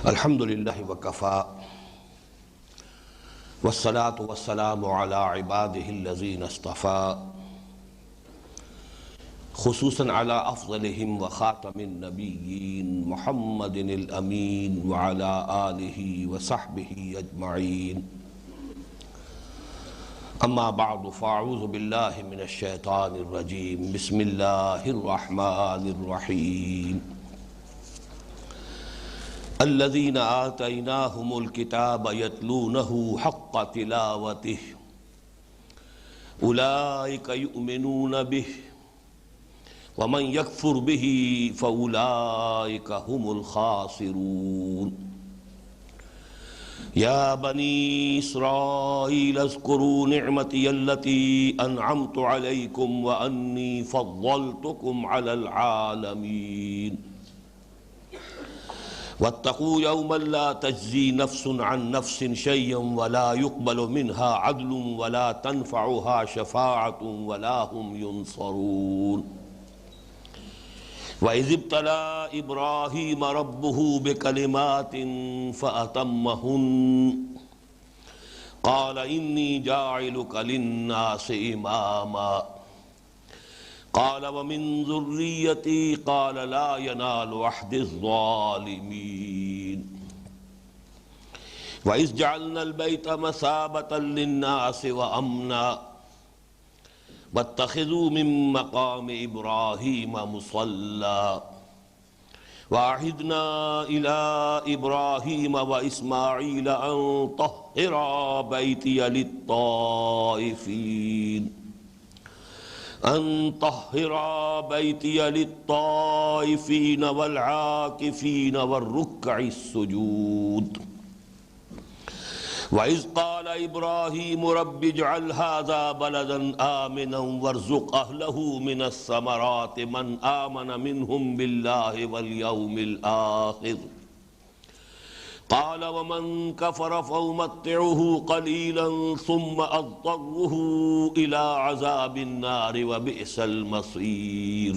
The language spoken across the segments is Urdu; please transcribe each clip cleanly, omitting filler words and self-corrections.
الحمد للہ وکفا والصلاة والسلام علی عباده الذین اصطفى خصوصاً علی افضلهم وخاتم النبیین محمد الامین وعلی آلہ وصحبہ اجمعین اما بعد فاعوذ باللہ من الشیطان الرجیم بسم اللہ الرحمن الرحیم الذين آتيناهم الكتاب يتلونه حق تلاوته أولئك يؤمنون به ومن يكفر به فأولئك هم الخاسرون يا بني إسرائيل اذكروا نعمتي التي أنعمت عليكم وأني فضلتكم على العالمين واتقوا يوما لا تجزي نفس عن نفس شيئا ولا يقبل منها عدل ولا تنفعها شفاعة ولا هم ينصرون وإذ ابتلى إبراهيم ربه بكلمات فأتمهن قال إني جاعلك للناس إماما قال ومن ذريتي قال لا ينال عهد الظالمين وإذ جعلنا البيت مثابة للناس وأمنا واتخذوا من مقام إبراهيم مصلى وعهدنا إلى إبراهيم وإسماعيل أن طهرا بيتي للطائفين والعاكفين والركع السجود وإذ قال إبراهيم رب اجعل هذا بلدا آمنا وارزق أهله من الثمرات من آمن منهم بالله واليوم الآخر قال ومن كفر فأمتعه قليلا ثم أضطره إلى عذاب النار وبئس المصير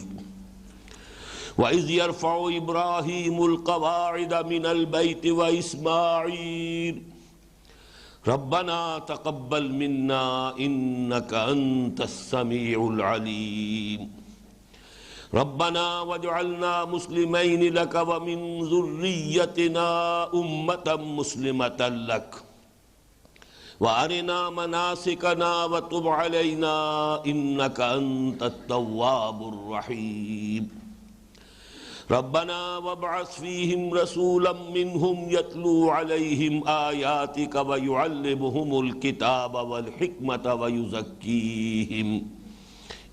وإذ يرفع إبراهيم القواعد من البيت وإسماعيل ربنا تقبل منا إنك أنت السميع العليم ربنا واجعلنا مسلمين لك ومن ذريتنا أمة مسلمة لك وأرنا مناسكنا وتب علينا إنك أنت التواب الرحيم ربنا وابعث فيهم رسولا منهم يتلو عليهم آياتك ويعلمهم الكتاب والحكمة ويزكيهم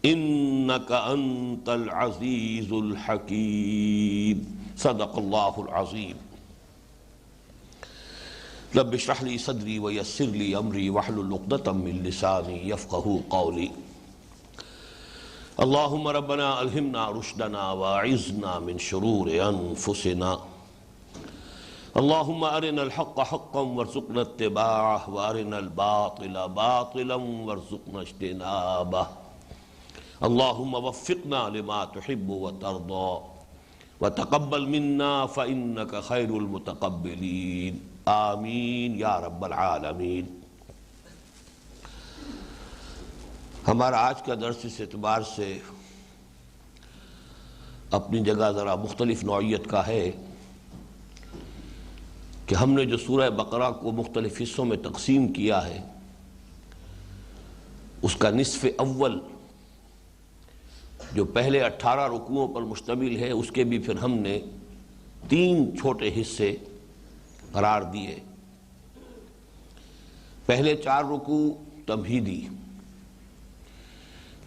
إنك أنت العزيز الحكيم صدق الله العظيم رب اشرح لي صدري ويسر لي أمري واحلل عقدة من لساني يفقهوا قولي اللهم ربنا ألهمنا رشدنا وأعذنا من شرور أنفسنا اللهم أرنا الحق حقا وارزقنا اتباعه وأرنا الباطل باطلا وارزقنا اجتنابه اللهم وفقنا لما تحب وترضى وتقبل منا فإنك خير المتقبلين آمین یا رب العالمین۔ ہمارا آج کا درس اس اعتبار سے اپنی جگہ ذرا مختلف نوعیت کا ہے کہ ہم نے جو سورہ بقرہ کو مختلف حصوں میں تقسیم کیا ہے اس کا نصف اول جو پہلے 18 رکوعوں پر مشتمل ہے اس کے بھی پھر ہم نے 3 چھوٹے حصے قرار دیے۔ پہلے 4 رکوع تمہیدی،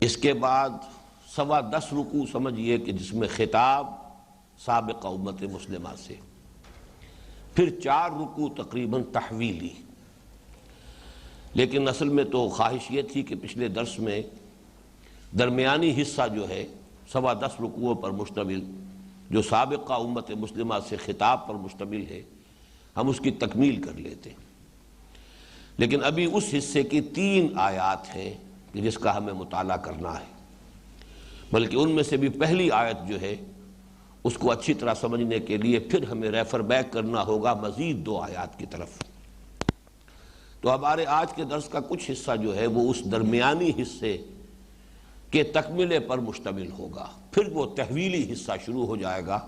اس کے بعد 10.25 رکوع سمجھئے کہ جس میں خطاب سابق امت مسلمہ سے، پھر 4 رکوع تقریباً تحویلی۔ لیکن اصل میں تو خواہش یہ تھی کہ پچھلے درس میں درمیانی حصہ جو ہے 10.25 رکوعوں پر مشتمل، جو سابقہ امت مسلمہ سے خطاب پر مشتمل ہے، ہم اس کی تکمیل کر لیتے۔ لیکن ابھی اس حصے کی 3 آیات ہیں کہ جس کا ہمیں مطالعہ کرنا ہے، بلکہ ان میں سے بھی پہلی آیت جو ہے اس کو اچھی طرح سمجھنے کے لیے پھر ہمیں ریفر بیک کرنا ہوگا مزید 2 آیات کی طرف۔ تو ہمارے آج کے درس کا کچھ حصہ جو ہے وہ اس درمیانی حصے کے تکملے پر مشتمل ہوگا، پھر وہ تحویلی حصہ شروع ہو جائے گا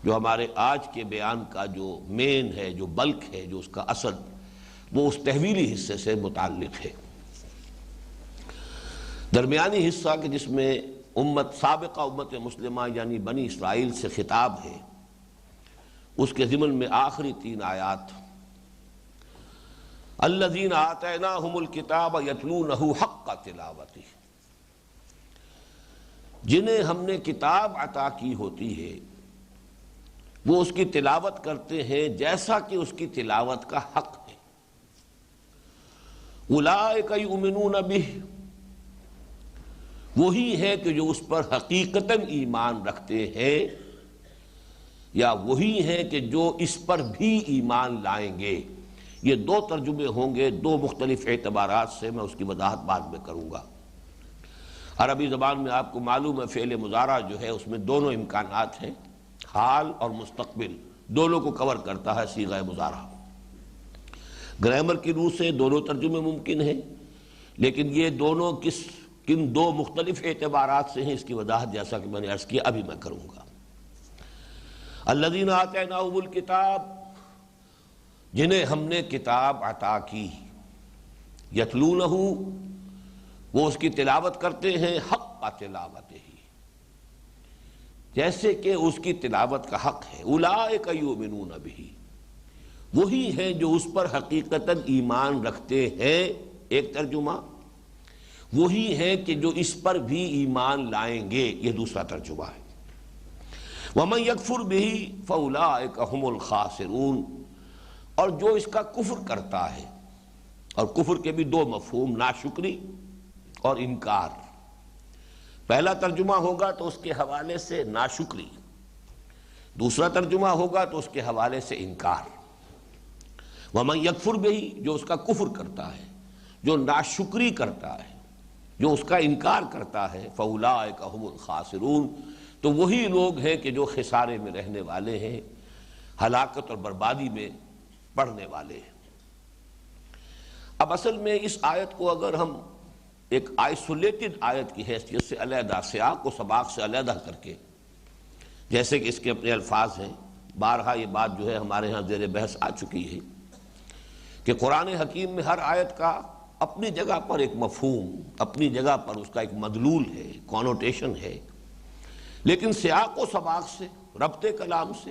جو ہمارے آج کے بیان کا جو مین ہے، جو بلک ہے، جو اس کا اصل، وہ اس تحویلی حصے سے متعلق ہے۔ درمیانی حصہ کہ جس میں سابقہ امت مسلمہ یعنی بنی اسرائیل سے خطاب ہے، اس کے ضمن میں آخری 3 آیات، الذین آتیناہم الکتاب یتلونہ حق تلاوتہ، جنہیں ہم نے کتاب عطا کی ہوتی ہے وہ اس کی تلاوت کرتے ہیں جیسا کہ اس کی تلاوت کا حق ہے۔ اولئک یؤمنون بہ، وہی ہے کہ جو اس پر حقیقتاً ایمان رکھتے ہیں، یا وہی ہے کہ جو اس پر بھی ایمان لائیں گے۔ یہ 2 ترجمے ہوں گے 2 مختلف اعتبارات سے، میں اس کی وضاحت بعد میں کروں گا۔ عربی زبان میں آپ کو معلوم ہے فعل مضارع جو ہے اس میں دونوں امکانات ہیں، حال اور مستقبل، دونوں کو کور کرتا ہے صیغہ مضارع۔ گرامر کی روح سے دونوں ترجمے ممکن ہیں، لیکن یہ دونوں کن 2 مختلف اعتبارات سے ہیں، اس کی وضاحت جیسا کہ میں نے عرض کیا ابھی میں کروں گا۔ الذین آتیناہم الکتاب، جنہیں ہم نے کتاب عطا کی، یتلونہ، وہ اس کی تلاوت کرتے ہیں حق تلاوتہ، جیسے کہ اس کی تلاوت کا حق ہے۔ اولئک یؤمنون بہ، وہی ہیں جو اس پر حقیقتاً ایمان رکھتے ہیں، ایک ترجمہ، وہی ہیں کہ جو اس پر بھی ایمان لائیں گے، یہ دوسرا ترجمہ ہے۔ وَمَن يَكْفُرْ بِهِ فَأُولَٰئِكَ هُمُ الْخَاسِرُونَ، اور جو اس کا کفر کرتا ہے، اور کفر کے بھی 2 مفہوم، ناشکری اور انکار۔ پہلا ترجمہ ہوگا تو اس کے حوالے سے ناشکری، دوسرا ترجمہ ہوگا تو اس کے حوالے سے انکار۔ وَمَن يَكْفُرْ بِهِ، جو اس کا کفر کرتا ہے، جو ناشکری کرتا ہے، جو اس کا انکار کرتا ہے، فَأُولَٰئِكَ هُمُ الْخَاسِرُونَ، تو وہی لوگ ہیں کہ جو خسارے میں رہنے والے ہیں، ہلاکت اور بربادی میں پڑنے والے ہیں۔ اب اصل میں اس آیت کو اگر ہم ایک آئسولیٹڈ آیت کی حیثیت سے علیحدہ، سیاق و سباق سے علیحدہ کر کے، جیسے کہ اس کے اپنے الفاظ ہیں، بارہا یہ بات جو ہے ہمارے ہاں زیر بحث آ چکی ہے کہ قرآن حکیم میں ہر آیت کا اپنی جگہ پر ایک مفہوم، اپنی جگہ پر اس کا ایک مدلول ہے، کونوٹیشن ہے، لیکن سیاق و سباق سے، ربط کلام سے،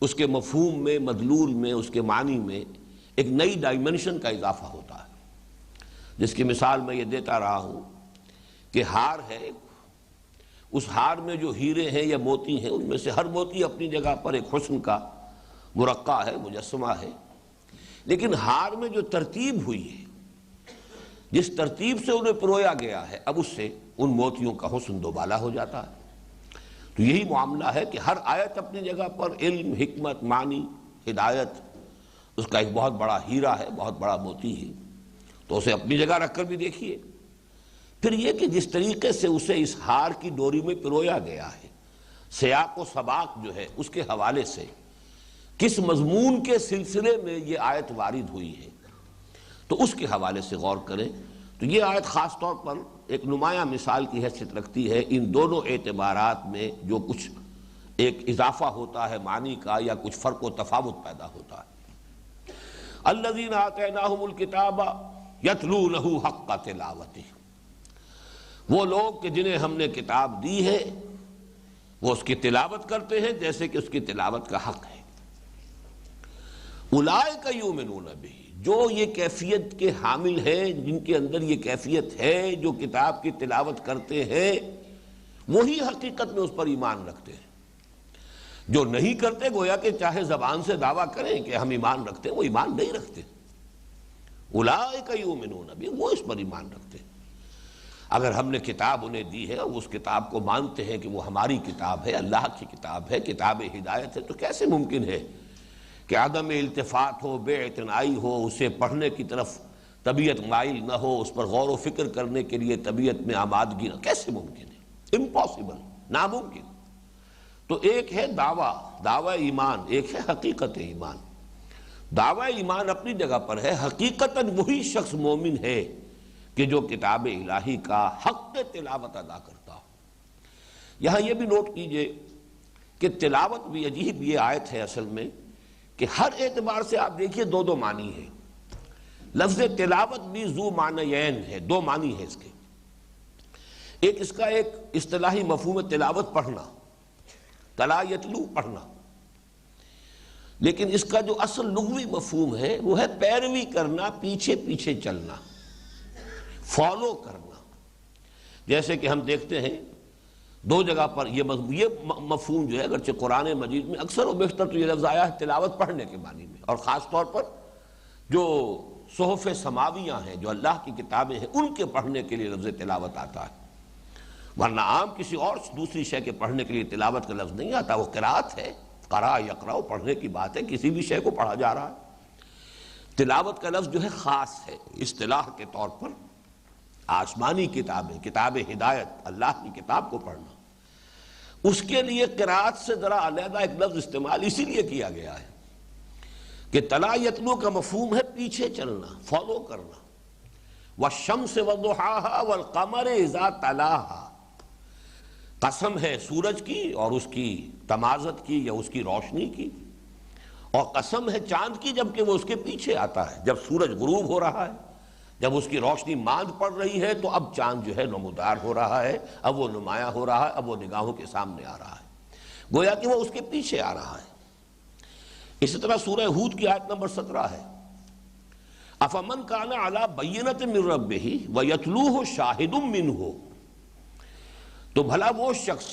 اس کے مفہوم میں، مدلول میں، اس کے معنی میں ایک نئی ڈائمنشن کا اضافہ ہوتا ہے، جس کی مثال میں یہ دیتا رہا ہوں کہ ہار ہے، اس ہار میں جو ہیرے ہیں یا موتی ہیں، ان میں سے ہر موتی اپنی جگہ پر ایک حسن کا مرقع ہے، مجسمہ ہے، لیکن ہار میں جو ترتیب ہوئی ہے، جس ترتیب سے انہیں پرویا گیا ہے، اب اس سے ان موتیوں کا حسن دوبالا ہو جاتا ہے۔ تو یہی معاملہ ہے کہ ہر آیت اپنی جگہ پر علم، حکمت، معنی، ہدایت، اس کا ایک بہت بڑا ہیرا ہے، بہت بڑا موتی ہے، تو اسے اپنی جگہ رکھ کر بھی دیکھیے۔ پھر یہ کہ جس طریقے سے اسے اس ہار کی ڈوری میں پرویا گیا ہے، سیاق و سباق جو ہے اس کے حوالے سے کس مضمون کے سلسلے میں یہ آیت وارد ہوئی ہے، تو اس کے حوالے سے غور کریں۔ تو یہ آیت خاص طور پر ایک نمایاں مثال کی حیثیت رکھتی ہے ان دونوں اعتبارات میں، جو کچھ ایک اضافہ ہوتا ہے معنی کا، یا کچھ فرق و تفاوت پیدا ہوتا ہے۔ الذین آتیناہم الکتاب یتلونہ حق تلاوتہ، وہ لوگ کہ جنہیں ہم نے کتاب دی ہے وہ اس کی تلاوت کرتے ہیں جیسے کہ اس کی تلاوت کا حق ہے۔ اولئک یؤمنون بہ، جو یہ کیفیت کے حامل ہیں، جن کے اندر یہ کیفیت ہے، جو کتاب کی تلاوت کرتے ہیں، وہی حقیقت میں اس پر ایمان رکھتے ہیں۔ جو نہیں کرتے گویا کہ چاہے زبان سے دعویٰ کریں کہ ہم ایمان رکھتے ہیں، وہ ایمان نہیں رکھتے۔ اولئک یؤمنون بہ، وہ اس پر ایمان رکھتے ہیں۔ اگر ہم نے کتاب انہیں دی ہے اور اس کتاب کو مانتے ہیں کہ وہ ہماری کتاب ہے، اللہ کی کتاب ہے، کتاب ہدایت ہے، تو کیسے ممکن ہے کہ عدم التفات ہو، بے اعتنائی ہو، اسے پڑھنے کی طرف طبیعت مائل نہ ہو، اس پر غور و فکر کرنے کے لیے طبیعت میں آمادگی نہ، کیسے ممکن ہے؟ امپاسبل، ناممکن۔ تو ایک ہے دعویٰ ایمان، ایک ہے حقیقت ایمان۔ دعویٰ ایمان اپنی جگہ پر ہے، حقیقتاً وہی شخص مومن ہے کہ جو کتاب الہی کا حق تلاوت ادا کرتا ہو۔ یہاں یہ بھی نوٹ کیجئے کہ تلاوت بھی عجیب یہ آیت ہے اصل میں کہ ہر اعتبار سے آپ دیکھیے دو دو معنی ہے۔ لفظ تلاوت بھی ذو معنیین ہے، دو معنی ہے اس کے۔ ایک اس کا ایک اصطلاحی مفہوم ہے تلاوت پڑھنا، تلا یتلو پڑھنا، لیکن اس کا جو اصل لغوی مفہوم ہے وہ ہے پیروی کرنا، پیچھے پیچھے چلنا، فالو کرنا۔ جیسے کہ ہم دیکھتے ہیں دو جگہ پر یہ مفہوم جو ہے اگرچہ قرآن مجید میں اکثر و بیشتر تو یہ لفظ آیا ہے تلاوت پڑھنے کے معنی میں، اور خاص طور پر جو صحف سماویہ ہیں، جو اللہ کی کتابیں ہیں، ان کے پڑھنے کے لیے لفظ تلاوت آتا ہے، ورنہ عام کسی اور دوسری شے کے پڑھنے کے لیے تلاوت کا لفظ نہیں آتا۔ وہ قرات ہے، قرأ یقرأ، پڑھنے کی بات ہے، کسی بھی شے کو پڑھا جا رہا ہے۔ تلاوت کا لفظ جو ہے خاص ہے اصطلاح کے طور پر، آسمانی کتابیں، کتاب ہدایت، اللہ کی کتاب کو پڑھنا، اس کے لیے قرات سے ذرا علیحدہ ایک لفظ استعمال اسی لیے کیا گیا ہے کہ تلا یتلو کا مفہوم ہے پیچھے چلنا، فالو کرنا۔ والشمس وضحاها والقمر اذا تلاها، قسم ہے سورج کی اور اس کی تمازت کی یا اس کی روشنی کی، اور قسم ہے چاند کی جبکہ وہ اس کے پیچھے آتا ہے۔ جب سورج غروب ہو رہا ہے، جب اس کی روشنی ماند پڑ رہی ہے تو اب چاند جو ہے نمودار ہو رہا ہے، اب وہ نمایاں ہو رہا ہے، اب وہ نگاہوں کے سامنے آ رہا ہے، گویا کہ وہ اس کے پیچھے آ رہا ہے۔ اسی طرح سورہ ہود کی آیت نمبر 17 ہے، افمن کان علی بینۃ من ربہ ویتلوہ شاہد منہ، تو بھلا وہ شخص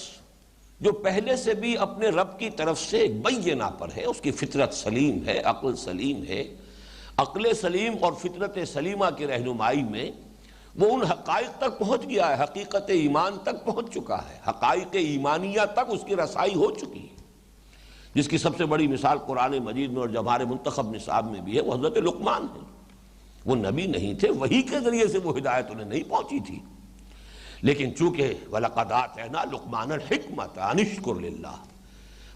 جو پہلے سے بھی اپنے رب کی طرف سے ایک بینہ پر ہے، اس کی فطرت سلیم ہے، عقل سلیم ہے، عقل سلیم اور فطرت سلیمہ کی رہنمائی میں وہ ان حقائق تک پہنچ گیا ہے، حقیقت ایمان تک پہنچ چکا ہے، حقائق ایمانیہ تک اس کی رسائی ہو چکی ہے، جس کی سب سے بڑی مثال قرآن مجید میں اور جو ہمارے منتخب نصاب میں بھی ہے وہ حضرت لقمان ہے۔ وہ نبی نہیں تھے، وحی کے ذریعے سے وہ ہدایت انہیں نہیں پہنچی تھی، لیکن چونکہ وَلَقَدْ آتَيْنَا لُقْمَانَ الْحِكْمَةَ أَنِ اشْكُرْ لِلَّهِ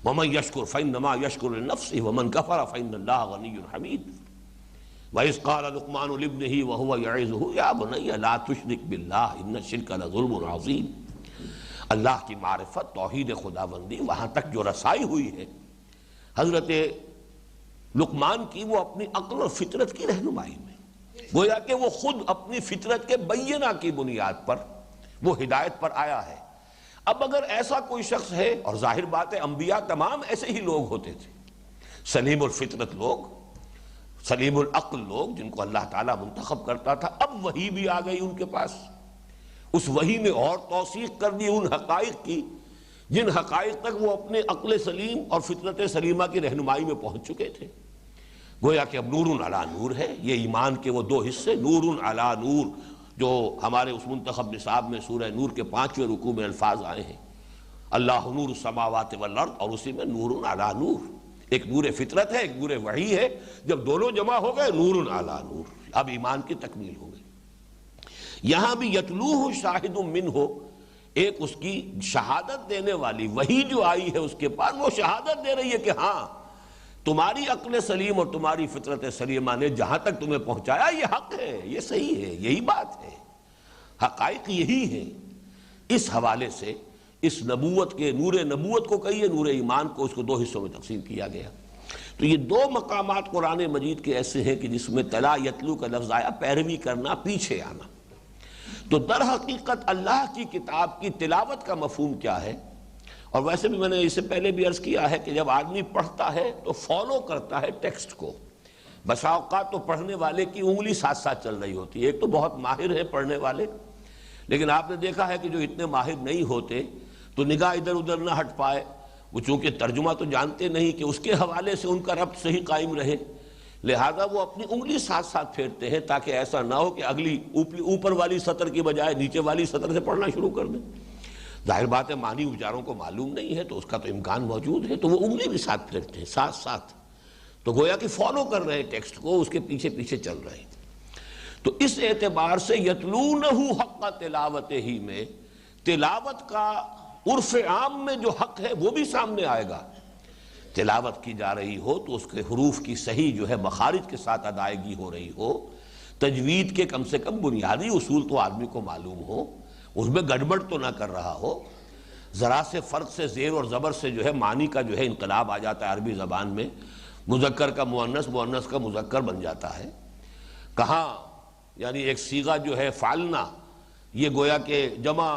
وَمَنْ يَشْكُرْ فَإِنَّمَا يَشْكُرُ لِنَفْسِهِ وَمَنْ كَفَرَ فَإِنَّ اللَّهَ غَنِيٌّ حَمِيدٌ وَإِذْ قَالَ لُقْمَانُ لِابْنِهِ وَهُوَ يَعِظُهُ يَا بُنَيَّ لَا تُشْرِكْ بِاللَّهِ إِنَّ الشِّرْكَ لَظُلْمٌ عَظِيمٌ۔ اللہ کی معرفت، توحید خداوندی، وہاں تک جو رسائی ہوئی ہے حضرت لقمان کی، وہ اپنی عقل اور فطرت کی رہنمائی میں، گویا کہ وہ خود اپنی فطرت کے بینہ کی بنیاد پر وہ ہدایت پر آیا ہے۔ اب اگر ایسا کوئی شخص ہے، اور ظاہر بات ہے انبیاء تمام ایسے ہی لوگ ہوتے تھے، سلیم الفطرت لوگ، سلیم العقل لوگ، جن کو اللہ تعالیٰ منتخب کرتا تھا، اب وحی بھی آ گئی ان کے پاس، اس وحی میں اور توثیق کر دی ان حقائق کی جن حقائق تک وہ اپنے عقل سلیم اور فطرت سلیمہ کی رہنمائی میں پہنچ چکے تھے۔ گویا کہ اب نور علی نور ہے، یہ ایمان کے وہ دو حصے، نور علی نور، جو ہمارے اس منتخب نصاب میں سورہ نور کے 5ویں رکوع میں الفاظ آئے ہیں، اللہ نور السماوات والارض، اور اسی میں نور علی نور، ایک نور فطرت ہے، ایک نور وحی ہے، جب دونوں جمع ہو گئے نور علی نور، اب ایمان کی تکمیل ہو گئی۔ یہاں بھی یتلوہ شاہد منہ، ایک اس کی شہادت دینے والی وحی جو آئی ہے اس کے پاس، وہ شہادت دے رہی ہے کہ ہاں تمہاری عقل سلیم اور تمہاری فطرت سلیمہ نے جہاں تک تمہیں پہنچایا یہ حق ہے، یہ صحیح ہے، یہی بات ہے، حقائق یہی ہے۔ اس حوالے سے اس نبوت کے نور نبوت کو کہیے، نور ایمان کو، اس کو دو حصوں میں تقسیم کیا گیا۔ تو یہ دو مقامات قرآن مجید کے ایسے ہیں کہ جس میں تلا یتلو کا لفظ آیا، پیروی کرنا، پیچھے آنا۔ تو در حقیقت اللہ کی کتاب کی تلاوت کا مفہوم کیا ہے؟ اور ویسے بھی میں نے اس سے پہلے بھی عرض کیا ہے کہ جب آدمی پڑھتا ہے تو فالو کرتا ہے ٹیکسٹ کو۔ بسا اوقات تو پڑھنے والے کی انگلی ساتھ ساتھ چل رہی ہوتی ہے، ایک تو بہت ماہر ہے پڑھنے والے، لیکن آپ نے دیکھا ہے کہ جو اتنے ماہر نہیں ہوتے تو نگاہ ادھر ادھر نہ ہٹ پائے، وہ چونکہ ترجمہ تو جانتے نہیں کہ اس کے حوالے سے ان کا ربط صحیح قائم رہے، لہذا وہ اپنی انگلی ساتھ ساتھ پھیرتے ہیں تاکہ ایسا نہ ہو کہ اگلی اوپر والی سطر کی بجائے نیچے والی سطر سے پڑھنا شروع کر دیں۔ ظاہر بات ہے معنی بیچاروں کو معلوم نہیں ہے تو اس کا تو امکان موجود ہے، تو وہ انگلی بھی ساتھ پھیرتے ہیں ساتھ ساتھ، تو گویا کہ فالو کر رہے ہیں ٹیکسٹ کو، اس کے پیچھے پیچھے چل رہے ہیں۔ تو اس اعتبار سے یتلونہ حق تلاوتہ ہی میں تلاوت کا عرف عام میں جو حق ہے وہ بھی سامنے آئے گا۔ تلاوت کی جا رہی ہو تو اس کے حروف کی صحیح جو ہے مخارج کے ساتھ ادائیگی ہو رہی ہو، تجوید کے کم سے کم بنیادی اصول تو آدمی کو معلوم ہو، اس میں گڑبڑ تو نہ کر رہا ہو۔ ذرا سے فرق سے زیر اور زبر سے جو ہے معنی کا جو ہے انقلاب آ جاتا ہے عربی زبان میں، مذکر کا مؤنث، مؤنث کا مذکر بن جاتا ہے۔ کہاں یعنی ایک صیغہ جو ہے فعلنا، یہ گویا کہ جمع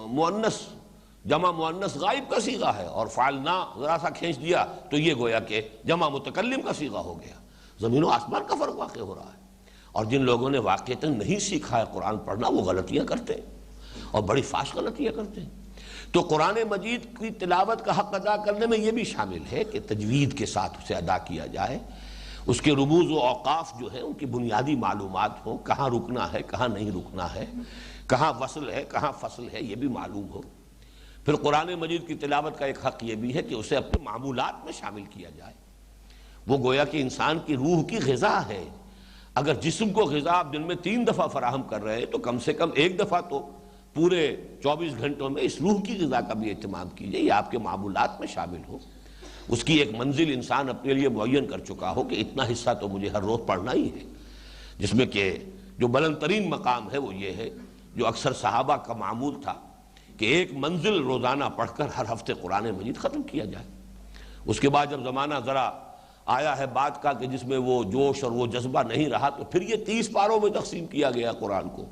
مؤنث غائب کا صیغہ ہے، اور فعلنا ذرا سا کھینچ دیا تو یہ گویا کہ جمع متکلم کا صیغہ ہو گیا۔ زمین و آسمان کا فرق واقع ہو رہا ہے، اور جن لوگوں نے واقعتاً نہیں سیکھا ہے قرآن پڑھنا وہ غلطیاں کرتے ہیں، اور بڑی فاش غلطیاں کرتے ہیں۔ تو قرآن مجید کی تلاوت کا حق ادا کرنے میں یہ بھی شامل ہے کہ تجوید کے ساتھ اسے ادا کیا جائے، اس کے رموز و اوقاف جو ہیں ان کی بنیادی معلومات ہوں، کہاں رکنا ہے کہاں نہیں رکنا ہے، کہاں وصل ہے کہاں فصل ہے، یہ بھی معلوم ہو۔ پھر قرآن مجید کی تلاوت کا ایک حق یہ بھی ہے کہ اسے اپنے معمولات میں شامل کیا جائے۔ وہ گویا کہ انسان کی روح کی غذا ہے۔ اگر جسم کو غذا آپ دن میں 3 دفعہ فراہم کر رہے ہیں تو کم سے کم 1 دفعہ تو پورے 24 گھنٹوں میں اس روح کی غذا کا بھی اہتمام کیجئے، یہ آپ کے معمولات میں شامل ہو۔ اس کی ایک منزل انسان اپنے لیے معین کر چکا ہو کہ اتنا حصہ تو مجھے ہر روز پڑھنا ہی ہے، جس میں کہ جو بلند ترین مقام ہے وہ یہ ہے جو اکثر صحابہ کا معمول تھا کہ ایک منزل روزانہ پڑھ کر ہر ہفتے قرآن مجید ختم کیا جائے۔ اس کے بعد جب زمانہ ذرا آیا ہے بات کا کہ جس میں وہ جوش اور وہ جذبہ نہیں رہا، تو پھر یہ 30 پاروں میں تقسیم کیا گیا قرآن کو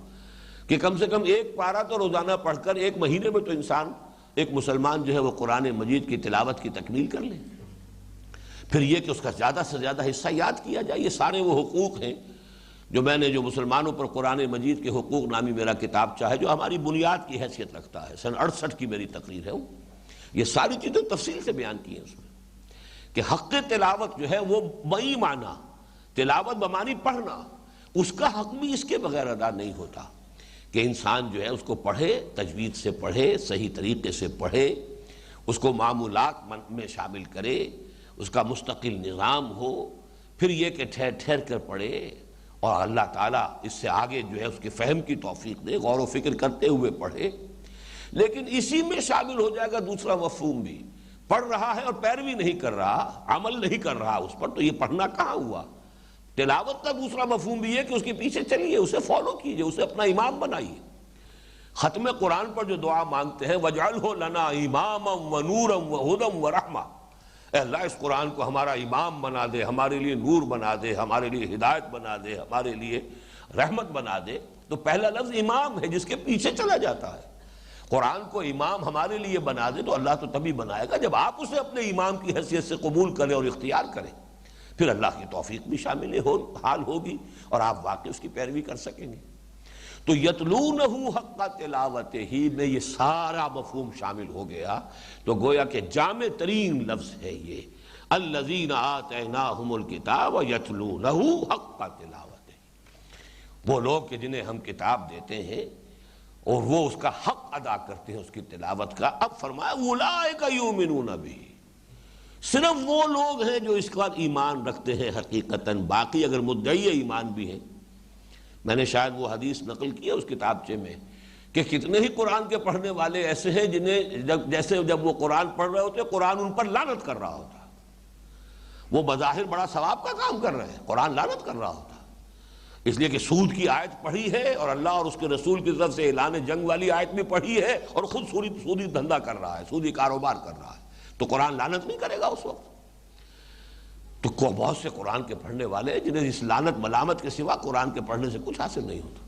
کہ کم سے کم 1 پارہ تو روزانہ پڑھ کر 1 مہینے میں تو انسان، ایک مسلمان جو ہے وہ قرآن مجید کی تلاوت کی تکمیل کر لے۔ پھر یہ کہ اس کا زیادہ سے زیادہ حصہ یاد کیا جائے۔ یہ سارے وہ حقوق ہیں جو میں نے جو مسلمانوں پر قرآن مجید کے حقوق نامی میرا کتاب چاہے جو ہماری بنیاد کی حیثیت رکھتا ہے، سن 68 کی میری تقریر ہے، یہ ساری چیزیں تفصیل سے بیان کی ہیں اس میں کہ حق تلاوت جو ہے وہ بئی معنی، تلاوت بمعنی پڑھنا، اس کا حق بھی اس کے بغیر ادا نہیں ہوتا کہ انسان جو ہے اس کو پڑھے، تجوید سے پڑھے، صحیح طریقے سے پڑھے، اس کو معمولات میں شامل کرے، اس کا مستقل نظام ہو، پھر یہ کہ ٹھہر ٹھہر کر پڑھے، اور اللہ تعالیٰ اس سے آگے جو ہے اس کے فہم کی توفیق دے، غور و فکر کرتے ہوئے پڑھے۔ لیکن اسی میں شامل ہو جائے گا دوسرا مفہوم بھی، پڑھ رہا ہے اور پیروی نہیں کر رہا، عمل نہیں کر رہا اس پر، تو یہ پڑھنا کہاں ہوا؟ تلاوت کا دوسرا مفہوم بھی ہے کہ اس کے پیچھے چلیے، اسے فالو کیجئے، اسے اپنا امام بنائیے۔ ختم قرآن پر جو دعا مانگتے ہیں وَاجْعَلْهُ لَنَا إِمَامًا وَنُورًا وَهُدًى وَرَحْمَةً، اے اللہ اس قرآن کو ہمارا امام بنا دے، ہمارے لیے نور بنا دے، ہمارے لیے ہدایت بنا دے، ہمارے لیے رحمت بنا دے۔ تو پہلا لفظ امام ہے جس کے پیچھے چلا جاتا ہے۔ قرآن کو امام ہمارے لیے بنا دے تو اللہ تو تبھی بنائے گا جب آپ اسے اپنے امام کی حیثیت سے قبول کریں اور اختیار کریں، پھر اللہ کی توفیق بھی شامل حال ہوگی اور آپ واقعی اس کی پیروی کر سکیں گے۔ تو یتلونہ حق تلاوتہ ہی میں یہ سارا مفہوم شامل ہو گیا، تو گویا کہ جامع ترین لفظ ہے یہ الذین آتیناہم الکتاب یتلونہ حق تلاوتہ، وہ لوگ کہ جنہیں ہم کتاب دیتے ہیں اور وہ اس کا حق ادا کرتے ہیں، اس کی تلاوت کا۔ اب فرمایا اولئک یؤمنون بہ، صرف وہ لوگ ہیں جو اس کا ایمان رکھتے ہیں حقیقتاً، باقی اگر مدعی ایمان بھی ہیں۔ میں نے شاید وہ حدیث نقل کی ہے اس کتابچے میں کہ کتنے ہی قرآن کے پڑھنے والے ایسے ہیں جنہیں جب وہ قرآن پڑھ رہے ہوتے قرآن ان پر لعنت کر رہا ہوتا، وہ بظاہر بڑا ثواب کا کام کر رہے ہیں، قرآن لعنت کر رہا ہوتا، اس لیے کہ سود کی آیت پڑھی ہے اور اللہ اور اس کے رسول کی طرف سے اعلان جنگ والی آیت بھی پڑھی ہے، اور خود سودی دھندا کر رہا ہے، سودی کاروبار کر رہا ہے، تو قرآن لعنت نہیں کرے گا اس وقت؟ تو بہت سے قرآن کے پڑھنے والے جنہیں اس لعنت ملامت کے سوا قرآن کے پڑھنے سے کچھ حاصل نہیں ہوتا۔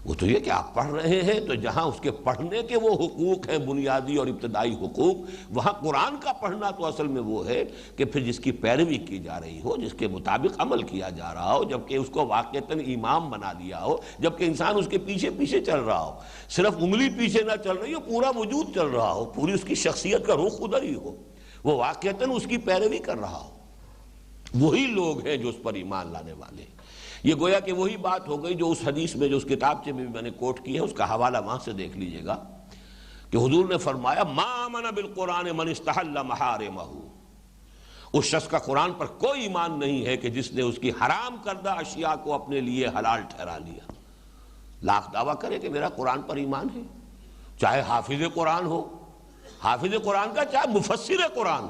وہ تو یہ کہ آپ پڑھ رہے ہیں تو جہاں اس کے پڑھنے کے وہ حقوق ہیں بنیادی اور ابتدائی حقوق، وہاں قرآن کا پڑھنا تو اصل میں وہ ہے کہ پھر جس کی پیروی کی جا رہی ہو، جس کے مطابق عمل کیا جا رہا ہو، جبکہ اس کو واقعتاً امام بنا لیا ہو، جبکہ انسان اس کے پیچھے پیچھے چل رہا ہو، صرف انگلی پیچھے نہ چل رہی ہو، پورا وجود چل رہا ہو، پوری اس کی شخصیت کا رخ ادھر ہی ہو، وہ واقعتاً اس کی پیروی کر رہا ہو، وہی لوگ ہیں جو اس پر ایمان لانے والے ہیں۔ یہ گویا کہ وہی بات ہو گئی جو اس حدیث میں جو اس کتابچے میں بھی میں نے کوٹ کی ہے، اس کا حوالہ وہاں سے دیکھ لیجئے گا کہ حضور نے فرمایا ما آمن بالقرآن من استحل محارمہ، اس شخص کا قرآن پر کوئی ایمان نہیں ہے کہ جس نے اس کی حرام کردہ اشیاء کو اپنے لیے حلال ٹھہرا لیا۔ لاکھ دعویٰ کرے کہ میرا قرآن پر ایمان ہے، چاہے حافظ قرآن ہو، حافظ قرآن کا چاہے مفسر قرآن،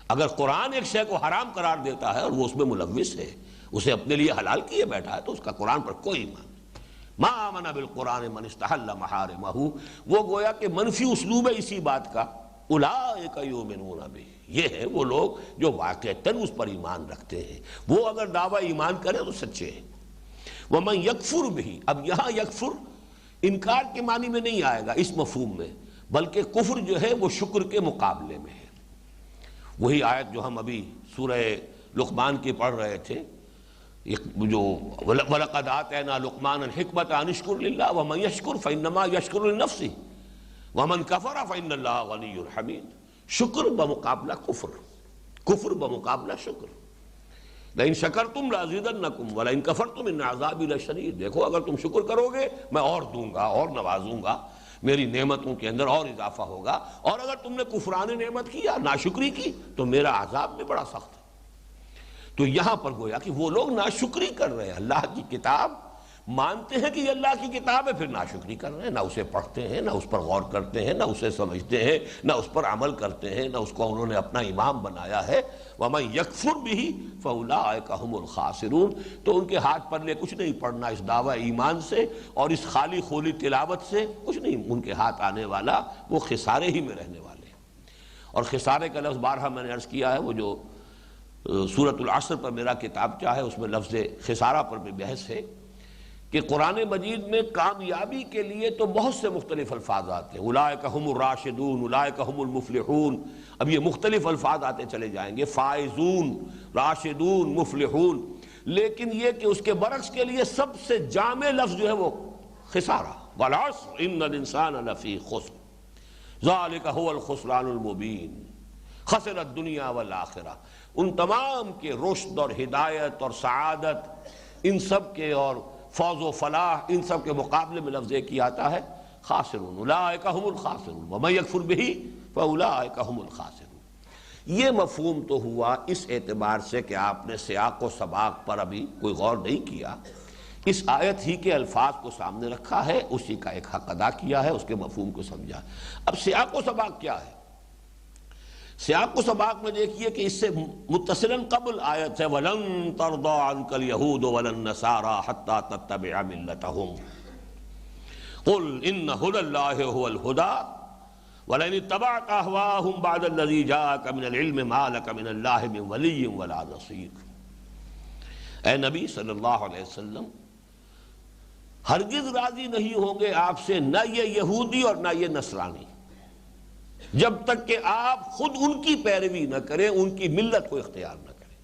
اگر قرآن ایک شے کو حرام قرار دیتا ہے اور وہ اس میں ملوث ہے، اسے اپنے لیے حلال کیے بیٹھا ہے، تو اس کا قرآن پر کوئی ایمان نہیں۔ ما آمن بالقرآن من استحل محارمہ، وہ گویا کہ منفی اسلوب ہے اسی بات کا، اولئک یؤمنون بہ، یہ ہے وہ لوگ جو واقعتاً اس پر ایمان رکھتے ہیں، وہ اگر دعویٰ ایمان کرے تو سچے ہیں۔ ومن یکفر بہ، اب یہاں یکفر انکار کے معنی میں نہیں آئے گا اس مفہوم میں، بلکہ کفر جو ہے وہ شکر کے مقابلے میں ہے۔ وہی آیت جو ہم ابھی سورہ لقمان کی پڑھ رہے تھے، جو وَلَقَدْ آتَيْنَا لُقْمَانَ الْحِكْمَةَ أَنِ اشْكُرْ لِلَّهِ وَمَنْ يَشْكُرْ فَإِنَّمَا يَشْكُرُ لِنَفْسِهِ وَمَنْ كَفَرَ فَإِنَّ اللَّهَ غَنِيٌّ حَمِيدٌ۔ شکر بمقابلہ کفر، کفر بمقابلہ شکر۔ لَإِن شَكَرْتُمْ لَأَزِيدَنَّكُمْ وَلَإِن كَفَرْتُمْ إِنَّ عَذَابِي لَشَدِيدٌ۔ دیکھو اگر تم شکر کرو گے میں اور دوں گا اور نوازوں گا، میری نعمتوں کے اندر اور اضافہ ہوگا، اور اگر تم نے کفران نعمت کیا، ناشکری کی، تو میرا عذاب بھی بڑا سخت ہے۔ تو یہاں پر گویا کہ وہ لوگ ناشکری کر رہے ہیں، اللہ کی کتاب مانتے ہیں کہ یہ اللہ کی کتاب ہے، پھر ناشکری کر رہے ہیں، نہ اسے پڑھتے ہیں، نہ اس پر غور کرتے ہیں، نہ اسے سمجھتے ہیں، نہ اس پر عمل کرتے ہیں، نہ اس کو انہوں نے اپنا امام بنایا ہے۔ وَمَن يَكْفُرْ بِهِ فَأُولَٰئِكَ هُمُ الْخَاسِرُونَ، تو ان کے ہاتھ پلے کچھ نہیں پڑنا اس دعویٰ ایمان سے اور اس خالی خولی تلاوت سے، کچھ نہیں ان کے ہاتھ آنے والا، وہ خسارے ہی میں رہنے والے ہیں۔ اور خسارے کا لفظ بارہا میں نے عرض کیا ہے، وہ جو سورۃ العصر پر میرا کتابچہ ہے اس میں لفظ خسارہ پر بھی بحث ہے کہ قرآن مجید میں کامیابی کے لیے تو بہت سے مختلف الفاظ آتے ہیں، اولئک هم الراشدون، اولئک هم المفلحون، اب یہ مختلف الفاظ آتے چلے جائیں گے، فائزون، راشدون، مفلحون، لیکن یہ کہ اس کے برعکس کے لیے سب سے جامع لفظ جو ہے وہ خسارہ، والعصر ان الانسان لفی خسر ذالک هو الخسران المبین، خسر الدنیا والآخرہ۔ ان تمام کے رشد اور ہدایت اور سعادت، ان سب کے اور فوز و فلاح، ان سب کے مقابلے میں لفظ ایک ہی آتا ہے خاسرون، اولئک هم الخاسرون ومن یکفر بہ فاولئک هم الخاسرون۔ یہ مفہوم تو ہوا اس اعتبار سے کہ آپ نے سیاق و سباق پر ابھی کوئی غور نہیں کیا، اس آیت ہی کے الفاظ کو سامنے رکھا ہے، اسی کا ایک حق ادا کیا ہے، اس کے مفہوم کو سمجھا۔ اب سیاق و سباق کیا ہے؟ سیاق و سباق میں دیکھیے کہ اس سے متصلاً قبل آیت ہے وَلَن تَرْضَىٰ عَنْكَ الْيَهُودُ وَلَا النَّصَارَىٰ حَتَّىٰ تَتَّبِعَ مِلَّتَهُمْ قُلْ إِنَّ هُدَى اللَّهِ هُوَ الْهُدَىٰ وَلَئِنِ اتَّبَعْتَ أَهْوَاءَهُمْ بَعْدَ الَّذِي جَاءَكَ مِنَ الْعِلْمِ مَا لَكَ مِنَ اللَّهِ مِن وَلِيٍّ وَلَا نَصِيرٍ۔ اے نبی صلی اللہ علیہ وسلم، ہرگز راضی نہیں ہوں گے آپ سے نہ یہ یہودی اور نہ یہ نصرانی، جب تک کہ آپ خود ان کی پیروی نہ کریں، ان کی ملت کو اختیار نہ کریں۔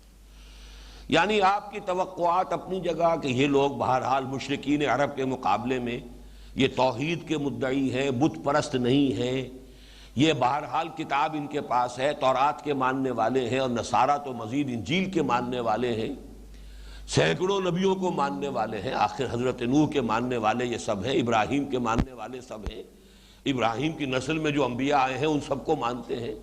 یعنی آپ کی توقعات اپنی جگہ کہ یہ لوگ بہرحال مشرکین عرب کے مقابلے میں یہ توحید کے مدعی ہیں، بت پرست نہیں ہیں، یہ بہرحال کتاب ان کے پاس ہے، تورات کے ماننے والے ہیں، اور نصارہ تو مزید انجیل کے ماننے والے ہیں، سینکڑوں نبیوں کو ماننے والے ہیں، آخر حضرت نوح کے ماننے والے یہ سب ہیں، ابراہیم کے ماننے والے سب ہیں، ابراہیم کی نسل میں جو انبیاء آئے ہیں ان سب کو مانتے ہیں۔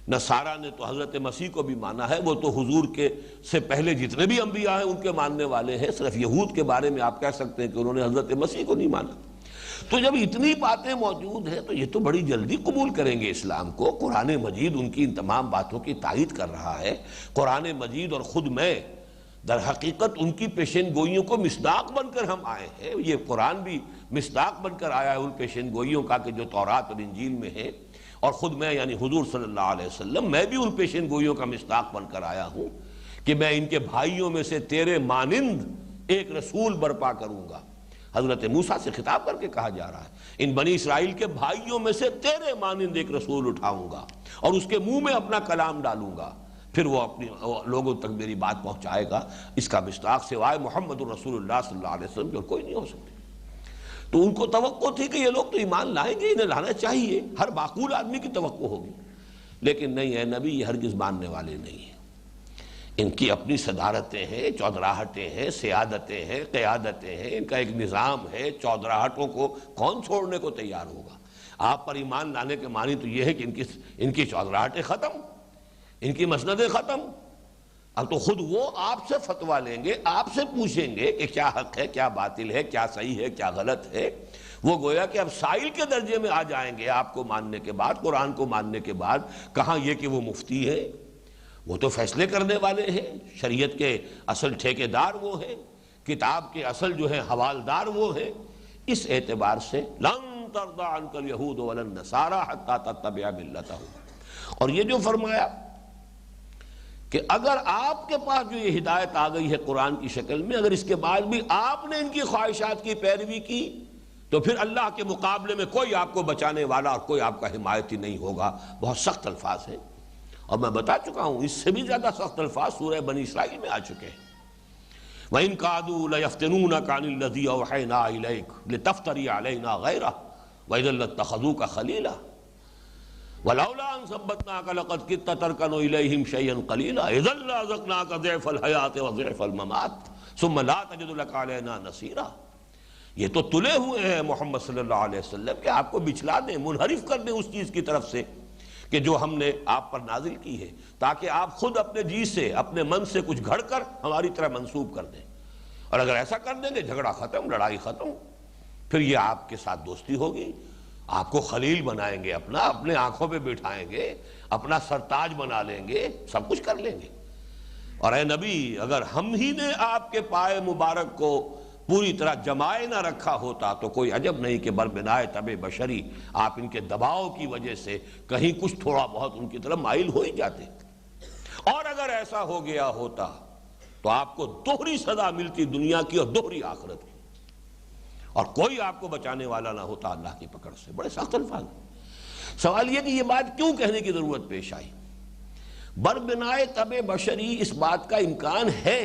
نصارہ نے تو حضرت مسیح کو بھی مانا ہے، وہ تو حضور کے سے پہلے جتنے بھی انبیاء ہیں ان کے ماننے والے ہیں، صرف یہود کے بارے میں آپ کہہ سکتے ہیں کہ انہوں نے حضرت مسیح کو نہیں مانا۔ تو جب اتنی باتیں موجود ہیں تو یہ تو بڑی جلدی قبول کریں گے اسلام کو۔ قرآن مجید ان کی ان تمام باتوں کی تائید کر رہا ہے۔ قرآن مجید اور خود میں در حقیقت ان کی پیشین گوئیوں کو مصداق بن کر ہم آئے ہیں، یہ قرآن بھی مصداق بن کر آیا ہے ان پیشین گوئیوں کا کہ جو تورات اور انجیل میں ہے، اور خود میں یعنی حضور صلی اللہ علیہ وسلم میں بھی ان پیشین گوئیوں کا مصداق بن کر آیا ہوں کہ میں ان کے بھائیوں میں سے تیرے مانند ایک رسول برپا کروں گا۔ حضرت موسیٰ سے خطاب کر کے کہا جا رہا ہے ان بنی اسرائیل کے بھائیوں میں سے تیرے مانند ایک رسول اٹھاؤں گا اور اس کے منہ میں اپنا کلام ڈالوں گا، پھر وہ اپنی لوگوں تک میری بات پہنچائے گا۔ اس کا مصداق سوائے محمد الرسول اللہ صلی اللہ علیہ وسلم اور کوئی نہیں ہو سکتی۔ تو ان کو توقع تھی کہ یہ لوگ تو ایمان لائیں گے، انہیں لانا چاہیے، ہر معقول آدمی کی توقع ہوگی، لیکن نہیں ہے نبی، یہ ہرگز ماننے والے نہیں ہیں۔ ان کی اپنی صدارتیں ہیں، چودراہٹیں ہیں، سیادتیں ہیں، قیادتیں ہیں، ان کا ایک نظام ہے، چودراہٹوں کو کون چھوڑنے کو تیار ہوگا؟ آپ پر ایمان لانے کے معنی تو یہ ہے کہ ان کی چودراہٹیں ختم، ان کی مسندیں ختم، اب تو خود وہ آپ سے فتویٰ لیں گے، آپ سے پوچھیں گے کہ کیا حق ہے، کیا باطل ہے، کیا صحیح ہے، کیا غلط ہے۔ وہ گویا کہ اب سائل کے درجے میں آ جائیں گے آپ کو ماننے کے بعد، قرآن کو ماننے کے بعد۔ کہاں یہ کہ وہ مفتی ہے، وہ تو فیصلے کرنے والے ہیں، شریعت کے اصل ٹھیکیدار وہ ہیں، کتاب کے اصل جو ہے حوالدار وہ ہیں۔ اس اعتبار سے لن ترضى عنك اليهود ولا النصارى حتى تتبع ملتهم۔ اور یہ جو فرمایا کہ اگر آپ کے پاس جو یہ ہدایت آ گئی ہے قرآن کی شکل میں، اگر اس کے بعد بھی آپ نے ان کی خواہشات کی پیروی کی تو پھر اللہ کے مقابلے میں کوئی آپ کو بچانے والا اور کوئی آپ کا حمایتی نہیں ہوگا۔ بہت سخت الفاظ ہیں، اور میں بتا چکا ہوں اس سے بھی زیادہ سخت الفاظ سورہ بنی اسرائیل میں آ چکے ہیں۔ وَإِن كَادُوا لَيَفْتِنُونَكَ عَنِ الَّذِي أَوْحَيْنَا إِلَيْكَ لِتَفْتَرِيَ عَلَيْنَا غَيْرَهُ وَإِذًا لَاتَّخَذُوكَ خَلِيلًا وَلَوْلَا أَن ثَبَّتْنَاكَ لَقَدْ كِدتَّ تَرْكَنُ إِلَيْهِمْ شَيْئًا قَلِيلًا إِذًا لَأَذَقْنَاكَ ضِعْفَ الْحَيَاةِ وَضِعْفَ الْمَمَاتِ ثُمَّ لَا تَجِدُ لَكَ عَلَيْنَا نَصِيرًا۔ یہ تو تلے ہوئے ہیں محمد صلی اللہ علیہ وسلم کہ آپ کو بچلا دیں، منحرف کر دیں اس چیز کی طرف سے کہ جو ہم نے آپ پر نازل کی ہے، تاکہ آپ خود اپنے جی سے، اپنے من سے کچھ گھڑ کر ہماری طرح منسوب کر دیں۔ اور اگر ایسا کر دیں گے جھگڑا ختم، لڑائی ختم، پھر یہ آپ کے ساتھ دوستی ہوگی، آپ کو خلیل بنائیں گے، اپنے آنکھوں پہ بٹھائیں گے، اپنا سرتاج بنا لیں گے، سب کچھ کر لیں گے۔ اور اے نبی، اگر ہم ہی نے آپ کے پائے مبارک کو پوری طرح جمائے نہ رکھا ہوتا تو کوئی عجب نہیں کہ بربنائے طب بشری آپ ان کے دباؤ کی وجہ سے کہیں کچھ تھوڑا بہت ان کی طرف مائل ہو ہی جاتے۔ اور اگر ایسا ہو گیا ہوتا تو آپ کو دوہری سزا ملتی دنیا کی اور دوہری آخرت کی، اور کوئی آپ کو بچانے والا نہ ہوتا اللہ کی پکڑ سے۔ بڑے سخت الفاظ۔ سوال یہ کہ یہ بات کیوں کہنے کی ضرورت پیش آئی؟ بربنائے طب بشری اس بات کا امکان ہے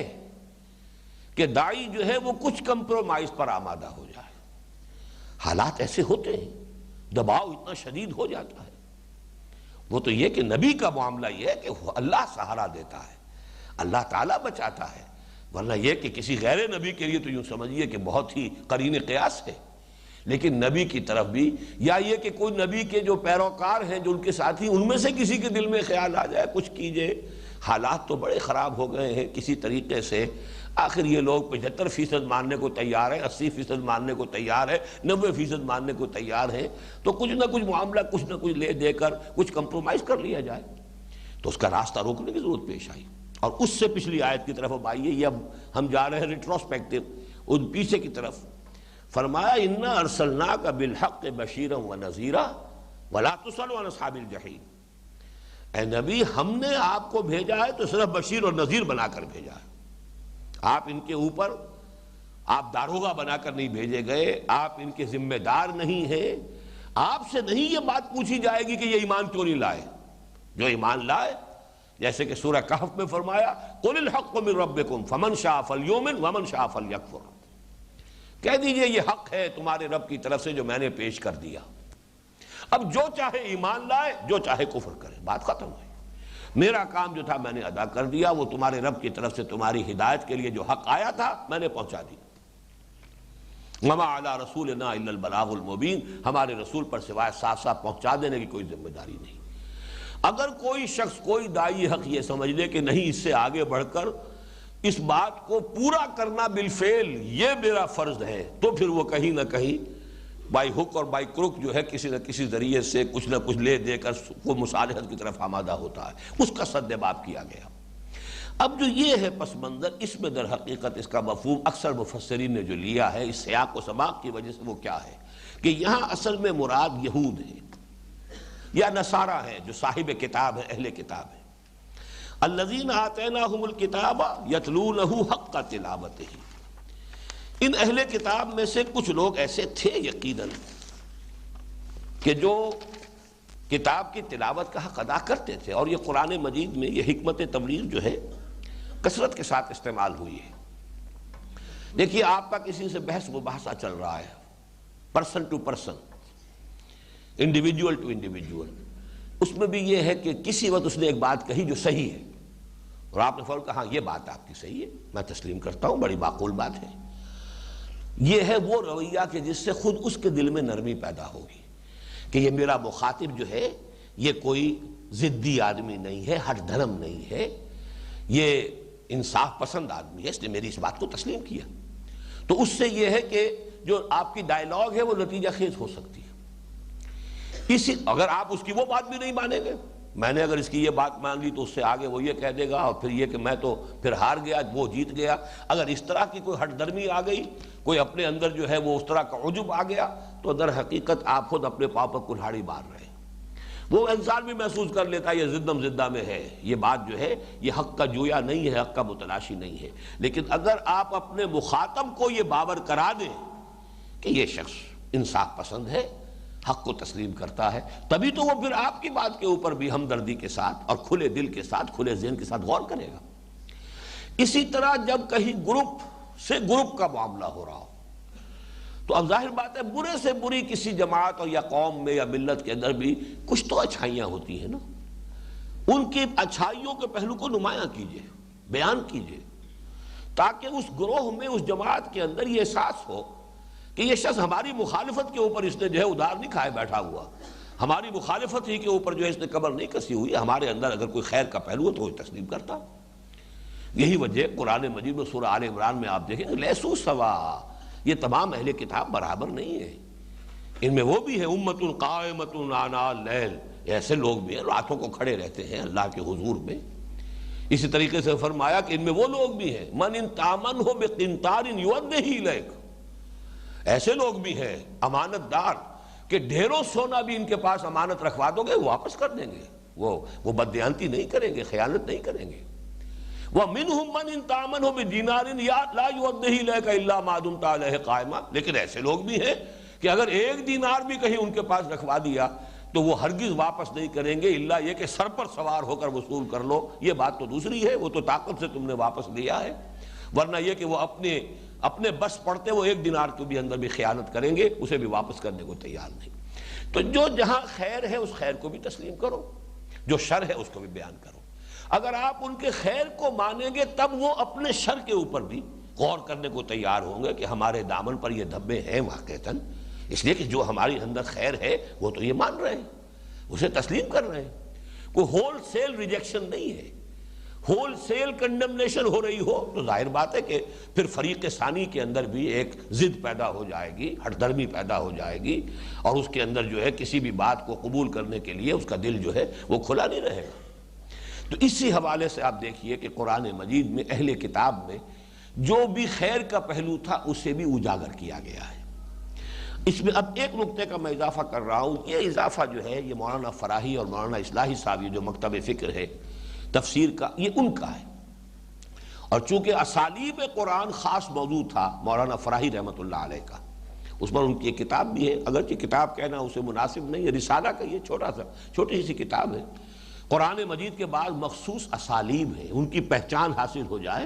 کہ داعی جو ہے وہ کچھ کمپرومائز پر آمادہ ہو جائے، حالات ایسے ہوتے ہیں، دباؤ اتنا شدید ہو جاتا ہے۔ وہ تو یہ کہ نبی کا معاملہ یہ ہے کہ اللہ سہارا دیتا ہے، اللہ تعالیٰ بچاتا ہے، ورنہ یہ کہ کسی غیر نبی کے لیے تو یوں سمجھیے کہ بہت ہی قرین قیاس ہے۔ لیکن نبی کی طرف بھی، یا یہ کہ کوئی نبی کے جو پیروکار ہیں، جو ان کے ساتھی، ان میں سے کسی کے دل میں خیال آ جائے کچھ کیجئے۔ حالات تو بڑے خراب ہو گئے ہیں کسی طریقے سے۔ آخر یہ لوگ 75% ماننے کو تیار ہیں، 80% ماننے کو تیار ہے، 90% ماننے کو تیار ہیں، تو کچھ نہ کچھ معاملہ کچھ نہ کچھ لے دے کر کچھ کمپرومائز کر لیا جائے، تو اس کا راستہ روکنے کی ضرورت پیش آئی۔ اور اس سے پچھلی آیت کی طرف اب آئیے، یہ اب ہم جا رہے ہیں ریٹروسپیکٹو، ان پیچھے کی طرف۔ فرمایا انا ارسلناک بالحق بشیرا ونذیرا ولا تسأل عن اصحاب الجحیم۔ اے نبی، ہم نے آپ کو بھیجا ہے تو صرف بشیر اور نذیر بنا کر بھیجا ہے، آپ ان کے اوپر آپ داروغہ بنا کر نہیں بھیجے گئے، آپ ان کے ذمہ دار نہیں ہیں، آپ سے نہیں یہ بات پوچھی جائے گی کہ یہ ایمان کیوں نہیں لائے۔ جو ایمان لائے، جیسے کہ سورہ کہف میں فرمایا قل الحق من ربکم فمن شاء فلیؤمن ومن شاء فلیکفر، کہہ دیجئے یہ حق ہے تمہارے رب کی طرف سے جو میں نے پیش کر دیا، اب جو چاہے ایمان لائے، جو چاہے کفر کرے، بات ختم ہوئی۔ میرا کام جو تھا میں نے ادا کر دیا، وہ تمہارے رب کی طرف سے تمہاری ہدایت کے لیے جو حق آیا تھا میں نے پہنچا دیا۔ وما علی رسولنا الا البلاغ المبین، ہمارے رسول پر سوائے صاف صاف پہنچا دینے کی کوئی ذمہ داری نہیں۔ اگر کوئی شخص، کوئی داعی حق یہ سمجھ لے کہ نہیں، اس سے آگے بڑھ کر اس بات کو پورا کرنا بالفعل یہ میرا فرض ہے، تو پھر وہ کہیں نہ کہیں بائی ہک اور بائی کروک جو ہے کسی نہ کسی ذریعے سے کچھ نہ کچھ لے دے کر وہ مصالحت کی طرف آمادہ ہوتا ہے، اس کا سد باب کیا گیا۔ اب جو یہ ہے پس منظر، اس میں در حقیقت اس کا مفہوم اکثر مفسرین نے جو لیا ہے اس سیاق و سباق کی وجہ سے، وہ کیا ہے کہ یہاں اصل میں مراد یہود ہیں یا نصارہ ہیں جو صاحب کتاب ہیں، اہل کتاب ہیں۔ الذین آتیناہم الکتاب یتلونہ حق تلاوتہ، ان اہل کتاب میں سے کچھ لوگ ایسے تھے یقیناً کہ جو کتاب کی تلاوت کا حق ادا کرتے تھے، اور یہ قرآن مجید میں یہ حکمت تبلیغ جو ہے کثرت کے ساتھ استعمال ہوئی ہے۔ دیکھیے، آپ کا کسی سے بحث مباحثہ چل رہا ہے، person to person, individual to individual, اس میں بھی یہ ہے کہ کسی وقت اس نے ایک بات کہی جو صحیح ہے، اور آپ نے فوراً کہا یہ بات آپ کی صحیح ہے، میں تسلیم کرتا ہوں، بڑی معقول بات ہے۔ یہ ہے وہ رویہ کہ جس سے خود اس کے دل میں نرمی پیدا ہوگی کہ یہ میرا مخاطب جو ہے یہ کوئی ضدی آدمی نہیں ہے، ہٹ دھرم نہیں ہے، یہ انصاف پسند آدمی ہے، اس نے میری اس بات کو تسلیم کیا، تو اس سے یہ ہے کہ جو آپ کی ڈائیلاگ ہے وہ نتیجہ خیز ہو سکتی ہے۔ اگر آپ اس کی وہ بات بھی نہیں مانیں گے، میں نے اگر اس کی یہ بات مان لی تو اس سے آگے وہ یہ کہہ دے گا، اور پھر یہ کہ میں تو پھر ہار گیا، وہ جیت گیا۔ اگر اس طرح کی کوئی ہٹ درمی آ گئی، کوئی اپنے اندر جو ہے وہ اس طرح کا عجب آ گیا، تو در حقیقت آپ خود اپنے پاؤں پر کلہاڑی مار رہے ہیں۔ وہ انسان بھی محسوس کر لیتا ہے یہ زدم زدہ میں ہے، یہ بات جو ہے یہ حق کا جویا نہیں ہے، حق کا متلاشی نہیں ہے۔ لیکن اگر آپ اپنے مخاطب کو یہ باور کرا دیں کہ یہ شخص انصاف پسند ہے، حق کو تسلیم کرتا ہے، تبھی تو وہ پھر آپ کی بات کے اوپر بھی ہمدردی کے ساتھ اور کھلے دل کے ساتھ، کھلے ذہن کے ساتھ غور کرے گا۔ اسی طرح جب کہیں گروپ سے گروپ کا معاملہ ہو رہا ہو، تو اب ظاہر بات ہے برے سے بری کسی جماعت اور یا قوم میں یا ملت کے اندر بھی کچھ تو اچھائیاں ہوتی ہیں نا، ان کی اچھائیوں کے پہلو کو نمایاں کیجئے، بیان کیجئے، تاکہ اس گروہ میں، اس جماعت کے اندر یہ احساس ہو کہ یہ شخص ہماری مخالفت کے اوپر اس نے جو ہے ادھار نہیں کھائے بیٹھا ہوا، ہماری مخالفت ہی کے اوپر جو ہے اس نے کمر نہیں کسی ہوئی، ہمارے اندر اگر کوئی خیر کا پہلو ہے تو وہ تسلیم کرتا۔ یہی وجہ قرآن مجید میں سورہ آل عمران میں آپ دیکھیں کہ لیسو سوا، یہ تمام اہل کتاب برابر نہیں ہے، ان میں وہ بھی ہے امت قائمۃ آناء اللیل، ایسے لوگ بھی ہیں راتوں کو کھڑے رہتے ہیں اللہ کے حضور میں۔ اسی طریقے سے فرمایا کہ ان میں وہ لوگ بھی ہیں من ان تامنہ بقنطار یؤدہ الیک، ایسے لوگ بھی ہیں امانت دار کہ ڈھیروں سونا بھی ان کے پاس امانت رکھوا دو گے وہ واپس کر دیں گے، وہ بددیانتی نہیں کریں گے، خیانت نہیں کریں گے۔ وَمِنْهُمْ مَنْ إِنْ تَأْمَنْهُ بِدِينَارٍ لَا يُؤَدِّهِ إِلَيْكَ إِلَّا مَا دُمْتَ عَلَيْهِ قَائِمًا، لیکن ایسے لوگ بھی ہیں کہ اگر ایک دینار بھی کہیں ان کے پاس رکھوا دیا تو وہ ہرگز واپس نہیں کریں گے، الا یہ کہ سر پر سوار ہو کر وصول کر لو، یہ بات تو دوسری ہے، وہ تو طاقت سے تم نے واپس لیا ہے، ورنہ یہ کہ وہ اپنے بس پڑتے وہ ایک دینار کے بھی اندر بھی خیانت کریں گے، اسے بھی واپس کرنے کو تیار نہیں۔ تو جو جہاں خیر ہے اس خیر کو بھی تسلیم کرو، جو شر ہے اس کو بھی بیان کرو۔ اگر آپ ان کے خیر کو مانیں گے تب وہ اپنے شر کے اوپر بھی غور کرنے کو تیار ہوں گے کہ ہمارے دامن پر یہ دھبے ہیں واقعتاً، اس لیے کہ جو ہماری اندر خیر ہے وہ تو یہ مان رہے ہیں، اسے تسلیم کر رہے ہیں۔ کوئی ہول سیل ریجیکشن نہیں ہے، ہول سیل کنڈمنیشن ہو رہی ہو تو ظاہر بات ہے کہ پھر فریق ثانی کے اندر بھی ایک ضد پیدا ہو جائے گی، ہٹ درمی پیدا ہو جائے گی، اور اس کے اندر جو ہے کسی بھی بات کو قبول کرنے کے لیے اس کا دل جو ہے وہ کھلا نہیں رہے گا۔ تو اسی حوالے سے آپ دیکھیے کہ قرآن مجید میں اہل کتاب میں جو بھی خیر کا پہلو تھا اسے بھی اجاگر کیا گیا ہے۔ اس میں اب ایک نقطے کا میں اضافہ کر رہا ہوں، یہ اضافہ جو ہے یہ مولانا فراہی اور مولانا اصلاحی صاحب یہ جو مکتب فکر ہے تفسیر کا، یہ ان کا ہے، اور چونکہ اسالیب قرآن خاص موضوع تھا مولانا فراہی رحمۃ اللہ علیہ کا، اس پر ان کی ایک کتاب بھی ہے، اگرچہ کتاب کہنا اسے مناسب نہیں ہے، رسالہ کا یہ چھوٹی سی کتاب ہے۔ قرآن مجید کے بعد مخصوص اسالیب ہیں، ان کی پہچان حاصل ہو جائے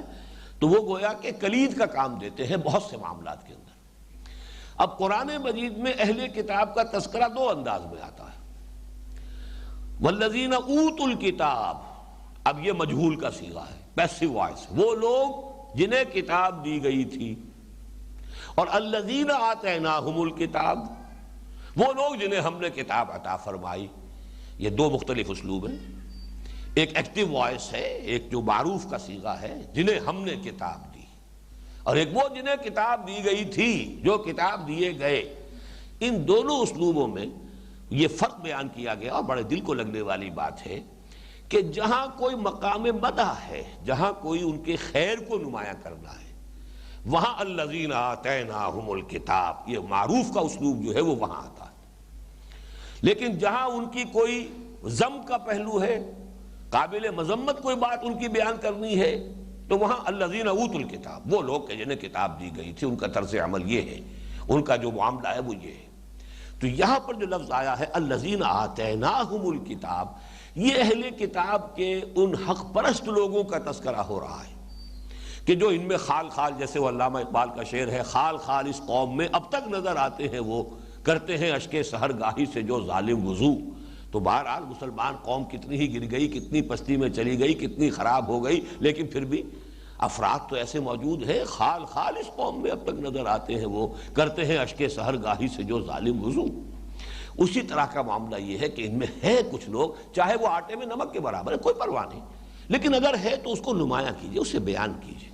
تو وہ گویا کہ کلید کا کام دیتے ہیں بہت سے معاملات کے اندر۔ اب قرآن مجید میں اہل کتاب کا تذکرہ دو انداز میں آتا ہے، والذین اوتوا الکتاب، اب یہ مجہول کا صیغہ ہے، پیسو وائس، وہ لوگ جنہیں کتاب دی گئی تھی، اور الذین آتیناہم الکتاب، وہ لوگ جنہیں ہم نے کتاب عطا فرمائی۔ یہ دو مختلف اسلوب ہیں، ایک ایکٹیو وائس ہے، ایک جو معروف کا صیغہ ہے جنہیں ہم نے کتاب دی، اور ایک وہ جنہیں کتاب دی گئی تھی، جو کتاب دیے گئے۔ ان دونوں اسلوبوں میں یہ فرق بیان کیا گیا، اور بڑے دل کو لگنے والی بات ہے کہ جہاں کوئی مقام مدح ہے، جہاں کوئی ان کے خیر کو نمایاں کرنا ہے، وہاں الذین آتیناہم الکتاب، یہ معروف کا اسلوب جو ہے وہ وہاں آتا ہے۔ لیکن جہاں ان کی کوئی ذم کا پہلو ہے، قابل مذمت کوئی بات ان کی بیان کرنی ہے، تو وہاں الذین اوتوا الکتاب، وہ لوگ کہ جنہیں کتاب دی گئی تھی، ان کا طرز عمل یہ ہے، ان کا جو معاملہ ہے وہ یہ ہے۔ تو یہاں پر جو لفظ آیا ہے الذین آتیناہم الکتاب، یہ اہل کتاب کے ان حق پرست لوگوں کا تذکرہ ہو رہا ہے کہ جو ان میں خال خال، جیسے وہ علامہ اقبال کا شعر ہے، خال خال اس قوم میں اب تک نظر آتے ہیں، وہ کرتے ہیں اشک سحر گاہی سے جو ظالم وضو۔ تو بہرحال مسلمان قوم کتنی ہی گر گئی، کتنی پستی میں چلی گئی، کتنی خراب ہو گئی، لیکن پھر بھی افراد تو ایسے موجود ہیں خال خال اس قوم میں اب تک نظر آتے ہیں، وہ کرتے ہیں اشک سحر گاہی سے جو ظالم وضو۔ اسی طرح کا معاملہ یہ ہے کہ ان میں ہے کچھ لوگ، چاہے وہ آٹے میں نمک کے برابر ہے، کوئی پرواہ نہیں، لیکن اگر ہے تو اس کو نمایاں کیجئے، اسے بیان کیجئے۔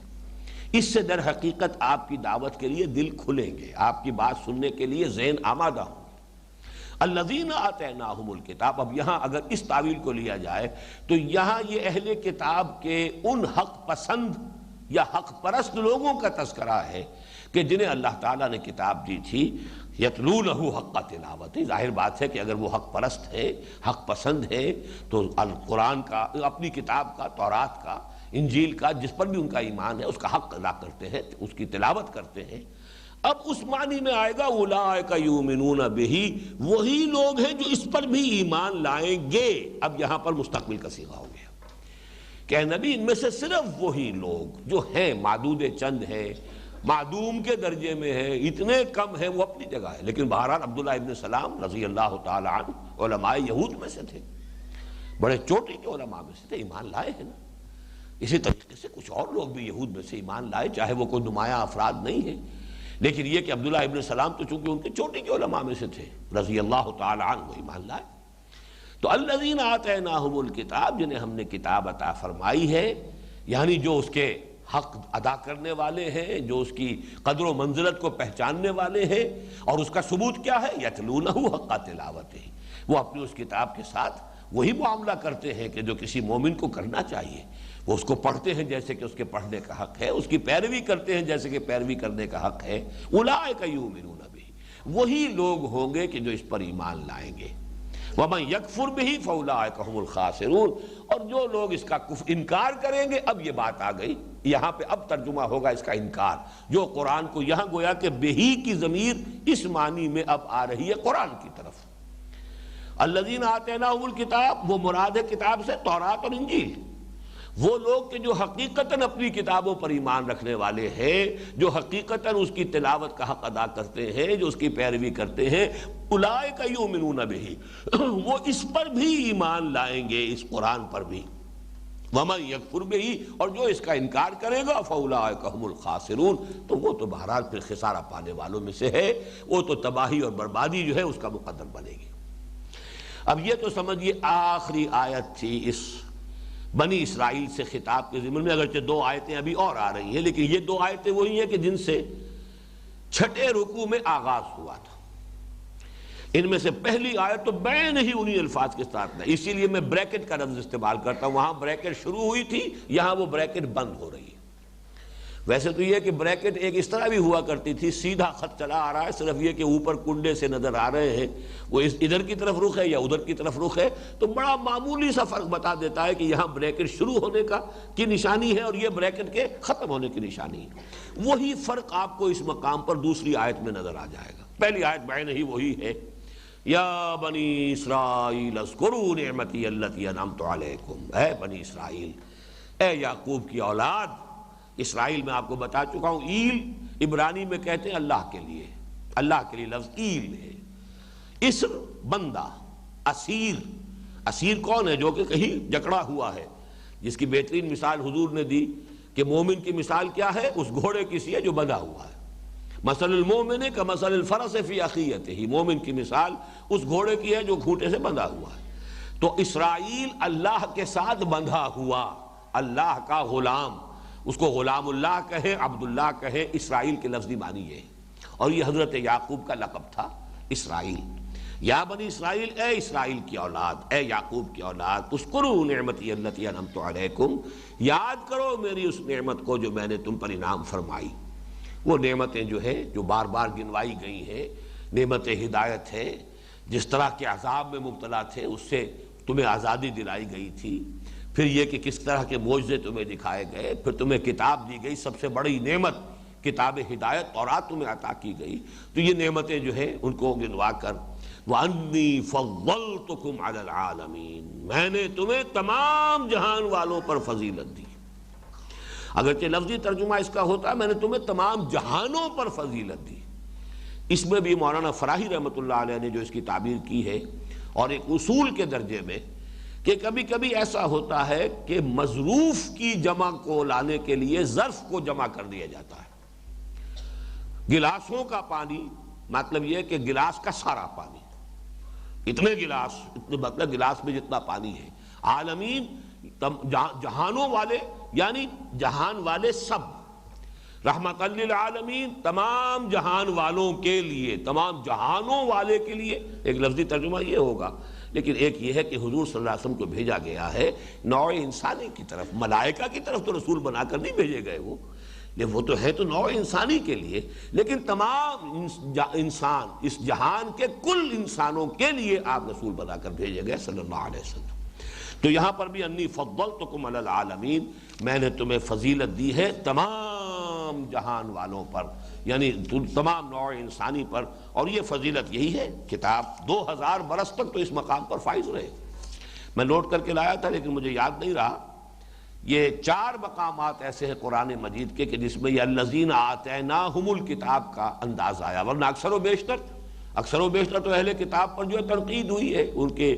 اس سے در حقیقت آپ کی دعوت کے لیے دل کھلیں گے، آپ کی بات سننے کے لیے ذہن آمادہ ہوں۔ الذین آتیناہم الکتاب، اب یہاں اگر اس تعویل کو لیا جائے تو یہاں یہ اہل کتاب کے ان حق پسند یا حق پرست لوگوں کا تذکرہ ہے کہ جنہیں اللہ تعالیٰ نے کتاب دی تھی، یتلونہ حق تلاوت۔ ظاہر بات ہے کہ اگر وہ حق پرست ہے، حق پسند ہے، تو القرآن کا، اپنی کتاب کا، تورات کا، انجیل کا، جس پر بھی ان کا ایمان ہے، اس کا حق ادا کرتے ہیں، اس کی تلاوت کرتے ہیں۔ اب اس معنی میں آئے گا اولئک یؤمنون بہ، وہی لوگ ہیں جو اس پر بھی ایمان لائیں گے۔ اب یہاں پر مستقبل کا صیغہ ہو گیا کہ نبی ان میں سے صرف وہی لوگ جو ہیں، معدود چند ہیں، معدوم کے درجے میں ہیں، اتنے کم ہیں، وہ اپنی جگہ ہے، لیکن بہرحال عبداللہ ابن سلام رضی اللہ تعالی عنہ علماء یہود میں سے تھے، بڑے چوٹی کے علماء میں سے تھے، ایمان لائے ہیں نا۔ اسی طریقے سے کچھ اور لوگ بھی یہود میں سے ایمان لائے، چاہے وہ کوئی نمایاں افراد نہیں ہیں، لیکن یہ کہ عبداللہ ابن سلام تو چونکہ ان کے چوٹی کے علماء میں سے تھے رضی اللہ تعالی عنہ، وہ ایمان لائے۔ تو الذین آتیناہم الکتاب، جنہیں ہم نے کتاب عطا فرمائی ہے، یعنی جو اس کے حق ادا کرنے والے ہیں، جو اس کی قدر و منزلت کو پہچاننے والے ہیں، اور اس کا ثبوت کیا ہے؟ یتلونہ حق تلاوتہ، وہ اپنی اس کتاب کے ساتھ وہی معاملہ کرتے ہیں کہ جو کسی مومن کو کرنا چاہیے، وہ اس کو پڑھتے ہیں جیسے کہ اس کے پڑھنے کا حق ہے، اس کی پیروی کرتے ہیں جیسے کہ پیروی کرنے کا حق ہے۔ اولئک یؤمنون بہ، وہی لوگ ہوں گے کہ جو اس پر ایمان لائیں گے۔ وَمَن يَكْفُرْ بِهِ فَأُولَٰئِكَ هُمُ الْخَاسِرُونَ، اور جو لوگ اس کا انکار کریں گے، اب یہ بات آ گئی، یہاں پہ اب ترجمہ ہوگا اس کا انکار، جو قرآن کو یہاں گویا کہ بہی کی ضمیر اس معنی میں اب آ رہی ہے قرآن کی طرف۔ الذین آتیناہم الکتاب، وہ مراد ہے کتاب سے تورات اور انجیل، وہ لوگ کہ جو حقیقتاً اپنی کتابوں پر ایمان رکھنے والے ہیں، جو حقیقتاً اس کی تلاوت کا حق ادا کرتے ہیں، جو اس کی پیروی کرتے ہیں، اولئک یؤمنون بہ، وہ اس پر بھی ایمان لائیں گے، اس قرآن پر بھی۔ ومن یکفر بہ، اور جو اس کا انکار کرے گا، فاولئک هم الخاسرون، تو وہ تو بہرحال پھر خسارہ پانے والوں میں سے ہے، وہ تو تباہی اور بربادی جو ہے اس کا مقدر بنے گی۔ اب یہ تو سمجھیے آخری آیت تھی اس بنی اسرائیل سے خطاب کے ضمن میں، اگرچہ دو آیتیں ابھی اور آ رہی ہیں، لیکن یہ دو آیتیں وہی ہیں کہ جن سے چھٹے رکوع میں آغاز ہوا تھا۔ ان میں سے پہلی آیت تو بین ہی انہی الفاظ کے ساتھ ہے، اسی لیے میں بریکٹ کا لفظ استعمال کرتا ہوں، وہاں بریکٹ شروع ہوئی تھی، یہاں وہ بریکٹ بند ہو رہی ہے۔ ویسے تو یہ کہ بریکٹ ایک اس طرح بھی ہوا کرتی تھی، سیدھا خط چلا آ رہا ہے، صرف یہ کہ اوپر کنڈے سے نظر آ رہے ہیں، وہ ادھر کی طرف رخ ہے یا ادھر کی طرف رخ ہے، تو بڑا معمولی سا فرق بتا دیتا ہے کہ یہاں بریکٹ شروع ہونے کی نشانی ہے اور یہ بریکٹ کے ختم ہونے کی نشانی ہے۔ وہی فرق آپ کو اس مقام پر دوسری آیت میں نظر آ جائے گا۔ پہلی آیت بعین ہی وہی ہے، یا بنی اسرائیل اذکروا نعمتی التی انعمت علیکم، اے بنی اسرائیل، اے یعقوب کی اولاد۔ اسرائیل میں آپ کو بتا چکا ہوں، ایل عبرانی میں کہتے ہیں اللہ کے لیے، اللہ کے لیے لفظ ایل ہے۔ اسر بندہ، اسیر، اسیر کون ہے؟ جو کہ کہیں جکڑا ہوا ہے، جس کی بہترین مثال حضور نے دی کہ مومن کی مثال کیا ہے؟ اس گھوڑے کی سی ہے جو بندھا ہوا ہے۔ مثل المومن کمثل الفرس فی اخیتہ، مومن کی مثال اس گھوڑے کی ہے جو گھوٹے سے بندھا ہوا ہے۔ تو اسرائیل اللہ کے ساتھ بندھا ہوا، اللہ کا غلام، اس کو غلام اللہ کہیں، عبداللہ کہیں، اسرائیل کے لفظی معنی یہ ہے، اور یہ حضرت یعقوب کا لقب تھا اسرائیل۔ یا بنی اسرائیل، اے اسرائیل کی اولاد، اے یعقوب کی اولاد، اذکروا نعمتی التی انعمت علیکم، یاد کرو میری اس نعمت کو جو میں نے تم پر انعام فرمائی۔ وہ نعمتیں جو ہے جو بار بار گنوائی گئی ہیں، نعمت ہدایت ہے، جس طرح کے عذاب میں مبتلا تھے اس سے تمہیں آزادی دلائی گئی تھی، پھر یہ کہ کس طرح کے معجزے تمہیں دکھائے گئے، پھر تمہیں کتاب دی گئی، سب سے بڑی نعمت کتاب ہدایت تورات تمہیں عطا کی گئی، تو یہ نعمتیں جو ہیں ان کو گنوا کر وَأَنِّي فَضَّلْتُكُمْ عَلَى الْعَالَمِينَ، میں نے تمہیں تمام جہان والوں پر فضیلت دی۔ اگرچہ لفظی ترجمہ اس کا ہوتا ہے میں نے تمہیں تمام جہانوں پر فضیلت دی۔ اس میں بھی مولانا فراہی رحمۃ اللہ علیہ نے جو اس کی تعبیر کی ہے، اور ایک اصول کے درجے میں، کہ کبھی کبھی ایسا ہوتا ہے کہ مظروف کی جمع کو لانے کے لیے ظرف کو جمع کر دیا جاتا ہے۔ گلاسوں کا پانی، مطلب یہ کہ گلاس کا سارا پانی، اتنے گلاس، اتنے مطلب گلاس میں جتنا پانی ہے۔ عالمین جہانوں والے یعنی جہان والے سب، رحمت للعالمین تمام جہان والوں کے لیے، تمام جہانوں والے کے لیے، ایک لفظی ترجمہ یہ ہوگا، لیکن ایک یہ ہے کہ حضور صلی اللہ علیہ وسلم کو بھیجا گیا ہے نوع انسانی کی طرف، ملائکہ کی طرف تو رسول بنا کر نہیں بھیجے گئے، وہ تو ہے تو نوع انسانی کے لیے، لیکن تمام انسان اس جہان کے کل انسانوں کے لیے آپ رسول بنا کر بھیجے گئے صلی اللہ علیہ وسلم۔ تو یہاں پر بھی انی فضلتکم علی العالمین، میں نے تمہیں فضیلت دی ہے تمام جہان والوں پر، یعنی تمام نوع انسانی پر، اور یہ فضیلت یہی ہے۔ کتاب 2000 برس تک تو اس مقام پر فائز رہے، میں نوٹ کر کے لایا تھا لیکن مجھے یاد نہیں رہا۔ یہ 4 مقامات ایسے ہیں قرآن مجید کے کہ جس میں یہ الذین آتیناہم الکتاب کا انداز آیا، ورنہ اکثر و بیشتر تو اہل کتاب پر جو ہے تنقید ہوئی ہے، ان کے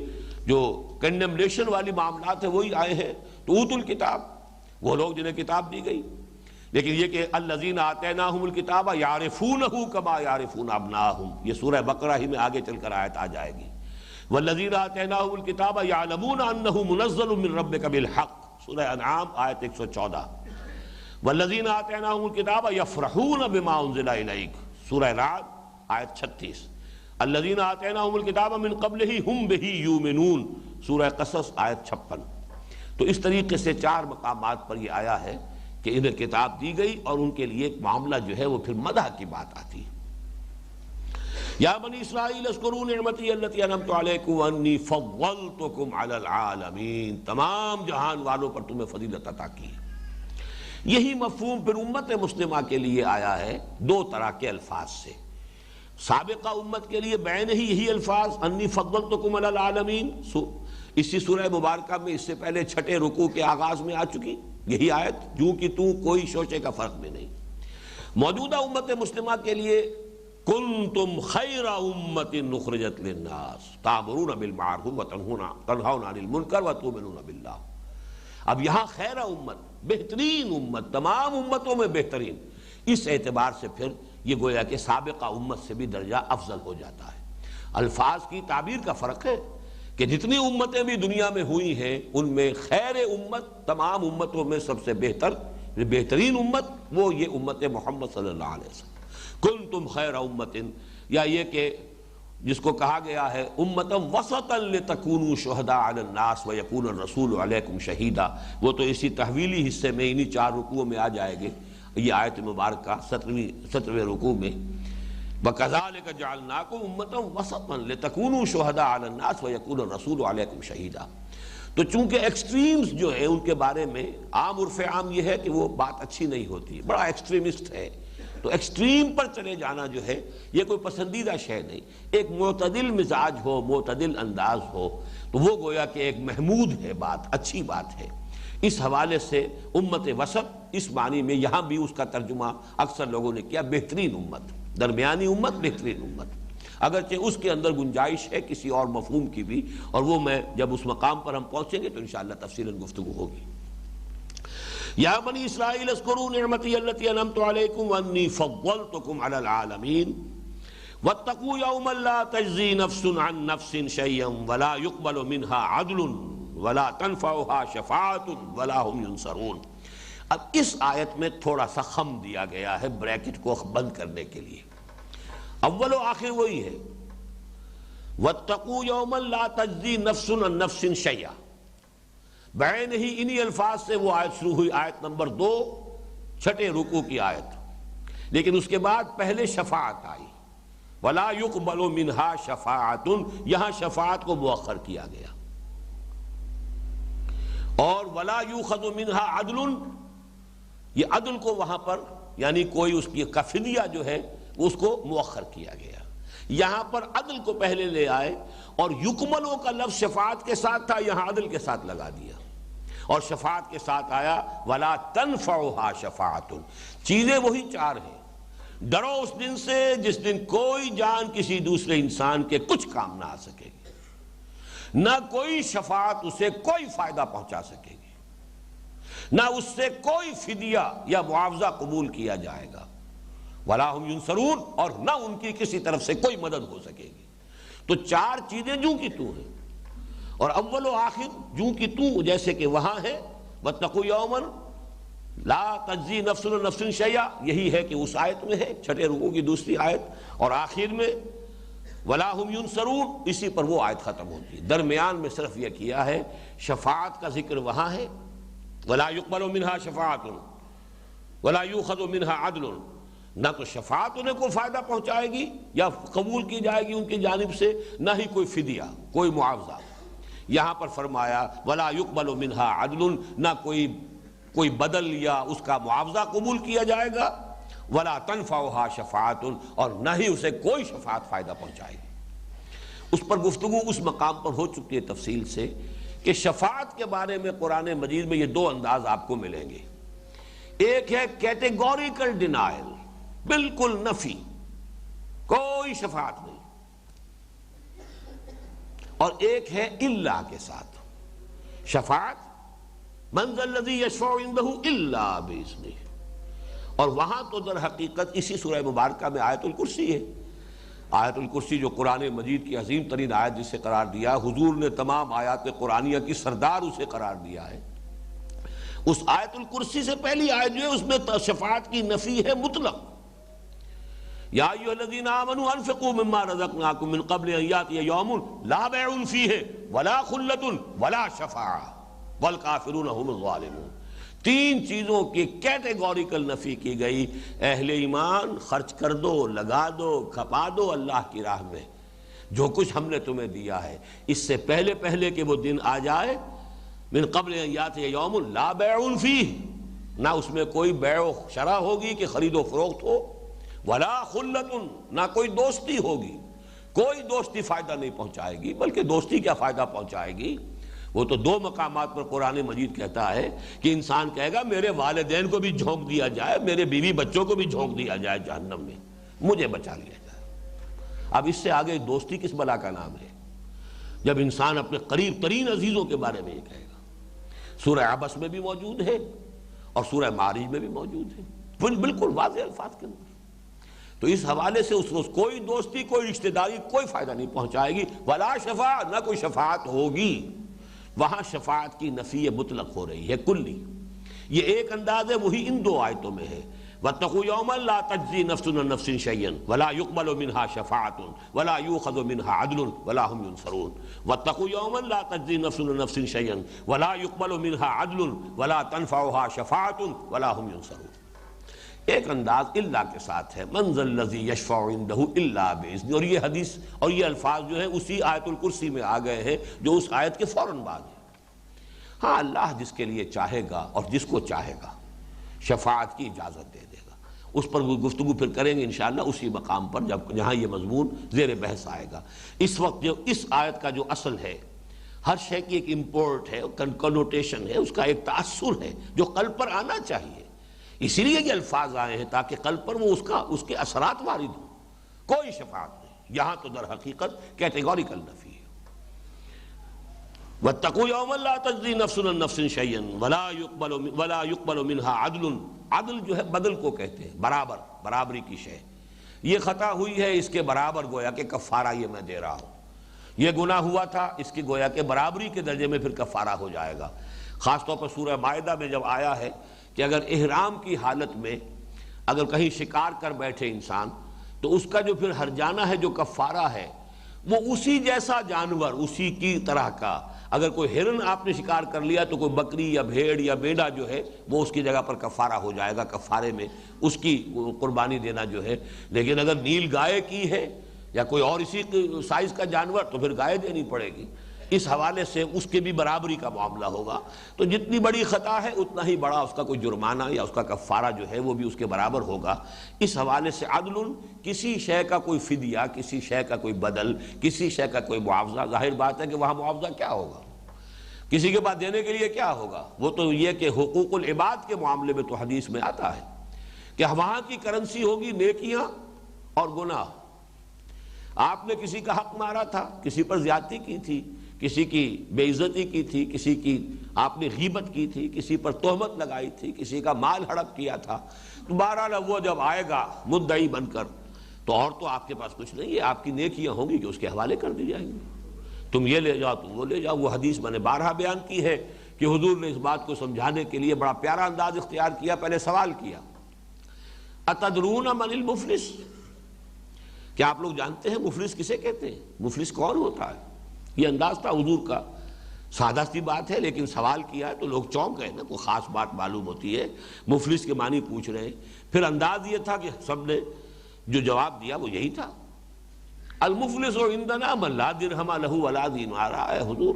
جو کنڈمنیشن والی معاملات ہیں وہی آئے ہیں، تو اوتوا الکتاب، وہ لوگ جنہیں کتاب دی گئی، لیکن یہ کہ الذین آتیناہم الکتاب یعرفونہ کما یعرفون ابناءہم، یہ سورہ بقرہ ہی میں آگے چل کر آیت آ جائے گی، والذین آتیناہم الکتاب یعلمون انہ منزل من ربک بالحق، سورہ انعام آیت 114، والذین آتیناہم الکتاب یفرحون بما انزل الیک، سورہ رعد آیت 36، الذین آتیناہم الکتاب من قبلہ ہم بہ یؤمنون، سورہ قصص آیت 56۔ تو اس طریقے سے 4 مقامات پر یہ آیا ہے کہ انہیں کتاب دی گئی، اور ان کے لیے ایک معاملہ جو ہے وہ پھر مدح کی بات آتی ہے۔ یا بنی اسرائیل اذکروا نعمتی التی انعمت علیکم وانی فضلتکم علی العالمین، تمام جہان والوں پر تمہیں فضیلت عطا کی ہے۔ یہی مفہوم پھر امت مسلمہ کے لیے آیا ہے 2 طرح کے الفاظ سے۔ سابقہ امت کے لیے بین ہی یہی الفاظ انی فضلتکم علی العالمین، اسی سورہ مبارکہ میں اس سے پہلے 6 رکوع کے آغاز میں آ چکی یہی آیت، جو کہ تو کوئی شوشے کا فرق بھی نہیں۔ موجودہ امت مسلمہ کے لیے کنتم خیر امت اخرجت للناس تأمرون بالمعروف وتنہون عن المنکر وتؤمنون باللہ۔ اب یہاں خیر امت، بہترین امت، تمام امتوں میں بہترین، اس اعتبار سے پھر یہ گویا کہ سابقہ امت سے بھی درجہ افضل ہو جاتا ہے۔ الفاظ کی تعبیر کا فرق ہے کہ جتنی امتیں بھی دنیا میں ہوئی ہیں ان میں خیر امت، تمام امتوں میں سب سے بہترین امت وہ یہ امت محمد صلی اللہ علیہ وسلم۔ کنتم خیر امت، یا یہ کہ جس کو کہا گیا ہے امتا وسطا لتکونوا شہداء علی الناس ویکون الرسول علیکم شہیدا، وہ تو اسی تحویلی حصے میں انہی 4 رکوعوں میں آ جائے گے، یہ آیت مبارکہ 17ویں رکوع میں، وَكَذَلِكَ جَعَلْنَاكُمْ أُمَّةً وَسَطًا لِتَكُونُوا شُهَدَاءَ عَلَى النَّاسِ وَيَكُونَ الرَّسُولُ عَلَيْكُمْ شَهِيدًا۔ تو چونکہ ایکسٹریمز جو ہیں ان کے بارے میں عام عرف عام یہ ہے کہ وہ بات اچھی نہیں ہوتی، بڑا ایکسٹریمسٹ ہے، تو ایکسٹریم پر چلے جانا جو ہے یہ کوئی پسندیدہ شے نہیں۔ ایک معتدل مزاج ہو، معتدل انداز ہو، تو وہ گویا کہ ایک محمود ہے، بات اچھی بات ہے۔ اس حوالے سے امت وسط اس معنی میں یہاں بھی اس کا ترجمہ اکثر لوگوں نے کیا بہترین امت، درمیانی امت، بہترین امت، اگرچہ اس کے اندر گنجائش ہے کسی اور مفہوم کی بھی، اور وہ میں جب اس مقام پر ہم پہنچیں گے تو انشاءاللہ تفصیلاً گفتگو ہوگی۔ یا بنی اسرائیل اذکروا نعمتی التی انعمت علیکم وانی فضلتکم علی العالمین واتقوا یوما لا تجزی نفس عن نفس شیئا ولا يقبل منها عدل ولا تنفعها شفاعۃ ولا هم ينصرون۔ اب اس آیت میں تھوڑا سا خم دیا گیا ہے بریکٹ کو بند کرنے کے لیے، اول و آخر وہی ہے، واتقوا یوما لا تجزی نفس عن نفس شیئا، بین ہی انہی الفاظ سے وہ آیت شروع ہوئی، آیت نمبر 2 6 رکوع کی آیت، لیکن اس کے بعد پہلے شفاعت آئی، ولا يقبل منها شفاعۃ، یہاں شفاعت کو مؤخر کیا گیا، اور ولا یؤخذ منها عدل، یہ عدل کو وہاں پر یعنی کوئی اس کی فدیہ جو ہے اس کو مؤخر کیا گیا، یہاں پر عدل کو پہلے لے آئے، اور یکملوں کا لفظ شفاعت کے ساتھ تھا، یہاں عدل کے ساتھ لگا دیا، اور شفاعت کے ساتھ آیا ولا تنفعها شفاعۃ، چیزیں وہی 4 ہیں۔ ڈرو اس دن سے جس دن کوئی جان کسی دوسرے انسان کے کچھ کام نہ آ سکے گی، نہ کوئی شفاعت اسے کوئی فائدہ پہنچا سکے گی، نہ اس سے کوئی فدیہ یا معاوضہ قبول کیا جائے گا، ولا هم ينصرون، اور نہ ان کی کسی طرف سے کوئی مدد ہو سکے گی۔ تو 4 چیزیں جو کی تو ہیں، اور اول و آخر جو کہ تو جیسے کہ وہاں ہے، واتقوا یوما لا تجزی نفس عن نفس شیئا، یہی ہے کہ اس آیت میں ہے، چھٹے رکوع کی دوسری آیت، اور آخر میں ولا هم ينصرون، اسی پر وہ آیت ختم ہوتی ہے۔ درمیان میں صرف یہ کیا ہے، شفاعت کا ذکر وہاں ہے، ولا يقبل منها شفاعت ولا يؤخذ منها عدل، نہ تو شفاعت انہیں کو فائدہ پہنچائے گی یا قبول کی جائے گی ان کی جانب سے، نہ ہی کوئی فدیہ، کوئی معاوضہ۔ یہاں پر فرمایا ولا يقبل منها عدل، نہ کوئی بدل یا اس کا معاوضہ قبول کیا جائے گا، ولا تنفعها شفاعت، اور نہ ہی اسے کوئی شفاعت فائدہ پہنچائے گی۔ اس پر گفتگو اس مقام پر ہو چکی ہے تفصیل سے کہ شفاعت کے بارے میں قرآن مجید میں یہ دو انداز آپ کو ملیں گے، ایک ہے کیٹیگوریکل ڈینائل، بالکل نفی، کوئی شفاعت نہیں، اور ایک ہے الا کے ساتھ شفاعت، من ذا الذی یشفع عندہ الا باذنہ، اور وہاں تو در حقیقت اسی سورہ مبارکہ میں آیت الکرسی ہے۔ آیت الکرسی جو قرآن مجید کی عظیم ترین آیت جسے قرار دیا، حضور نے تمام آیات قرآنیہ کی سردار اسے قرار دیا ہے، اس آیت الکرسی سے پہلی آیت جو ہے اس میں شفاعت کی نفی ہے مطلق۔ یا ایھا الذین آمنوا انفقوا مما رزقناکم من قبل ان یاتی یوم لا بیع فیہ ولا خلۃ ولا شفاعۃ والکافرون هم الظالمون۔ تین چیزوں کی کیٹیگوریکل نفی کی گئی، اہل ایمان خرچ کر دو، لگا دو، کھپا دو اللہ کی راہ میں جو کچھ ہم نے تمہیں دیا ہے، اس سے پہلے کہ وہ دن آ جائے، من قبل ان یاتی یوم لا بیع فیہ، نہ اس میں کوئی بیع و شرع ہوگی کہ خرید و فروخت ہو، ولا خلۃ، نہ کوئی دوستی ہوگی، کوئی دوستی فائدہ نہیں پہنچائے گی، بلکہ دوستی کیا فائدہ پہنچائے گی؟ وہ تو دو مقامات پر قرآن مجید کہتا ہے کہ انسان کہے گا میرے والدین کو بھی جھونک دیا جائے، میرے بیوی بچوں کو بھی جھونک دیا جائے جہنم میں، مجھے بچا لیا جائے۔ اب اس سے آگے دوستی کس بلا کا نام ہے جب انسان اپنے قریب ترین عزیزوں کے بارے میں یہ کہے گا؟ سورہ عبس میں بھی موجود ہے اور سورہ معارج میں بھی موجود ہے، بالکل واضح الفاظ کے اندر۔ تو اس حوالے سے اس روز کوئی دوستی، کوئی رشتہ داری کوئی فائدہ نہیں پہنچائے گی، ولا شفاعت، نہ کوئی شفاعت ہوگی۔ وہاں شفاعت کی نفی مطلق ہو رہی ہے، کلی۔ یہ ایک انداز ہے، وہی ان دو آیتوں میں ہے، واتقوا یوما لا تجزی نفس عن نفس شیئا ولا يقبل منها شفاعة ولا يؤخذ منها عدل ولا هم ينصرون۔ واتقوا یوما لا تجزی نفس عن نفس شیئا ولا يقبل منها عدل ولا تنفعها شفاعة ولا هم ينصرون۔ ایک انداز الا کے ساتھ ہے، من ذا الذی یشفع عنده الا باذنہ، اور یہ حدیث اور یہ الفاظ جو ہیں اسی آیت الکرسی میں آ گئے ہیں جو اس آیت کے فوراً بعد ہے۔ ہاں، اللہ جس کے لیے چاہے گا اور جس کو چاہے گا شفاعت کی اجازت دے دے گا، اس پر وہ گفتگو پھر کریں گے انشاءاللہ اسی مقام پر جہاں یہ مضمون زیر بحث آئے گا۔ اس وقت جو اس آیت کا جو اصل ہے، ہر شے کی ایک امپورٹ ہے، کنوٹیشن ہے، اس کا ایک تاثر ہے جو قلب پر آنا چاہیے، اسی لیے یہ الفاظ آئے ہیں تاکہ قلب پر وہ اس کے اثرات وارد ہوں۔ کوئی شفاعت نہیں، یہاں تو در حقیقت کیٹیگوریکل نفی ہے۔ واتقوا یوما لا تجزی نفس عن نفس شیئا ولا يقبل منها عدل، عدل جو ہے بدل کو کہتے ہیں، برابری کی شے۔ یہ خطا ہوئی ہے، اس کے برابر گویا کہ کفارہ یہ میں دے رہا ہوں، یہ گناہ ہوا تھا، اس کی گویا کہ برابری کے درجے میں پھر کفارہ ہو جائے گا۔ خاص طور پر سورہ مائدہ میں جب آیا ہے کہ اگر احرام کی حالت میں اگر کہیں شکار کر بیٹھے انسان تو اس کا جو پھر ہرجانہ ہے، جو کفارہ ہے، وہ اسی جیسا جانور، اسی کی طرح کا، اگر کوئی ہرن آپ نے شکار کر لیا تو کوئی بکری یا بھیڑ یا بینڈا جو ہے وہ اس کی جگہ پر کفارہ ہو جائے گا، کفارے میں اس کی قربانی دینا جو ہے۔ لیکن اگر نیل گائے کی ہے یا کوئی اور اسی سائز کا جانور تو پھر گائے دینی پڑے گی۔ اس حوالے سے اس کے بھی برابری کا معاملہ ہوگا، تو جتنی بڑی خطا ہے اتنا ہی بڑا اس کا کوئی جرمانہ یا اس کا کفارہ جو ہے وہ بھی اس کے برابر ہوگا۔ اس حوالے سے عدل، کسی شے کا کوئی فدیہ، کسی شے کا کوئی بدل، کسی شے کا کوئی معاوضہ، ظاہر بات ہے کہ وہاں معاوضہ کیا ہوگا، کسی کے پاس دینے کے لیے کیا ہوگا؟ وہ تو یہ کہ حقوق العباد کے معاملے میں تو حدیث میں آتا ہے کہ وہاں کی کرنسی ہوگی نیکیاں اور گناہ۔ آپ نے کسی کا حق مارا تھا، کسی پر زیادتی کی تھی، کسی کی بے عزتی کی تھی، کسی کی آپ نے غیبت کی تھی، کسی پر تہمت لگائی تھی، کسی کا مال ہڑپ کیا تھا، تو بہرحال وہ جب آئے گا مدعی بن کر تو اور تو آپ کے پاس کچھ نہیں ہے، آپ کی نیکیاں ہوں گی جو اس کے حوالے کر دی جائیں گی۔ تم یہ لے جاؤ تم وہ لے جاؤ۔ وہ حدیث میں نے بارہا بیان کی ہے کہ حضور نے اس بات کو سمجھانے کے لیے بڑا پیارا انداز اختیار کیا، پہلے سوال کیا اتدرون من المفلس، کیا آپ لوگ جانتے ہیں مفلس کسے کہتے ہیں؟ مفلس کون ہوتا ہے؟ یہ انداز تھا حضور کا، سادہ سی بات ہے لیکن سوال کیا ہے تو لوگ چونک گئے نا، کوئی خاص بات معلوم ہوتی ہے، مفلس کے معنی پوچھ رہے ہیں۔ پھر انداز یہ تھا کہ سب نے جو جواب دیا وہ یہی تھا، المفلس عندنا من لا درہم لہ ولا دینار، اے حضور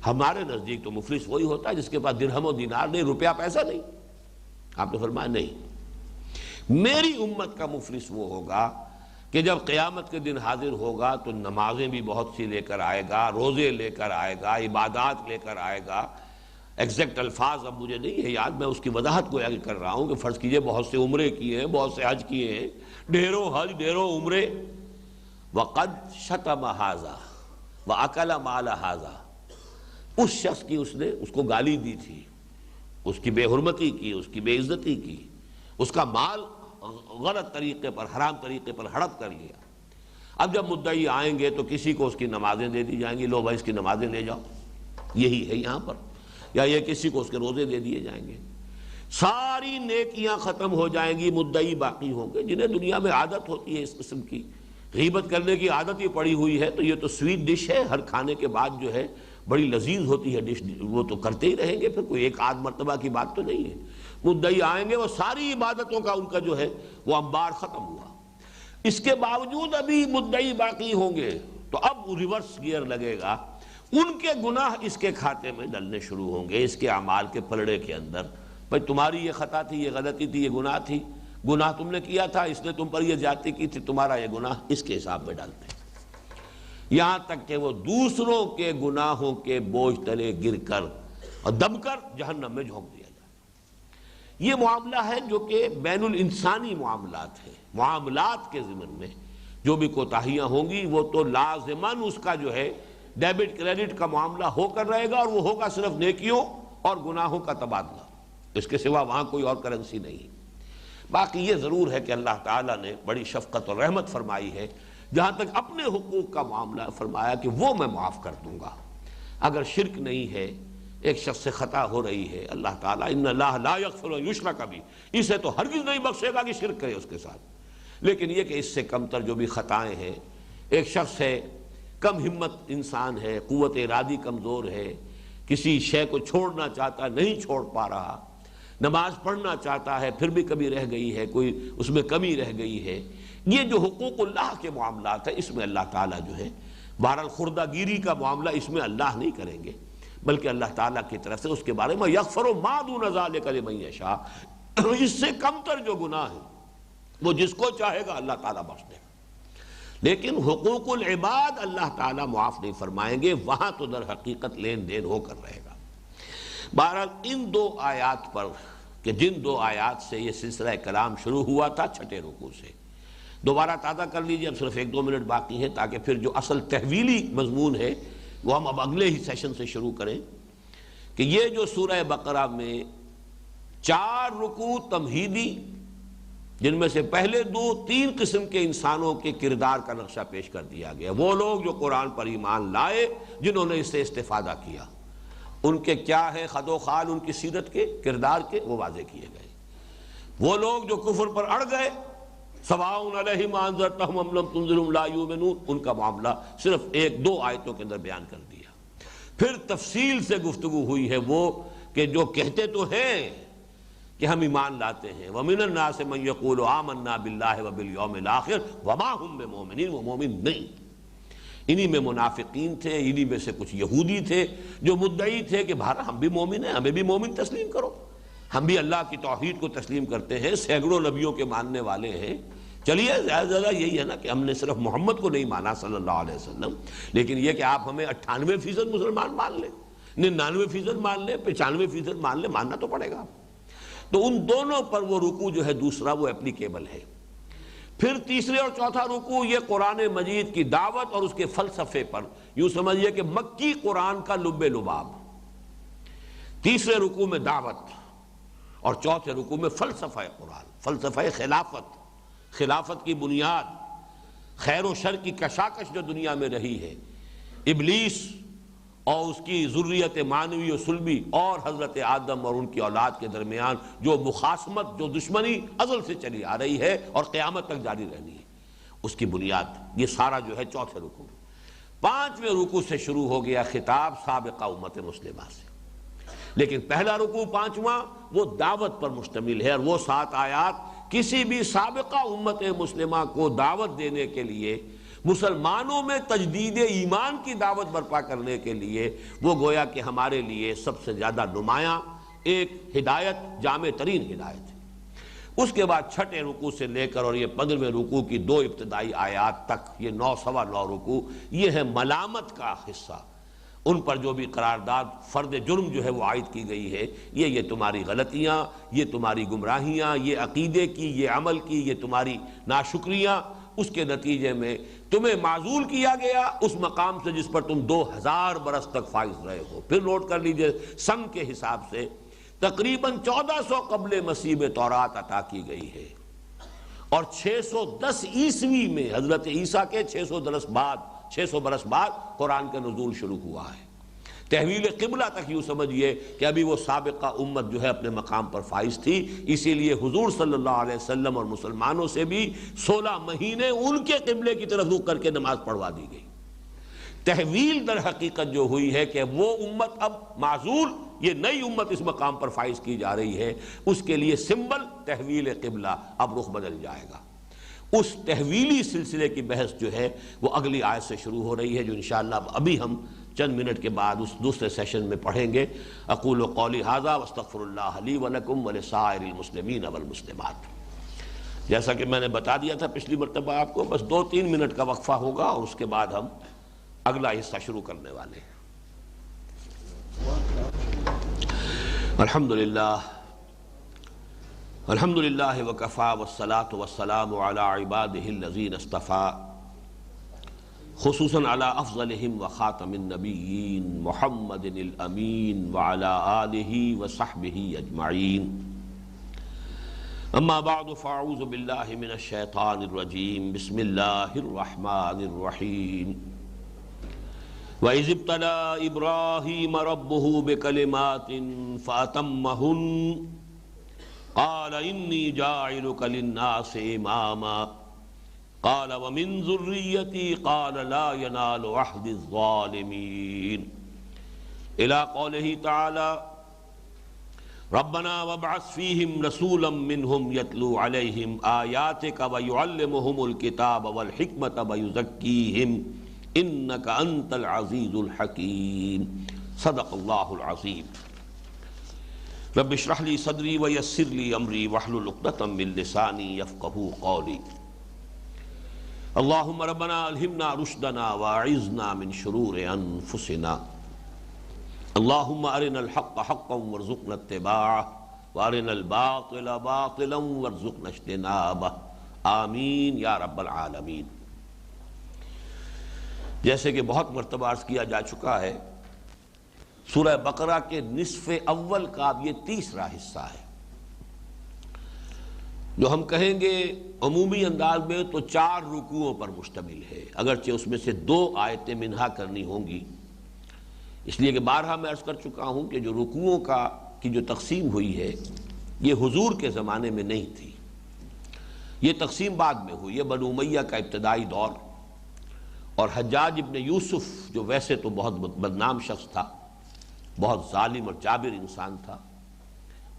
ہمارے نزدیک تو مفلس وہی ہوتا ہے جس کے پاس درہم و دینار نہیں، روپیہ پیسہ نہیں۔ آپ نے فرمایا نہیں، میری امت کا مفلس وہ ہوگا کہ جب قیامت کے دن حاضر ہوگا تو نمازیں بھی بہت سی لے کر آئے گا، روزے لے کر آئے گا، عبادات لے کر آئے گا۔ ایگزیکٹ الفاظ اب مجھے نہیں ہے یاد، میں اس کی وضاحت گویا کہ کر رہا ہوں کہ فرض کیجئے بہت سے عمرے کیے ہیں، بہت سے حج کیے ہیں، ڈھیروں حج ڈھیروں عمرے، وقد شتم ھذا واکل مال ھذا، اس شخص کی اس نے اس کو گالی دی تھی، اس کی بے حرمتی کی، اس کی بے عزتی کی، اس کا مال غلط طریقے پر حرام طریقے پر ہڑپ کر لیا۔ اب جب مدعی آئیں گے تو کسی کو اس کی نمازیں دے دی جائیں گی، لو بھائی اس کی نمازیں لے جاؤ، یہی ہے یہاں پر، یا یہ کسی کو اس کے روزے دے دیے جائیں گے، ساری نیکیاں ختم ہو جائیں گی، مدعی باقی ہوں گے۔ جنہیں دنیا میں عادت ہوتی ہے اس قسم کی غیبت کرنے کی عادت ہی پڑی ہوئی ہے، تو یہ تو سویٹ ڈش ہے، ہر کھانے کے بعد جو ہے بڑی لذیذ ہوتی ہے ڈش، وہ تو کرتے ہی رہیں گے، پھر کوئی ایک آدھ مرتبہ کی بات تو نہیں ہے۔ مدعی آئیں گے، وہ ساری عبادتوں کا ان کا جو ہے وہ انبار ختم ہوا، اس کے باوجود ابھی مدعی باقی ہوں گے، تو اب ریورس گیئر لگے گا، ان کے گناہ اس کے کھاتے میں ڈلنے شروع ہوں گے، اس کے اعمال کے پلڑے کے اندر۔ بھائی تمہاری یہ خطا تھی، یہ غلطی تھی، یہ گناہ تھی، گناہ تم نے کیا تھا، اس نے تم پر یہ زیادتی کی تھی، تمہارا یہ گناہ اس کے حساب میں ڈالتے ہیں، یہاں تک کہ وہ دوسروں کے گناہوں کے بوجھ تلے گر کر اور دب کر جہنم میں جھونک دیا جائے۔ یہ معاملہ ہے جو کہ بین الانسانی معاملات ہیں، معاملات کے ضمن میں جو بھی کوتاہیاں ہوں گی وہ تو لازماً اس کا جو ہے ڈیبٹ کریڈٹ کا معاملہ ہو کر رہے گا، اور وہ ہوگا صرف نیکیوں اور گناہوں کا تبادلہ، اس کے سوا وہاں کوئی اور کرنسی نہیں۔ باقی یہ ضرور ہے کہ اللہ تعالیٰ نے بڑی شفقت اور رحمت فرمائی ہے، جہاں تک اپنے حقوق کا معاملہ فرمایا کہ وہ میں معاف کر دوں گا۔ اگر شرک نہیں ہے، ایک شخص سے خطا ہو رہی ہے، اللہ تعالیٰ ان اللہ لا یغفر ان یشرک بہ، اسے تو ہرگز نہیں بخشے گا کہ شرک کرے اس کے ساتھ، لیکن یہ کہ اس سے کم تر جو بھی خطائیں ہیں، ایک شخص ہے کم ہمت انسان ہے، قوت ارادی کمزور ہے، کسی شے کو چھوڑنا چاہتا نہیں چھوڑ پا رہا، نماز پڑھنا چاہتا ہے پھر بھی کمی رہ گئی ہے، کوئی اس میں کمی رہ گئی ہے، یہ جو حقوق اللہ کے معاملات ہیں اس میں اللہ تعالیٰ جو ہے بہرحال خردہ گیری کا معاملہ اس میں اللہ نہیں کریں گے، بلکہ اللہ تعالیٰ کی طرف سے اس کے بارے میں یغفر ما دون ذلک لمن یشاء، اس سے کم تر جو گناہ ہے وہ جس کو چاہے گا اللہ تعالیٰ بخش دے گا، لیکن حقوق العباد اللہ تعالیٰ معاف نہیں فرمائیں گے، وہاں تو در حقیقت لین دین ہو کر رہے گا۔ بہرحال ان دو آیات پر کہ جن دو آیات سے یہ سلسلہ کلام شروع ہوا تھا چھٹے رکوع سے، دوبارہ تازہ کر لیجئے، اب صرف 1-2 منٹ باقی ہیں تاکہ پھر جو اصل تحویلی مضمون ہے وہ ہم اب اگلے ہی سیشن سے شروع کریں، کہ یہ جو سورہ بقرہ میں 4 رکوع تمہیدی، جن میں سے پہلے 3 قسم کے انسانوں کے کردار کا نقشہ پیش کر دیا گیا، وہ لوگ جو قرآن پر ایمان لائے، جنہوں نے اس سے استفادہ کیا، ان کے کیا ہے خد و خال، ان کی سیرت کے کردار کے وہ واضح کیے گئے۔ وہ لوگ جو کفر پر اڑ گئے، سواء علیہم انذرتہم ام لم تنذرہم لا یؤمنون، ان کا معاملہ صرف 1-2 آیتوں کے اندر بیان کر دیا۔ پھر تفصیل سے گفتگو ہوئی ہے وہ کہ جو کہتے تو ہیں کہ ہم ایمان لاتے ہیں، وَمِنَ النَّاسِ مَن يَقُولُ آمَنَّا بِاللَّهِ وَبِالْيَوْمِ الْآخِرِ وَمَا هُم بِمُؤْمِنِينَ، وہ مومن نہیں۔ انہی میں منافقین تھے، انہی میں سے کچھ یہودی تھے جو مدعی تھے کہ بھارا ہم بھی مومن ہیں، ہمیں بھی مومن تسلیم کرو، ہم بھی اللہ کی توحید کو تسلیم کرتے ہیں، سینکڑوں نبیوں کے ماننے والے ہیں، چلیے زیادہ یہی ہے نا کہ ہم نے صرف محمد کو نہیں مانا صلی اللہ علیہ وسلم، لیکن یہ کہ آپ ہمیں 98% مسلمان مان لیں، 99% مان لیں، 95% مان لیں، ماننا تو پڑے گا۔ تو ان دونوں پر وہ رکوع جو ہے دوسرا وہ اپلیکیبل ہے۔ پھر تیسرے اور چوتھا رکوع یہ قرآن مجید کی دعوت اور اس کے فلسفے پر، یوں سمجھیے کہ مکی قرآن کا لب لباب۔ تیسرے رکوع میں دعوت اور چوتھے رکوع میں فلسفہ قرآن، فلسفہ خلافت کی بنیاد، خیر و شر کی کشاکش جو دنیا میں رہی ہے، ابلیس اور اس کی ذریت معنوی و سلبی اور حضرت آدم اور ان کی اولاد کے درمیان جو مخاصمت، جو دشمنی ازل سے چلی آ رہی ہے اور قیامت تک جاری رہنی ہے، اس کی بنیاد یہ سارا جو ہے چوتھے رکوع، پانچویں رکوع سے شروع ہو گیا خطاب سابقہ امت مسلمہ سے۔ لیکن پہلا رکوع پانچواں وہ دعوت پر مشتمل ہے، اور وہ 7 آیات کسی بھی سابقہ امت مسلمہ کو دعوت دینے کے لیے، مسلمانوں میں تجدید ایمان کی دعوت برپا کرنے کے لیے، وہ گویا کہ ہمارے لیے سب سے زیادہ نمایاں ایک ہدایت، جامع ترین ہدایت ہے۔ اس کے بعد چھٹے رکوع سے لے کر اور یہ 15ویں رکوع کی 2 ابتدائی آیات تک، یہ 9 سوا 9 رکوع، یہ ہے ملامت کا حصہ۔ ان پر جو بھی قرارداد فرد جرم جو ہے وہ عائد کی گئی ہے، یہ تمہاری غلطیاں، یہ تمہاری گمراہیاں، یہ عقیدے کی، یہ عمل کی، یہ تمہاری ناشکریاں، اس کے نتیجے میں تمہیں معزول کیا گیا اس مقام سے جس پر تم 2000 برس تک فائز رہے ہو۔ پھر نوٹ کر لیجئے، سن کے حساب سے تقریباً 1400 قبل مسیح میں تورات عطا کی گئی ہے، اور 610 عیسوی میں حضرت عیسیٰ کے 600 برس بعد قرآن کا نزول شروع ہوا ہے۔ تحویل قبلہ تک یوں سمجھیے کہ ابھی وہ سابقہ امت جو ہے اپنے مقام پر فائز تھی، اسی لیے حضور صلی اللہ علیہ وسلم اور مسلمانوں سے بھی 16 مہینے ان کے قبلے کی طرف رخ کر کے نماز پڑھوا دی گئی۔ تحویل در حقیقت جو ہوئی ہے کہ وہ امت اب معزول، یہ نئی امت اس مقام پر فائز کی جا رہی ہے، اس کے لیے سمبل تحویل قبلہ، اب رخ بدل جائے گا۔ اس تحویلی سلسلے کی بحث جو ہے وہ اگلی آیت سے شروع ہو رہی ہے، جو انشاءاللہ ابھی ہم چند منٹ کے بعد اس دوسرے سیشن میں پڑھیں گے۔ اقول قولی ھذا واستغفر اللہ لی ولکم ولسائر المسلمین والمسلمات۔ جیسا کہ میں نے بتا دیا تھا پچھلی مرتبہ آپ کو، بس 2-3 منٹ کا وقفہ ہوگا اور اس کے بعد ہم اگلا حصہ شروع کرنے والے ہیں۔ الحمدللہ الحمدللہ وکفی والصلاة والسلام علی عبادہ الذین اصطفی، خصوصاً علی افضلہم وخاتم النبیین محمد الامین وعلی آلہ وصحبہ اجمعین۔ اما بعد فاعوذ باللہ من الشیطان الرجیم، بسم اللہ الرحمن الرحیم۔ وَإِذِ ابْتَلَىٰ إِبْرَاهِيمَ رَبُّهُ بِكَلِمَاتٍ فَأَتَمَّهُنَّ قَالَ إِنِّي جَاعِلُكَ لِلنَّاسِ إِمَامًا قَالَ وَمِن ذُرِّيَّتِي قَالَ لَا يَنَالُ عَهْدِي الظَّالِمِينَ إِلَىٰ قَوْلِهِ تَعَالَىٰ رَبَّنَا وَابْعَثْ فِيهِمْ رَسُولًا مِّنْهُمْ يَتْلُو عَلَيْهِمْ آيَاتِكَ وَيُعَلِّمُهُمُ الْكِتَابَ وَالْحِكْمَةَ وَيُزَكِّيهِمْ انک انت العزیز الحکیم۔ صدق اللہ العظیم۔ رب اشرح لی صدری ویسر لی امری واحلل عقدۃ من لسانی یفقہوا قولی۔ اللہم ربنا الہمنا رشدنا واعذنا من شرور انفسنا۔ اللہم ارنا الحق حقا وارزقنا اتباعہ وارنا الباطل باطلا وارزقنا اجتنابہ، آمین یا رب العالمین۔ جیسے کہ بہت مرتبہ عرض کیا جا چکا ہے، سورہ بقرہ کے نصف اول کا اب یہ تیسرا حصہ ہے، جو ہم کہیں گے عمومی انداز میں تو 4 رکوعوں پر مشتمل ہے، اگرچہ اس میں سے 2 آیتیں منہا کرنی ہوں گی، اس لیے کہ بارہا میں عرض کر چکا ہوں کہ جو رکوعوں کی جو تقسیم ہوئی ہے یہ حضور کے زمانے میں نہیں تھی، یہ تقسیم بعد میں ہوئی ہے، بنو امیہ کا ابتدائی دور، اور حجاج ابن یوسف جو ویسے تو بہت بدنام شخص تھا، بہت ظالم اور جابر انسان تھا،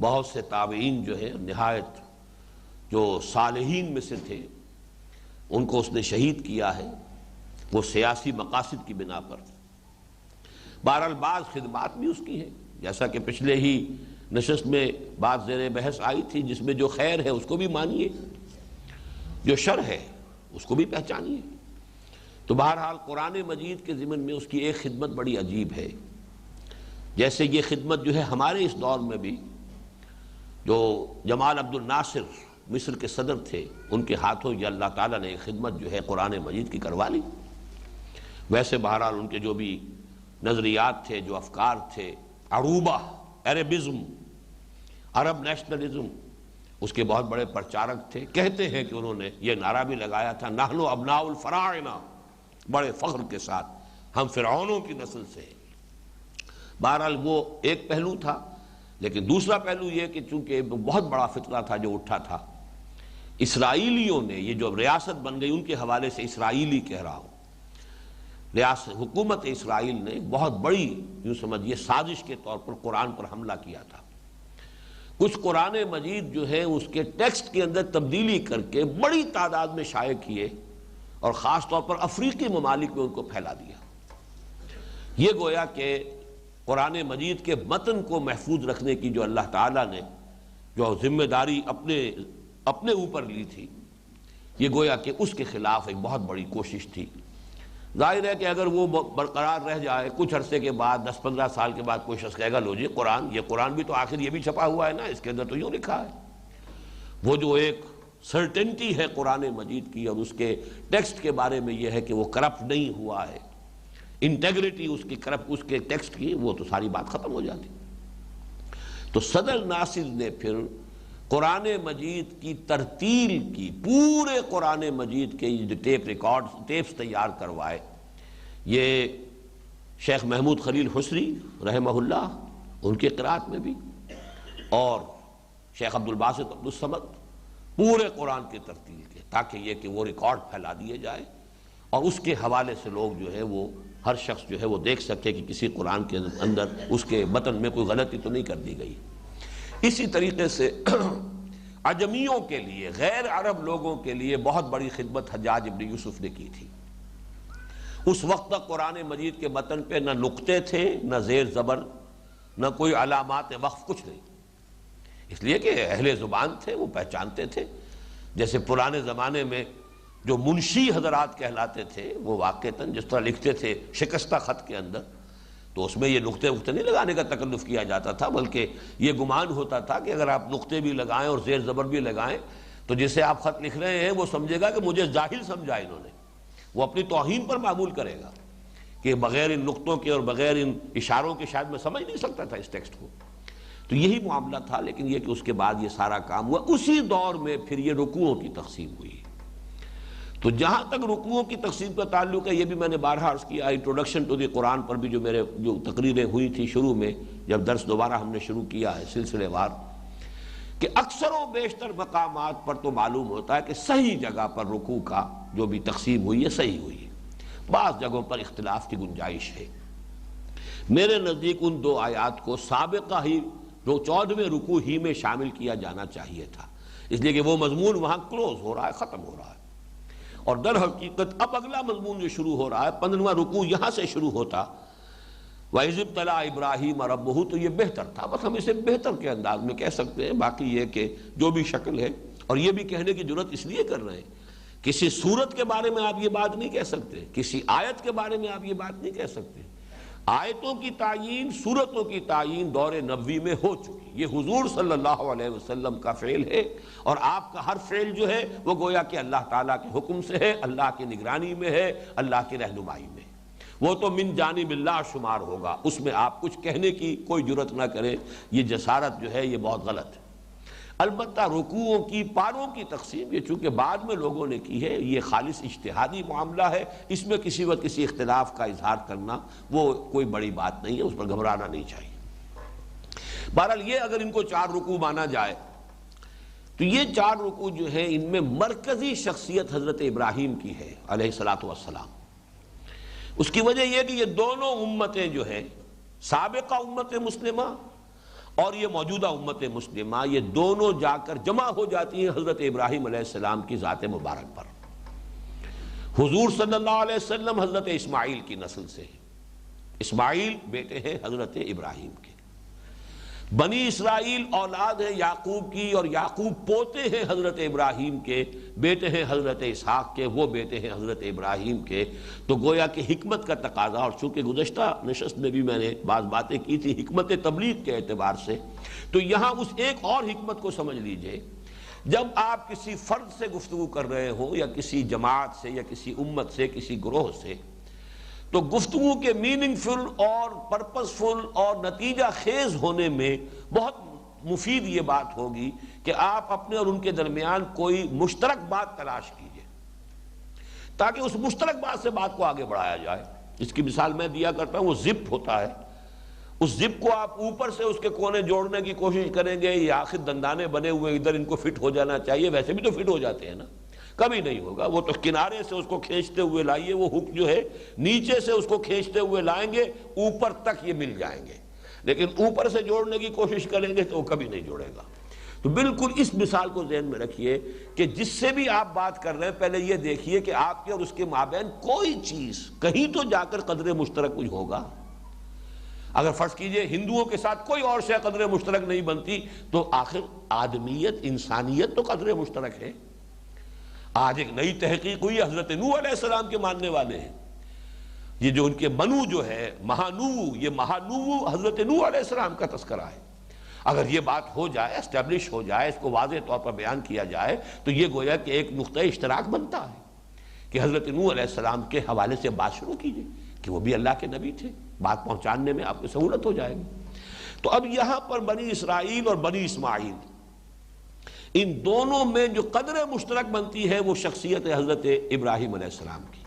بہت سے تابعین جو ہے نہایت جو صالحین میں سے تھے ان کو اس نے شہید کیا ہے، وہ سیاسی مقاصد کی بنا پر۔ بہرحال بعض خدمات بھی اس کی ہیں، جیسا کہ پچھلے ہی نشست میں بات زیر بحث آئی تھی، جس میں جو خیر ہے اس کو بھی مانیے، جو شر ہے اس کو بھی پہچانیے۔ تو بہرحال قرآن مجید کے ضمن میں اس کی ایک خدمت بڑی عجیب ہے، جیسے یہ خدمت جو ہے ہمارے اس دور میں بھی جو جمال عبد الناصر مصر کے صدر تھے، ان کے ہاتھوں یہ اللہ تعالیٰ نے ایک خدمت جو ہے قرآن مجید کی کروا لی۔ ویسے بہرحال ان کے جو بھی نظریات تھے، جو افکار تھے، عروبہ، عربزم، عرب نیشنلزم، اس کے بہت بڑے پرچارک تھے۔ کہتے ہیں کہ انہوں نے یہ نعرہ بھی لگایا تھا، نحن ابناء الفراعنہ، بڑے فخر کے ساتھ، ہم فرعونوں کی نسل سے ہیں۔ بہرحال وہ ایک پہلو تھا، لیکن دوسرا پہلو یہ کہ چونکہ بہت بڑا فتنہ تھا جو اٹھا تھا، اسرائیلیوں نے، یہ جو ریاست بن گئی ان کے حوالے سے اسرائیلی کہہ رہا ہوں، حکومت اسرائیل نے بہت بڑی یوں سمجھیے سازش کے طور پر قرآن پر حملہ کیا تھا۔ کچھ قرآن مجید جو ہے اس کے ٹیکسٹ کے اندر تبدیلی کر کے بڑی تعداد میں شائع کیے اور خاص طور پر افریقی ممالک میں ان کو پھیلا دیا۔ یہ گویا کہ قرآن مجید کے متن کو محفوظ رکھنے کی جو اللہ تعالیٰ نے جو ذمہ داری اپنے اوپر لی تھی، یہ گویا کہ اس کے خلاف ایک بہت بڑی کوشش تھی۔ ظاہر ہے کہ اگر وہ برقرار رہ جائے، کچھ عرصے کے بعد 10-15 سال کے بعد کوئی شخص کہے گا لو جی یہ قرآن بھی تو آخر یہ بھی چھپا ہوا ہے نا، اس کے اندر تو یوں لکھا ہے۔ وہ جو ایک سرٹنٹی ہے قرآن مجید کی اور اس کے ٹیکسٹ کے بارے میں یہ ہے کہ وہ کرپٹ نہیں ہوا ہے، انٹیگریٹی اس کے ٹیکسٹ کی، وہ تو ساری بات ختم ہو جاتی۔ تو صدر ناصر نے پھر قرآن مجید کی ترتیل کی، پورے قرآن مجید کے جو ٹیپس تیار کروائے، یہ شیخ محمود خلیل حسری رحمہ اللہ ان کے قرات میں بھی، اور شیخ عبدالباسط عبدالصمد پورے قرآن کی ترتیل کے، تاکہ یہ کہ وہ ریکارڈ پھیلا دیے جائے اور اس کے حوالے سے لوگ جو ہے وہ ہر شخص جو ہے وہ دیکھ سکے کہ کسی قرآن کے اندر اس کے متن میں کوئی غلطی تو نہیں کر دی گئی۔ اسی طریقے سے عجمیوں کے لیے، غیر عرب لوگوں کے لیے بہت بڑی خدمت حجاج ابن یوسف نے کی تھی۔ اس وقت تک قرآن مجید کے متن پہ نہ نقطے تھے، نہ زیر زبر، نہ کوئی علامات وقف، کچھ نہیں، اس لیے کہ اہل زبان تھے، وہ پہچانتے تھے۔ جیسے پرانے زمانے میں جو منشی حضرات کہلاتے تھے، وہ واقعتاً جس طرح لکھتے تھے شکستہ خط کے اندر، تو اس میں یہ نقطے نہیں لگانے کا تکلف کیا جاتا تھا، بلکہ یہ گمان ہوتا تھا کہ اگر آپ نقطے بھی لگائیں اور زیر زبر بھی لگائیں تو جسے آپ خط لکھ رہے ہیں وہ سمجھے گا کہ مجھے جاہل سمجھا انہوں نے، وہ اپنی توہین پر معمول کرے گا کہ بغیر ان نقطوں کے اور بغیر ان اشاروں کے شاید میں سمجھ نہیں سکتا تھا اس ٹیکسٹ کو۔ تو یہی معاملہ تھا، لیکن یہ کہ اس کے بعد یہ سارا کام ہوا۔ اسی دور میں پھر یہ رکوعوں کی تقسیم ہوئی۔ تو جہاں تک رکوعوں کی تقسیم کا تعلق ہے، یہ بھی میں نے بارہا عرض کیا، انٹروڈکشن ٹو دی قرآن پر بھی جو تقریریں ہوئی تھی شروع میں، جب درس دوبارہ ہم نے شروع کیا ہے سلسلے وار، کہ اکثر و بیشتر مقامات پر تو معلوم ہوتا ہے کہ صحیح جگہ پر رکوع کا جو بھی تقسیم ہوئی ہے صحیح ہوئی ہے، بعض جگہوں پر اختلاف کی گنجائش ہے۔ میرے نزدیک ان دو آیات کو سابقہ ہی 14ویں رکوع ہی میں شامل کیا جانا چاہیے تھا، اس لیے کہ وہ مضمون وہاں کلوز ہو رہا ہے، ختم ہو رہا ہے، اور در حقیقت اب اگلا مضمون جو شروع ہو رہا ہے 15واں رکوع یہاں سے شروع ہوتا، وَإِذِ ابْتَلَىٰ إِبْرَاهِيمَ رَبُّهُ، تو یہ بہتر تھا، بس ہم اسے بہتر کے انداز میں کہہ سکتے ہیں۔ باقی یہ کہ جو بھی شکل ہے، اور یہ بھی کہنے کی جرت اس لیے کر رہے ہیں، کسی صورت کے بارے میں آپ یہ بات نہیں کہہ سکتے، کسی آیت کے بارے میں آپ یہ بات نہیں کہہ سکتے۔ آیتوں کی تعیین، صورتوں کی تعیین دور نبوی میں ہو چکی، یہ حضور صلی اللہ علیہ وسلم کا فعل ہے، اور آپ کا ہر فعل جو ہے وہ گویا کہ اللہ تعالیٰ کے حکم سے ہے، اللہ کی نگرانی میں ہے، اللہ کی رہنمائی میں، وہ تو من جانب اللہ شمار ہوگا، اس میں آپ کچھ کہنے کی کوئی جرت نہ کریں، یہ جسارت جو ہے یہ بہت غلط ہے۔ البتہ رکوعوں کی پاروں کی تقسیم یہ چونکہ بعد میں لوگوں نے کی ہے، یہ خالص اجتہادی معاملہ ہے، اس میں کسی وقت کسی اختلاف کا اظہار کرنا وہ کوئی بڑی بات نہیں ہے، اس پر گھبرانا نہیں چاہیے۔ بہرحال یہ اگر ان کو 4 رکوع مانا جائے تو یہ 4 رکوع جو ہیں ان میں مرکزی شخصیت حضرت ابراہیم کی ہے علیہ الصلاۃ والسلام۔ اس کی وجہ یہ کہ یہ دونوں امتیں جو ہیں، سابقہ امت مسلمہ اور یہ موجودہ امت مسلمہ، یہ دونوں جا کر جمع ہو جاتی ہیں حضرت ابراہیم علیہ السلام کی ذات مبارک پر۔ حضور صلی اللہ علیہ وسلم حضرت اسماعیل کی نسل سے ہیں، اسماعیل بیٹے ہیں حضرت ابراہیم کے، بنی اسرائیل اولاد ہے یعقوب کی، اور یعقوب پوتے ہیں حضرت ابراہیم کے، بیٹے ہیں حضرت اسحاق کے، وہ بیٹے ہیں حضرت ابراہیم کے۔ تو گویا کہ حکمت کا تقاضا، اور چونکہ گزشتہ نشست میں بھی میں نے بعض باتیں کی تھی حکمت تبلیغ کے اعتبار سے، تو یہاں اس ایک اور حکمت کو سمجھ لیجئے، جب آپ کسی فرد سے گفتگو کر رہے ہوں یا کسی جماعت سے یا کسی امت سے، کسی گروہ سے، تو گفتگو کے میننگ فل اور پرپس فل اور نتیجہ خیز ہونے میں بہت مفید یہ بات ہوگی کہ آپ اپنے اور ان کے درمیان کوئی مشترک بات تلاش کیجئے، تاکہ اس مشترک بات سے بات کو آگے بڑھایا جائے۔ اس کی مثال میں دیا کرتا ہوں، وہ زپ ہوتا ہے، اس زپ کو آپ اوپر سے اس کے کونے جوڑنے کی کوشش کریں گے، یہ آخر دندانے بنے ہوئے ادھر ان کو فٹ ہو جانا چاہیے، ویسے بھی تو فٹ ہو جاتے ہیں نا، کبھی نہیں ہوگا۔ وہ تو کنارے سے اس کو کھینچتے ہوئے لائیے، وہ ہک جو ہے نیچے سے اس کو کھینچتے ہوئے لائیں گے، اوپر تک یہ مل جائیں گے، لیکن اوپر سے جوڑنے کی کوشش کریں گے تو وہ کبھی نہیں جوڑے گا۔ تو بالکل اس مثال کو ذہن میں رکھیے کہ جس سے بھی آپ بات کر رہے ہیں پہلے یہ دیکھیے کہ آپ کے اور اس کے مابین کوئی چیز کہیں تو جا کر قدر مشترک کوئی ہوگا۔ اگر فرض کیجئے ہندوؤں کے ساتھ کوئی اور شے قدر مشترک نہیں بنتی تو آخر آدمیت، انسانیت تو قدر مشترک ہے۔ آج ایک نئی تحقیق ہوئی، حضرت نوح علیہ السلام کے ماننے والے ہیں، یہ جو ان کے منو جو ہے مہانو، یہ مہانو حضرت نوح علیہ السلام کا تذکرہ ہے۔ اگر یہ بات ہو جائے، اسٹیبلش ہو جائے، اس کو واضح طور پر بیان کیا جائے تو یہ گویا کہ ایک نقطہ اشتراک بنتا ہے کہ حضرت نوح علیہ السلام کے حوالے سے بات شروع کیجئے کہ وہ بھی اللہ کے نبی تھے، بات پہنچانے میں آپ کو سہولت ہو جائے گی۔ تو اب یہاں پر بنی اسرائیل اور بنی اسماعیل، ان دونوں میں جو قدر مشترک بنتی ہے وہ شخصیت حضرت ابراہیم علیہ السلام کی،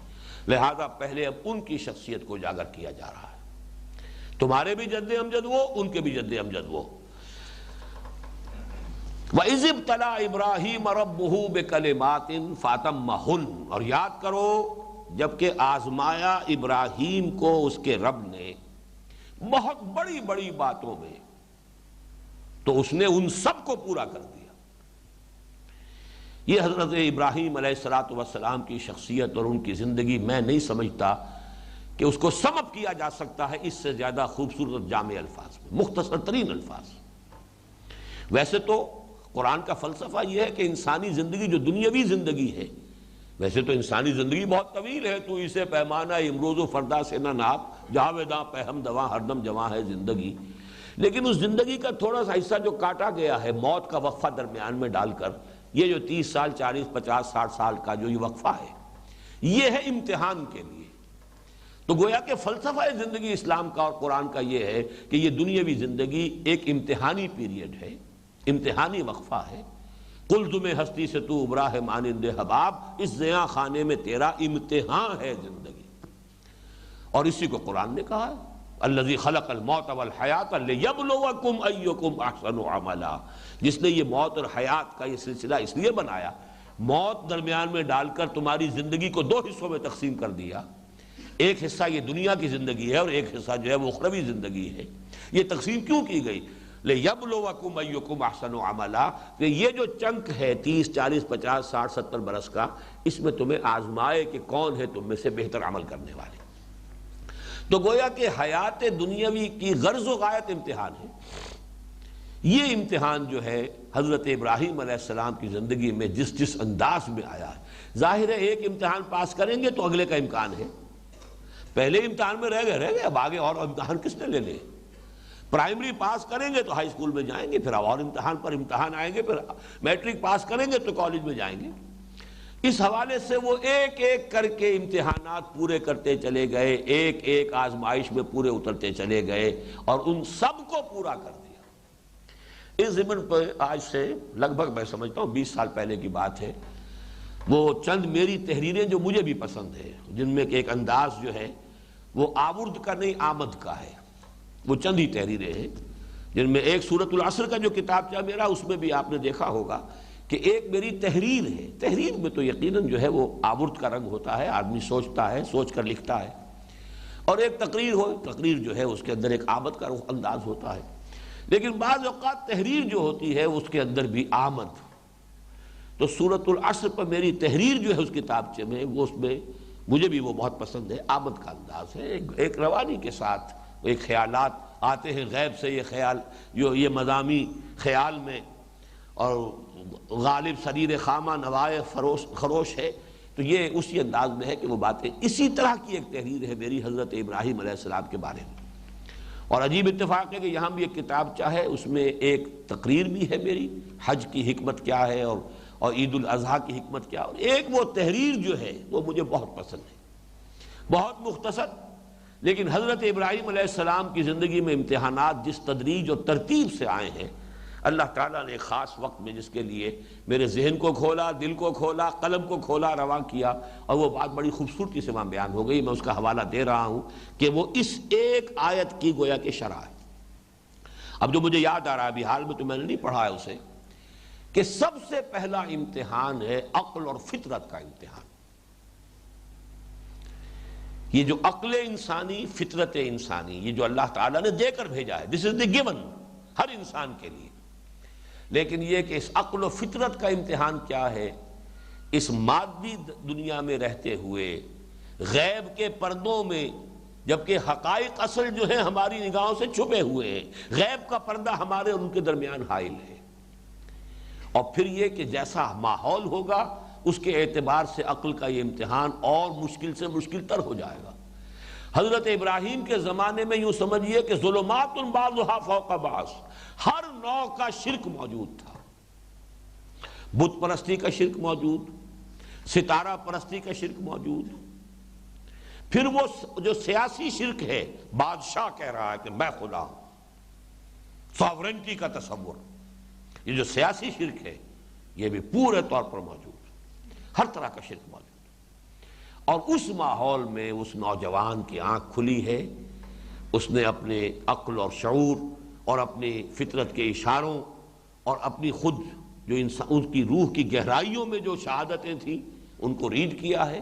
لہذا پہلے اب ان کی شخصیت کو اجاگر کیا جا رہا ہے۔ تمہارے بھی جد امجد وہ، ان کے بھی جد امجد وہ۔ وَإِذِ ابْتَلَىٰ إِبْرَاهِيمَ رَبُّهُ بِكَلِمَاتٍ فَأَتَمَّهُنَّ، اور یاد کرو جبکہ آزمایا ابراہیم کو اس کے رب نے بہت بڑی بڑی باتوں میں، تو اس نے ان سب کو پورا کر دیا۔ یہ حضرت ابراہیم علیہ السلام کی شخصیت اور ان کی زندگی میں نہیں سمجھتا کہ اس کو سم اپ کیا جا سکتا ہے اس سے زیادہ خوبصورت جامع الفاظ میں، مختصر ترین الفاظ۔ ویسے تو قرآن کا فلسفہ یہ ہے کہ انسانی زندگی جو دنیاوی زندگی ہے، ویسے تو انسانی زندگی بہت طویل ہے، تو اسے پیمانہ امروز و فردا سے نہ ناپ، جاویداں پہم دواں ہر دم جواں ہے زندگی۔ لیکن اس زندگی کا تھوڑا سا حصہ جو کاٹا گیا ہے موت کا وقفہ درمیان میں ڈال کر، یہ جو 30 سال 40 50 60 سال کا جو یہ وقفہ ہے، یہ ہے امتحان کے لیے۔ تو گویا کہ فلسفہ زندگی اسلام کا اور قرآن کا یہ ہے کہ یہ دنیاوی زندگی ایک امتحانی پیریڈ ہے، امتحانی وقفہ ہے۔ قل تمہیں ہستی سے تو ابراہ مانند حباب، اس زیاں خانے میں تیرا امتحان ہے زندگی۔ اور اسی کو قرآن نے کہا ہے الذی خلق الموت والحیات لیبلوکم ایکم احسن عملا، جس نے یہ موت اور حیات کا یہ سلسلہ اس لیے بنایا، موت درمیان میں ڈال کر تمہاری زندگی کو 2 حصوں میں تقسیم کر دیا۔ ایک حصہ یہ دنیا کی زندگی ہے اور ایک حصہ جو ہے وہ اخروی زندگی ہے۔ یہ تقسیم کیوں کی گئی؟ لِيَبْلُوَكُمْ أَيُّكُمْ أَحْسَنُ عَمَلًا، کہ یہ جو چنک ہے 30 40 50 60 70 برس کا، اس میں تمہیں آزمائے کہ کون ہے تم میں سے بہتر عمل کرنے والے۔ تو گویا کہ حیات دنیاوی کی غرض و غایت امتحان ہے۔ یہ امتحان جو ہے حضرت ابراہیم علیہ السلام کی زندگی میں جس انداز میں آیا ہے، ظاہر ہے ایک امتحان پاس کریں گے تو اگلے کا امکان ہے، پہلے امتحان میں رہ گئے اب آگے اور امتحان کس نے لے لے۔ پرائمری پاس کریں گے تو ہائی اسکول میں جائیں گے، پھر اور امتحان پر امتحان آئیں گے، پھر میٹرک پاس کریں گے تو کالج میں جائیں گے۔ اس حوالے سے وہ ایک ایک کر کے امتحانات پورے کرتے چلے گئے، ایک ایک آزمائش میں پورے اترتے چلے گئے اور ان سب کو پورا کر دیا۔ اس ضمن پر آج سے لگ بھگ میں سمجھتا ہوں 20 سال پہلے کی بات ہے، وہ چند میری تحریریں جو مجھے بھی پسند ہے، جن میں ایک انداز جو ہے وہ آورد کا نہیں آمد کا ہے، وہ چند ہی تحریریں ہیں، جن میں ایک سورۃ العصر کا جو کتاب چاہ میرا، اس میں بھی آپ نے دیکھا ہوگا کہ ایک میری تحریر ہے۔ تحریر میں تو یقیناً جو ہے وہ آورد کا رنگ ہوتا ہے، آدمی سوچتا ہے، سوچ کر لکھتا ہے، اور ایک تقریر ہو، تقریر جو ہے اس کے اندر ایک آمد کا انداز ہوتا ہے۔ لیکن بعض اوقات تحریر جو ہوتی ہے اس کے اندر بھی آمد، تو سورۃ العصر پر میری تحریر جو ہے اس کتابچے میں، وہ اس میں مجھے بھی وہ بہت پسند ہے، آمد کا انداز ہے، ایک روانی کے ساتھ ایک خیالات آتے ہیں غیب سے، یہ خیال جو یہ مضامی خیال میں، اور غالب سریر خامہ نوائے خروش ہے، تو یہ اسی انداز میں ہے کہ وہ باتیں اسی طرح کی ایک تحریر ہے میری حضرت ابراہیم علیہ السلام کے بارے میں۔ اور عجیب اتفاق ہے کہ یہاں بھی ایک کتاب چاہے اس میں ایک تقریر بھی ہے میری، حج کی حکمت کیا ہے اور عید الاضحیٰ کی حکمت کیا، اور ایک وہ تحریر جو ہے وہ مجھے بہت پسند ہے، بہت مختصر، لیکن حضرت ابراہیم علیہ السلام کی زندگی میں امتحانات جس تدریج اور ترتیب سے آئے ہیں، اللہ تعالیٰ نے ایک خاص وقت میں جس کے لیے میرے ذہن کو کھولا، دل کو کھولا، قلم کو کھولا، رواں کیا، اور وہ بات بڑی خوبصورتی سے وہاں بیان ہو گئی۔ میں اس کا حوالہ دے رہا ہوں کہ وہ اس ایک آیت کی گویا کہ شرح ہے۔ اب جو مجھے یاد آ رہا ہے ابھی حال میں تو میں نے نہیں پڑھا ہے اسے، کہ سب سے پہلا امتحان ہے عقل اور فطرت کا امتحان۔ یہ جو عقل انسانی، فطرت انسانی، یہ جو اللہ تعالیٰ نے دے کر بھیجا ہے، دس از دی گیون ہر انسان کے لیے، لیکن یہ کہ اس عقل و فطرت کا امتحان کیا ہے؟ اس مادی دنیا میں رہتے ہوئے غیب کے پردوں میں، جبکہ حقائق اصل جو ہیں ہماری نگاہوں سے چھپے ہوئے ہیں، غیب کا پردہ ہمارے اور ان کے درمیان حائل ہے۔ اور پھر یہ کہ جیسا ماحول ہوگا اس کے اعتبار سے عقل کا یہ امتحان اور مشکل سے مشکل تر ہو جائے گا۔ حضرت ابراہیم کے زمانے میں یوں سمجھیے کہ ظلمات بعضها فوق بعض، ہر نوع کا شرک موجود تھا۔ بت پرستی کا شرک موجود، ستارہ پرستی کا شرک موجود، پھر وہ جو سیاسی شرک ہے، بادشاہ کہہ رہا ہے کہ میں خدا ہوں، ساورنٹی کا تصور، یہ جو سیاسی شرک ہے یہ بھی پورے طور پر موجود، ہر طرح کا شرک موجود۔ اور اس ماحول میں اس نوجوان کی آنکھ کھلی ہے، اس نے اپنے عقل اور شعور اور اپنی فطرت کے اشاروں اور اپنی خود جو ان کی روح کی گہرائیوں میں جو شہادتیں تھیں ان کو ریڈ کیا ہے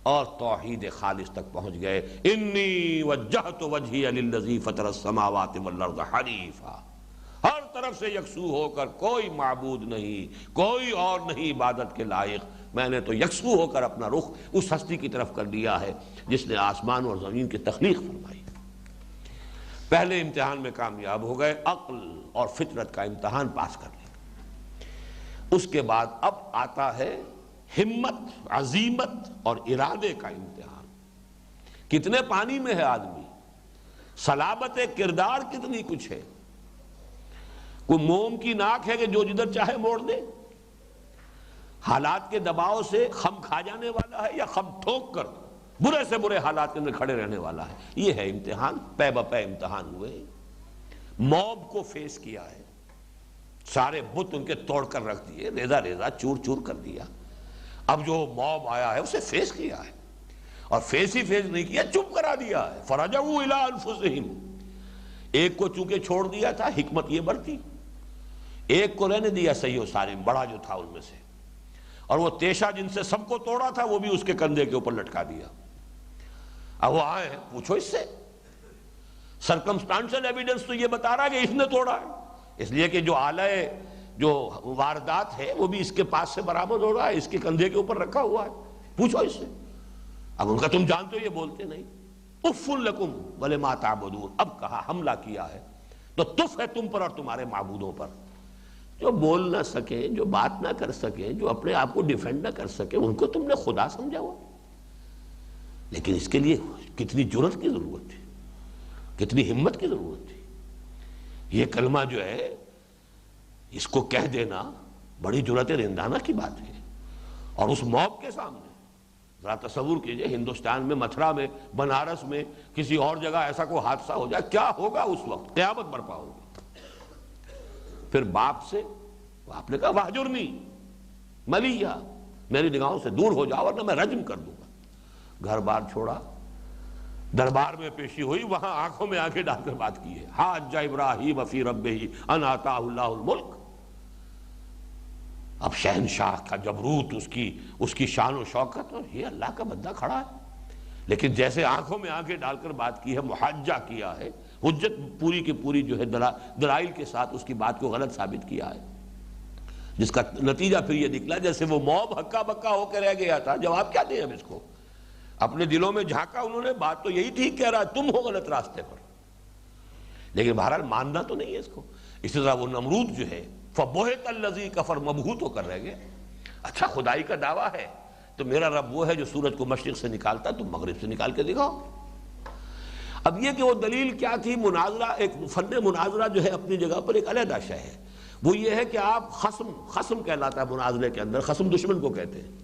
اور توحید خالص تک پہنچ گئے۔ انی وجہت وجہی للذی فطر السماوات والارض حنیفا، ہر طرف سے یکسو ہو کر، کوئی معبود نہیں، کوئی اور نہیں عبادت کے لائق، میں نے تو یکسو ہو کر اپنا رخ اس ہستی کی طرف کر دیا ہے جس نے آسمان اور زمین کی تخلیق فرمائی۔ پہلے امتحان میں کامیاب ہو گئے، عقل اور فطرت کا امتحان پاس کر لیا۔ اس کے بعد اب آتا ہے ہمت، عزیمت اور ارادے کا امتحان۔ کتنے پانی میں ہے آدمی، صلابت کردار کتنی کچھ ہے، کوئی موم کی ناک ہے کہ جو جدھر چاہے موڑ دے، حالات کے دباؤ سے خم کھا جانے والا ہے یا خم ٹھوک کر برے سے برے حالات کے اندر کھڑے رہنے والا ہے۔ یہ ہے امتحان، پے بپے امتحان ہوئے۔ موب کو فیس کیا ہے، سارے بت ان کے توڑ کر رکھ دیے، ریزہ ریزہ چور چور کر دیا۔ اب جو موب آیا ہے اسے فیس کیا ہے، اور فیس ہی فیس نہیں کیا، چپ کرا دیا ہے۔ فرجعوا الی انفسہم، ایک کو چونکہ چھوڑ دیا تھا، حکمت یہ برتی، ایک کو رہنے دیا صحیح و سالم، بڑا جو تھا ان میں سے، اور وہ تیشا جن سے سب کو توڑا تھا وہ بھی اس کے کندھے کے اوپر لٹکا دیا۔ اب وہ آئے ہیں، پوچھو اس سے، سرکمسٹانشل ایویڈنس تو یہ بتا رہا ہے کہ اس نے توڑا ہے، اس لیے کہ جو آلہ جو واردات ہے وہ بھی اس کے پاس سے برآمد ہو رہا ہے، اس کے کندھے کے اوپر رکھا ہوا ہے، پوچھو اس سے۔ اب ان کا تم جانتے ہو یہ بولتے نہیں، اف لکم ولما تعبدون، اب کہا حملہ کیا ہے تو تف ہے تم پر اور تمہارے معبودوں پر۔ جو بول نہ سکے، جو بات نہ کر سکے، جو اپنے آپ کو ڈیفینڈ نہ کر سکے، ان کو تم نے خدا سمجھا ہوا۔ لیکن اس کے لیے کتنی جرأت کی ضرورت تھی، کتنی ہمت کی ضرورت تھی۔ یہ کلمہ جو ہے اس کو کہہ دینا بڑی جرأت رندانہ کی بات ہے، اور اس موب کے سامنے ذرا تصور کیجئے، ہندوستان میں، متھرا میں، بنارس میں، کسی اور جگہ ایسا کوئی حادثہ ہو جائے، کیا ہوگا اس وقت؟ قیامت برپا ہوگی۔ پھر باپ سے آپ نے کہا واہجرنی ملیہ، میری نگاہوں سے دور ہو جاؤ ورنہ میں رجم کر دوں گا۔ گھر بار چھوڑا، دربار میں پیشی ہوئی، وہاں آنکھوں میں آنکھیں ڈال کر بات کی ہے، حاج ابراہیم فی ربہ ان آتاہ اللہ الملک۔ اب شہنشاہ کا جبروت، اس کی شان و شوکت، اور یہ اللہ کا بندہ کھڑا ہے، لیکن جیسے آنکھوں میں آنکھیں ڈال کر بات کی ہے، محاجہ کیا ہے، حجت پوری کی پوری جو ہے دلائل کے ساتھ اس کی بات کو غلط ثابت کیا ہے، جس کا نتیجہ پھر یہ نکلا جیسے وہ موب ہکا بکا ہو کے رہ گیا تھا۔ جواب کیا دیں ہم اس کو؟ اپنے دلوں میں جھانکا انہوں نے، بات تو یہی ٹھیک کہہ رہا ہے، تم ہو غلط راستے پر، لیکن بہرحال ماننا تو نہیں ہے اس کو۔ اسی طرح وہ نمرود جو ہے، فَبُہِتَ الَّذِي كَفَرَ، مبہوت ہو کر رہ گئے۔ اچھا خدائی کا دعویٰ ہے تو میرا رب وہ ہے جو سورج کو مشرق سے نکالتا، تم مغرب سے نکال کے دکھاؤ۔ اب یہ کہ وہ دلیل کیا تھی، مناظرہ، ایک فن مناظرہ جو ہے اپنی جگہ پر ایک علیحدہ شے ہے۔ وہ یہ ہے کہ آپ خصم کہلاتا ہے مناظرے کے اندر، خصم دشمن کو کہتے ہیں،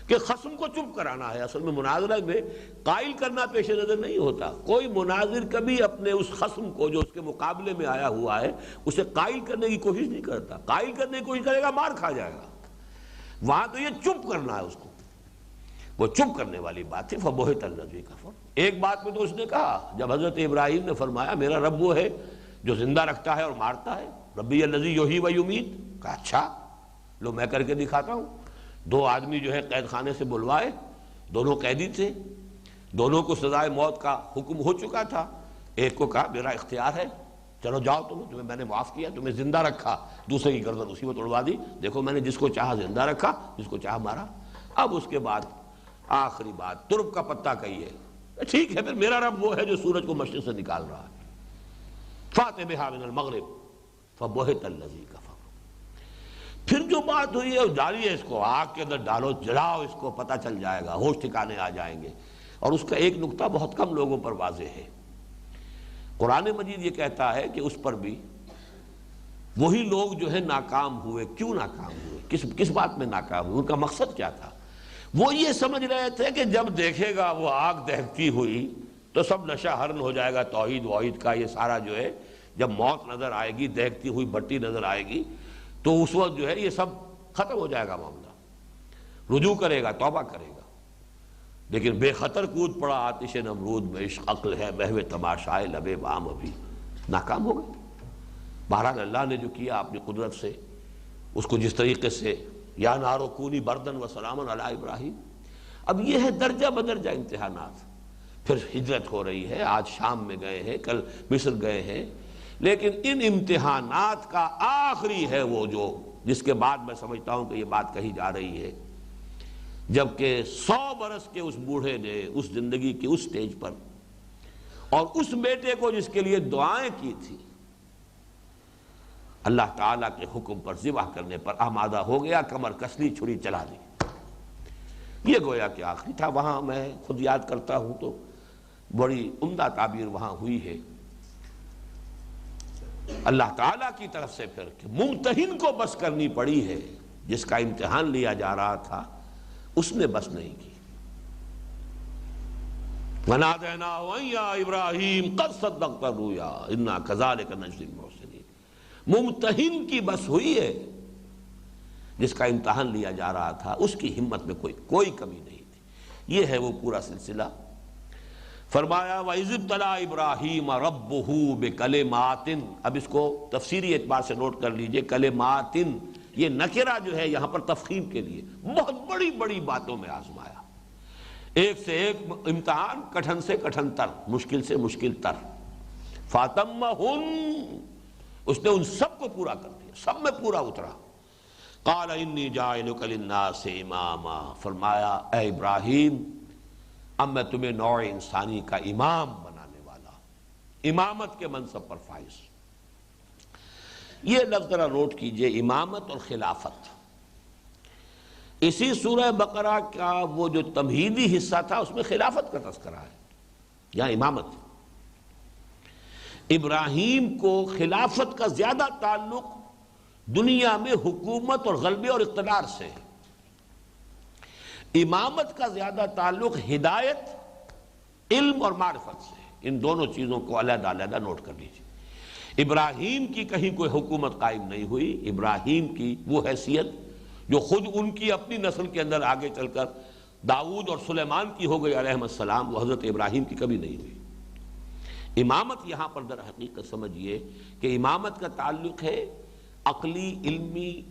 کہ خصم کو چپ کرانا ہے۔ اصل میں مناظرہ میں قائل کرنا پیش نظر نہیں ہوتا، کوئی مناظر کبھی اپنے اس خصم کو جو اس کے مقابلے میں آیا ہوا ہے اسے قائل کرنے کی کوشش نہیں کرتا، قائل کرنے کی کوشش کرے گا مار کھا جائے گا۔ وہاں تو یہ چپ کرنا ہے اس کو، وہ چپ کرنے والی بات تھی۔ فَبُہِتَ الَّذِي كَفَرَ، ایک بات میں تو اس نے کہا، جب حضرت ابراہیم نے فرمایا میرا رب وہ ہے جو زندہ رکھتا ہے اور مارتا ہے، ربی الذی یحیی و یمیت، کہا اچھا لو میں کر کے دکھاتا ہوں۔ دو آدمی جو ہے قید خانے سے بلوائے، دونوں قیدی تھے، دونوں کو سزائے موت کا حکم ہو چکا تھا، ایک کو کہا میرا اختیار ہے چلو جاؤ تمہیں میں نے معاف کیا، تمہیں زندہ رکھا، دوسرے کی گردن اسی میں توڑوا دی، دیکھو میں نے جس کو چاہا زندہ رکھا، جس کو چاہا مارا۔ اب اس کے بعد آخری بات ترب کا پتہ کہیے، ٹھیک ہے پھر میرا رب وہ ہے جو سورج کو مشرق سے نکال رہا ہے، فَأْتِ بِهَا مِنَ الْمَغْرِبِ فَبُهِتَ الَّذِي كَفَرَ۔ پھر جو بات ہوئی ہے ڈالیے اس کو آگ کے اندر ڈالو، جلاؤ اس کو، پتہ چل جائے گا، ہوش ٹھکانے آ جائیں گے۔ اور اس کا ایک نقطہ بہت کم لوگوں پر واضح ہے، قرآن مجید یہ کہتا ہے کہ اس پر بھی وہی لوگ جو ہے ناکام ہوئے۔ کیوں ناکام ہوئے؟ کس بات میں ناکام ہوئے؟ ان کا مقصد کیا تھا؟ وہ یہ سمجھ رہے تھے کہ جب دیکھے گا وہ آگ دہتی ہوئی تو سب نشہ ہرن ہو جائے گا توحید وحید کا، یہ سارا جو ہے جب موت نظر آئے گی، دہتی ہوئی بھٹی نظر آئے گی تو اس وقت جو ہے یہ سب ختم ہو جائے گا، معاملہ رجوع کرے گا، توبہ کرے گا۔ لیکن بے خطر کود پڑا آتش نمرود میں، عشق عقل ہے محو تماشائے لب بام، ابھی ناکام ہو گئے۔ بہرحال اللہ نے جو کیا اپنی قدرت سے، اس کو جس طریقے سے یا نارو کونی بردن و سلاما علی ابراہیم، اب یہ ہے درجہ بدرجہ امتحانات۔ پھر ہجرت ہو رہی ہے، آج شام میں گئے ہیں، کل مصر گئے ہیں، لیکن ان امتحانات کا آخری ہے وہ جو جس کے بعد میں سمجھتا ہوں کہ یہ بات کہی جا رہی ہے، جبکہ 100 برس کے اس بوڑھے نے اس زندگی کی اس سٹیج پر اور اس بیٹے کو جس کے لیے دعائیں کی تھی، اللہ تعالیٰ کے حکم پر ذبح کرنے پر آمادہ ہو گیا، کمر کس لی، چھری چلا دی۔ یہ گویا کہ آخری تھا۔ وہاں میں خود یاد کرتا ہوں تو بڑی عمدہ تعبیر وہاں ہوئی ہے اللہ تعالیٰ کی طرف سے پھر کہ ممتحن کو بس کرنی پڑی ہے، جس کا امتحان لیا جا رہا تھا اس نے بس نہیں کی۔ وَنَادَيْنَاهُ أَن يَا إِبْرَاهِيمُ قَدْ صَدَّقْتَ الرُّؤْيَا إِنَّا كَذَلِكَ نَجْزِي الْمُحْسِنِينَ۔ ممتحن کی بس ہوئی ہے، جس کا امتحان لیا جا رہا تھا اس کی ہمت میں کوئی کمی نہیں تھی۔ یہ ہے وہ پورا سلسلہ۔ فرمایا وَإِذِ ابْتَلَىٰ إِبْرَاهِيمَ رَبُّهُ بِكَلِمَاتٍ۔ اب اس کو تفسیری اعتبار سے نوٹ کر لیجئے، کلماتن یہ نکرہ جو ہے یہاں پر تفخیم کے لیے، بہت بڑی بڑی باتوں میں آزمایا، ایک سے ایک امتحان، کٹھن سے کٹھن تر، مشکل سے مشکل تر۔ فَاتَمَّهُنْ، اس نے ان سب کو پورا کر دیا، سب میں پورا اترا۔ قال انی جاعلک للناس اماما، فرمایا اے ابراہیم اب میں تمہیں نوع انسانی کا امام بنانے والا، امامت کے منصب پر فائز۔ یہ لفظ ذرا نوٹ کیجئے، امامت اور خلافت۔ اسی سورہ بقرہ کا وہ جو تمہیدی حصہ تھا اس میں خلافت کا تذکرہ ہے، یہاں امامت۔ ابراہیم کو خلافت کا زیادہ تعلق دنیا میں حکومت اور غلبے اور اقتدار سے ہے، امامت کا زیادہ تعلق ہدایت، علم اور معرفت سے ہے۔ ان دونوں چیزوں کو علیحدہ علیحدہ نوٹ کر لیجیے۔ ابراہیم کی کہیں کوئی حکومت قائم نہیں ہوئی، ابراہیم کی وہ حیثیت جو خود ان کی اپنی نسل کے اندر آگے چل کر داؤد اور سلیمان کی ہو گئی علیہ السلام، وہ حضرت ابراہیم کی کبھی نہیں ہوئی۔ امامت یہاں پر در حقیقت سمجھیے کہ امامت کا تعلق ہے عقلی، علمی،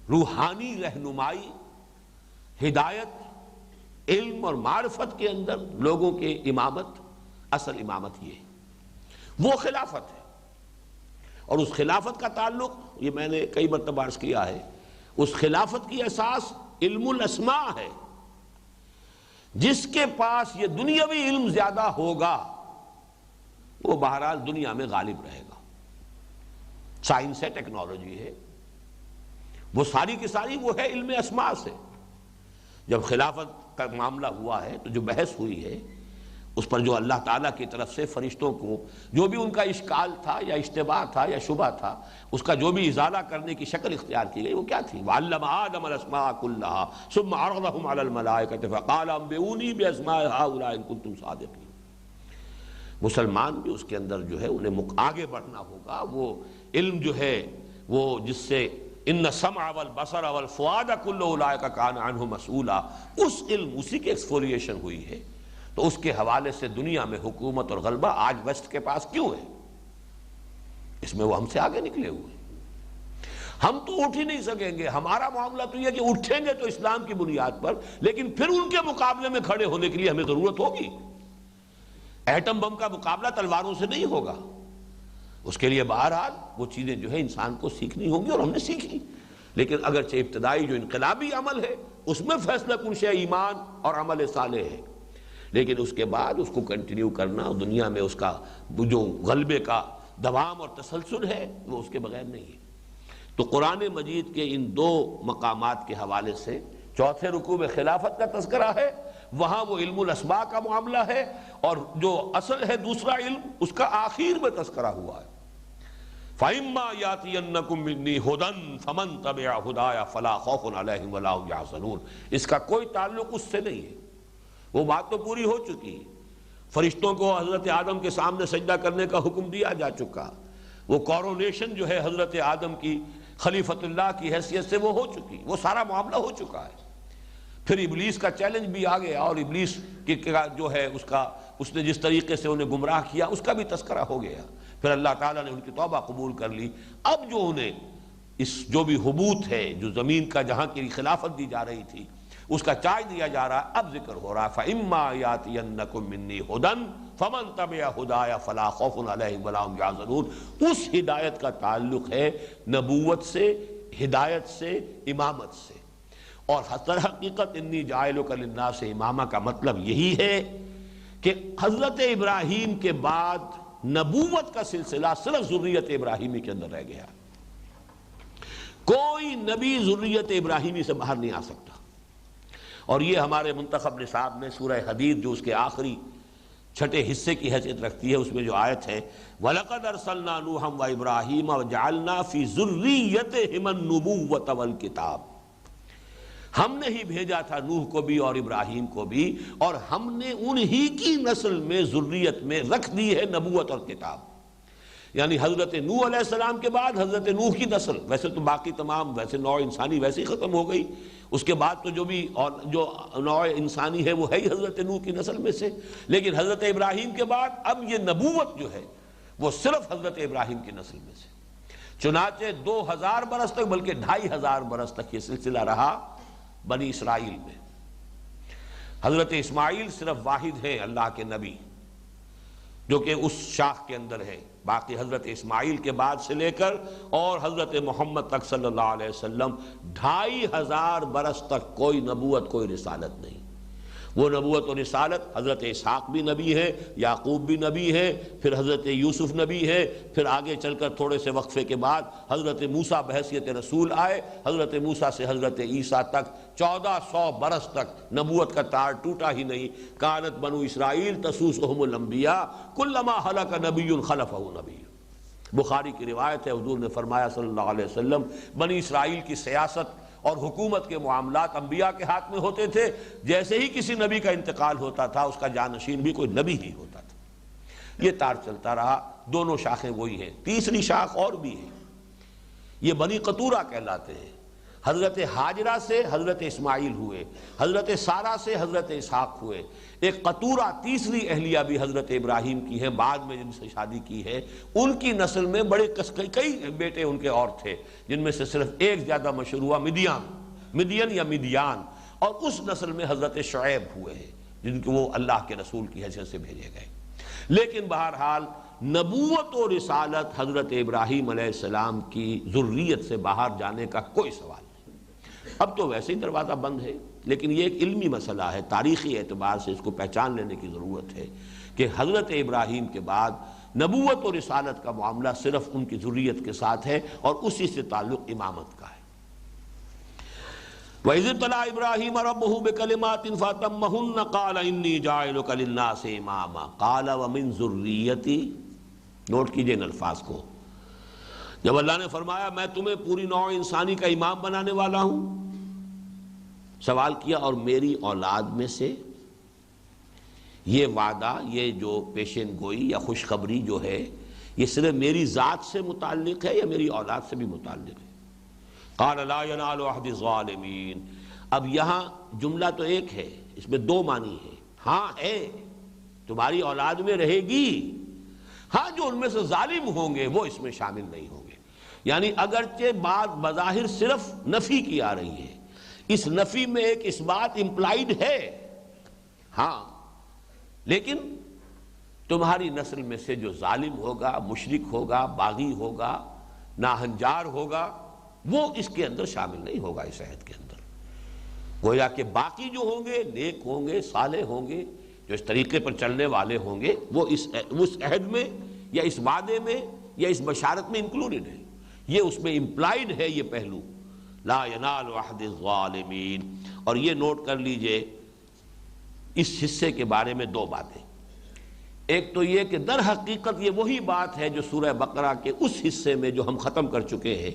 روحانی رہنمائی، ہدایت، علم اور معرفت کے اندر لوگوں کے امامت، اصل امامت یہ ہے، وہ خلافت ہے۔ اور اس خلافت کا تعلق، یہ میں نے کئی مرتبہ عرض کیا ہے، اس خلافت کی اساس علم الاسماء ہے۔ جس کے پاس یہ دنیاوی علم زیادہ ہوگا وہ بہرحال دنیا میں غالب رہے گا۔ سائنس ہے، ٹیکنالوجی ہے، وہ ساری کی ساری وہ ہے علم اسماء سے۔ جب خلافت کا معاملہ ہوا ہے تو جو بحث ہوئی ہے اس پر جو اللہ تعالیٰ کی طرف سے فرشتوں کو جو بھی ان کا اشکال تھا یا اشتباہ تھا یا شبہ تھا، اس کا جو بھی ازالہ کرنے کی شکل اختیار کی گئی وہ کیا تھی؟ وَعَلَّمَ آدَمَ الْأَسْمَاءَ كُلَّهَا ثُمَّ عَرَضَهُمْ عَلَى الْمَلَائِكَةِ فَقَالَ أَنبِئُونِي بِأَسْمَاءِ هَؤُلَاءِ إِن كُنتُمْ صَادِقِينَ۔ مسلمان بھی اس کے اندر جو ہے انہیں آگے بڑھنا ہوگا، وہ علم جو ہے وہ جس سے ان السمع والبصر والفؤاد كل اولئک کان عنہ مسئولا، اس علم، اسی کی ایکسفولیشن ہوئی ہے۔ تو اس کے حوالے سے دنیا میں حکومت اور غلبہ آج ویسٹ کے پاس کیوں ہے؟ اس میں وہ ہم سے آگے نکلے ہوئے ہیں۔ ہم تو اٹھ ہی نہیں سکیں گے، ہمارا معاملہ تو یہ کہ اٹھیں گے تو اسلام کی بنیاد پر، لیکن پھر ان کے مقابلے میں کھڑے ہونے کے لیے ہمیں ضرورت ہوگی۔ ایٹم بم کا مقابلہ تلواروں سے نہیں ہوگا، اس کے لیے بہرحال وہ چیزیں جو ہے انسان کو سیکھنی ہوں گی، اور ہم نے سیکھی۔ لیکن اگرچہ ابتدائی جو انقلابی عمل ہے اس میں فیصلہ کن شے ایمان اور عمل صالح ہے، لیکن اس کے بعد اس کو کنٹینیو کرنا اور دنیا میں اس کا جو غلبے کا دوام اور تسلسل ہے وہ اس کے بغیر نہیں ہے۔ تو قرآن مجید کے ان دو مقامات کے حوالے سے چوتھے رکوع میں خلافت کا تذکرہ ہے، وہاں وہ علم الاسماء کا معاملہ ہے، اور جو اصل ہے دوسرا علم اس کا آخر میں تذکرہ ہوا ہے۔ فَإِمَّا يَأْتِيَنَّكُم مِّنِّي هُدًى فَمَن تَبِعَ هُدَايَ فَلَا خَوْفٌ عَلَيْهِمْ وَلَا هُمْ يَحْزَنُونَ۔ اس کا کوئی تعلق اس سے نہیں ہے، وہ بات تو پوری ہو چکی ہے۔ فرشتوں کو حضرت آدم کے سامنے سجدہ کرنے کا حکم دیا جا چکا، وہ کورونیشن جو ہے حضرت آدم کی خلیفۃ اللہ کی حیثیت سے وہ ہو چکی، وہ سارا معاملہ ہو چکا ہے۔ پھر ابلیس کا چیلنج بھی آ گیا، اور ابلیس کی جو ہے اس نے جس طریقے سے انہیں گمراہ کیا اس کا بھی تذکرہ ہو گیا۔ پھر اللہ تعالیٰ نے ان کی توبہ قبول کر لی۔ اب جو انہیں اس جو بھی حبوط ہے، جو زمین کا جہاں کی خلافت دی جا رہی تھی اس کا چارج دیا جا رہا ہے، اب ذکر ہو رہا ہے فَإِمَّا يَأْتِيَنَّكُم مِّنِّي هُدًى فَمَن تَبِعَ هُدَايَ فَلَا خَوْفٌ عَلَيْهِمْ وَلَا هُمْ يَحْزَنُونَ۔ اس ہدایت کا تعلق ہے نبوت سے، ہدایت سے، امامت سے۔ اور در حقیقت انی جاعلک للناس اماما کا مطلب یہی ہے کہ حضرت ابراہیم کے بعد نبوت کا سلسلہ صرف ذریت ابراہیمی کے اندر رہ گیا۔ کوئی نبی ذریت ابراہیمی سے باہر نہیں آ سکتا، اور یہ ہمارے منتخب نصاب میں سورہ حدید جو اس کے آخری چھٹے حصے کی حیثیت رکھتی ہے، اس میں جو آیت ہے وَلَقَدْ أَرْسَلْنَا نُوحًا وَإِبْرَاهِيمَ وَجَعَلْنَا فِي ذُرِّيَّتِهِمَا النُّبُوَّةَ وَالْكِتَابَ۔ ہم نے ہی بھیجا تھا نوح کو بھی اور ابراہیم کو بھی، اور ہم نے انہی کی نسل میں ذریت میں رکھ دی ہے نبوت اور کتاب۔ یعنی حضرت نوح علیہ السلام کے بعد حضرت نوح کی نسل، ویسے تو باقی تمام ویسے نوع انسانی ویسے ہی ختم ہو گئی، اس کے بعد تو جو بھی اور جو نوع انسانی ہے وہ ہے ہی حضرت نوح کی نسل میں سے، لیکن حضرت ابراہیم کے بعد اب یہ نبوت جو ہے وہ صرف حضرت ابراہیم کی نسل میں سے۔ چنانچہ 2000 برس تک، بلکہ 2500 برس تک یہ سلسلہ رہا بنی اسرائیل میں۔ حضرت اسماعیل صرف واحد ہیں اللہ کے نبی جو کہ اس شاخ کے اندر ہے، باقی حضرت اسماعیل کے بعد سے لے کر اور حضرت محمد تک صلی اللہ علیہ وسلم 2500 برس تک کوئی نبوت کوئی رسالت نہیں۔ وہ نبوت و رسالت حضرت اسحاق بھی نبی ہے، یعقوب بھی نبی ہے، پھر حضرت یوسف نبی ہے، پھر آگے چل کر تھوڑے سے وقفے کے بعد حضرت موسیٰ بحیثیت رسول آئے، حضرت موسیٰ سے حضرت عیسیٰ تک 1400 برس تک نبوت کا تار ٹوٹا ہی نہیں۔ کانت بنو اسرائیل تسوسہم الانبیاء کلما ہلک نبی خلفہ نبی۔ بخاری کی روایت ہے، حضور نے فرمایا صلی اللہ علیہ وسلم، بنی اسرائیل کی سیاست اور حکومت کے معاملات انبیاء کے ہاتھ میں ہوتے تھے، جیسے ہی کسی نبی کا انتقال ہوتا تھا اس کا جانشین بھی کوئی نبی ہی ہوتا تھا۔ یہ تار چلتا رہا، دونوں شاخیں وہی ہیں۔ تیسری شاخ اور بھی ہے، یہ بنی قطورہ کہلاتے ہیں۔ حضرت ہاجرہ سے حضرت اسماعیل ہوئے، حضرت سارہ سے حضرت اسحاق ہوئے۔ ایک قطورہ تیسری اہلیہ بھی حضرت ابراہیم کی ہے، بعد میں جن سے شادی کی ہے، ان کی نسل میں بڑے کئی بیٹے ان کے اور تھے، جن میں سے صرف ایک زیادہ مشہور ہوا مدین یا مدیان، اور اس نسل میں حضرت شعیب ہوئے ہیں جن کو وہ اللہ کے رسول کی حیثیت سے بھیجے گئے۔ لیکن بہرحال نبوت و رسالت حضرت ابراہیم علیہ السلام کی ذریت سے باہر جانے کا کوئی سوال نہیں۔ اب تو ویسے ہی دروازہ بند ہے، لیکن یہ ایک علمی مسئلہ ہے، تاریخی اعتبار سے اس کو پہچان لینے کی ضرورت ہے کہ حضرت ابراہیم کے بعد نبوت و رسالت کا معاملہ صرف ان کی ذریت کے ساتھ ہے، اور اسی سے تعلق امامت کا ہے۔ وَإِذِ ابْتَلَىٰ إِبْرَاهِيمَ رَبُّهُ بِكَلِمَاتٍ فَأَتَمَّهُنَّ قَالَ إِنِّي جَاعِلُكَ لِلنَّاسِ إِمَامًا قَالَ وَمِن ذُرِّيَّتِي۔ نوٹ کیجئے ان الفاظ کو، جب اللہ نے فرمایا میں تمہیں پوری نوع انسانی کا امام بنانے والا ہوں، سوال کیا اور میری اولاد میں سے؟ یہ وعدہ، یہ جو پیشین گوئی یا خوشخبری جو ہے، یہ صرف میری ذات سے متعلق ہے یا میری اولاد سے بھی متعلق ہے؟ قال لا ينال عهد الظالمین۔ اب یہاں جملہ تو ایک ہے، اس میں دو معنی ہے۔ ہاں ہے، تمہاری اولاد میں رہے گی، ہاں جو ان میں سے ظالم ہوں گے وہ اس میں شامل نہیں ہوں گے. یعنی اگرچہ بات بظاہر صرف نفی کی آ رہی ہے، اس نفی میں ایک اس بات امپلائیڈ ہے، ہاں، لیکن تمہاری نسل میں سے جو ظالم ہوگا، مشرک ہوگا، باغی ہوگا، ناہنجار ہوگا، وہ اس کے اندر شامل نہیں ہوگا اس عہد کے اندر. گویا کہ باقی جو ہوں گے نیک ہوں گے، صالح ہوں گے، جو اس طریقے پر چلنے والے ہوں گے، وہ اس عہد میں یا اس وعدے میں یا اس بشارت میں انکلوڈڈ ہے. یہ اس میں امپلائیڈ ہے یہ پہلو، لا ینال عہد الظالمین. اور یہ نوٹ کر لیجئے اس حصے کے بارے میں دو باتیں. ایک تو یہ کہ در حقیقت یہ وہی بات ہے جو سورہ بقرہ کے اس حصے میں جو ہم ختم کر چکے ہیں،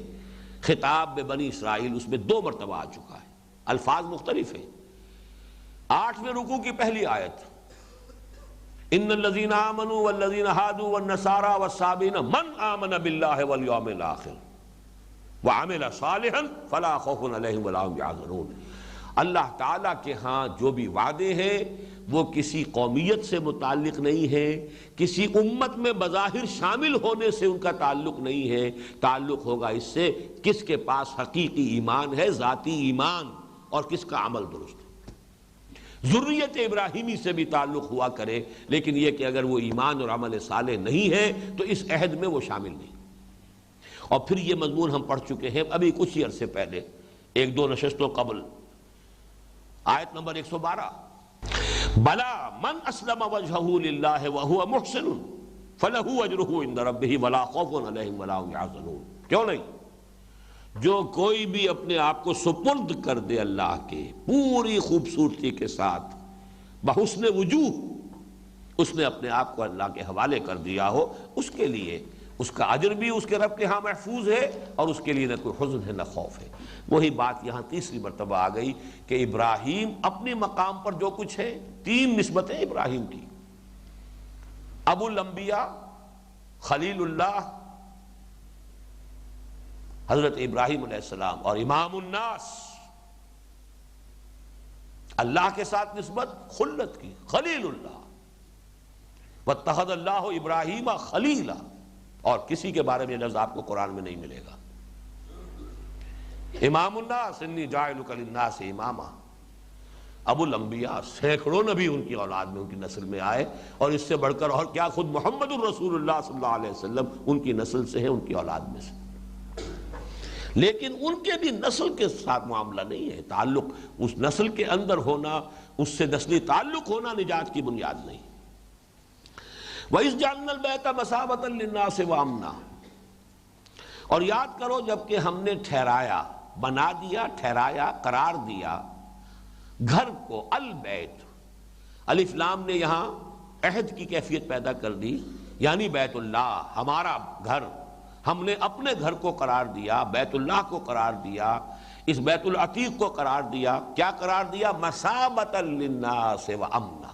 خطاب بنی اسرائیل، اس میں 2 مرتبہ آ چکا ہے. الفاظ مختلف ہیں. 8ویں رکوع کی پہلی آیت، ان الذین آمنوا والذین ہادوا والنصارى والصابئین من آمن باللہ والیوم الآخر وعمل صالحا فلا خوف علیہم ولا هم یحزنون. اللہ تعالیٰ کے ہاں جو بھی وعدے ہیں وہ کسی قومیت سے متعلق نہیں ہے، کسی امت میں بظاہر شامل ہونے سے ان کا تعلق نہیں ہے. تعلق ہوگا اس سے کس کے پاس حقیقی ایمان ہے، ذاتی ایمان، اور کس کا عمل درست ہے. ذریت ابراہیمی سے بھی تعلق ہوا کرے، لیکن یہ کہ اگر وہ ایمان اور عمل صالح نہیں ہے تو اس عہد میں وہ شامل نہیں. اور پھر یہ مضمون ہم پڑھ چکے ہیں ابھی کچھ ہی عرصے پہلے، 1-2 نشستوں قبل، آیت نمبر 112، بلا من اسلم وجهه للہ وهو محسن فلہ اجرہ عند ربہ ولا خوف علیہم ولا هم یحزنون. کیوں نہیں؟ جو کوئی بھی اپنے آپ کو سپرد کر دے اللہ کے پوری خوبصورتی کے ساتھ، بحسن وجوہ، اس نے اپنے آپ کو اللہ کے حوالے کر دیا ہو، اس کے لیے اس کا اجر بھی اس کے رب کے ہاں محفوظ ہے، اور اس کے لیے نہ کوئی حزن ہے نہ خوف ہے. وہی بات یہاں تیسری مرتبہ آ گئی کہ ابراہیم اپنے مقام پر جو کچھ ہے، 3 نسبتیں ابراہیم کی، ابو الانبیاء، خلیل اللہ حضرت ابراہیم علیہ السلام، اور امام الناس، اللہ کے ساتھ نسبت خلت کی، خلیل اللہ، واتخذ اللہ ابراہیم خلیلا. اور کسی کے بارے میں لفظ آپ کو قرآن میں نہیں ملے گا. امام الناس، انی جاعلک للناس اماما. ابو الانبیاء، سینکڑوں نبی ان کی اولاد میں، ان کی نسل میں آئے، اور اس سے بڑھ کر اور کیا خود محمد الرسول اللہ صلی اللہ علیہ وسلم ان کی نسل سے ہیں، ان کی اولاد میں سے. لیکن ان کے بھی نسل کے ساتھ معاملہ نہیں ہے. تعلق اس نسل کے اندر ہونا، اس سے نسلی تعلق ہونا نجات کی بنیاد نہیں. وَإِذْ جَعَلْنَا الْبَيْتَ مَثَابَةً لِلنَّاسِ وَأَمْنًا. اور یاد کرو جب کہ ہم نے ٹھہرایا، بنا دیا، ٹھہرایا، قرار دیا گھر کو، البیت، الف لام نے یہاں عہد کی کیفیت پیدا کر دی، یعنی بیت اللہ، ہمارا گھر. ہم نے اپنے گھر کو قرار دیا، بیت اللہ کو قرار دیا، اس بیت العتیق کو قرار دیا. کیا قرار دیا؟ مثابۃ للناس وامنا.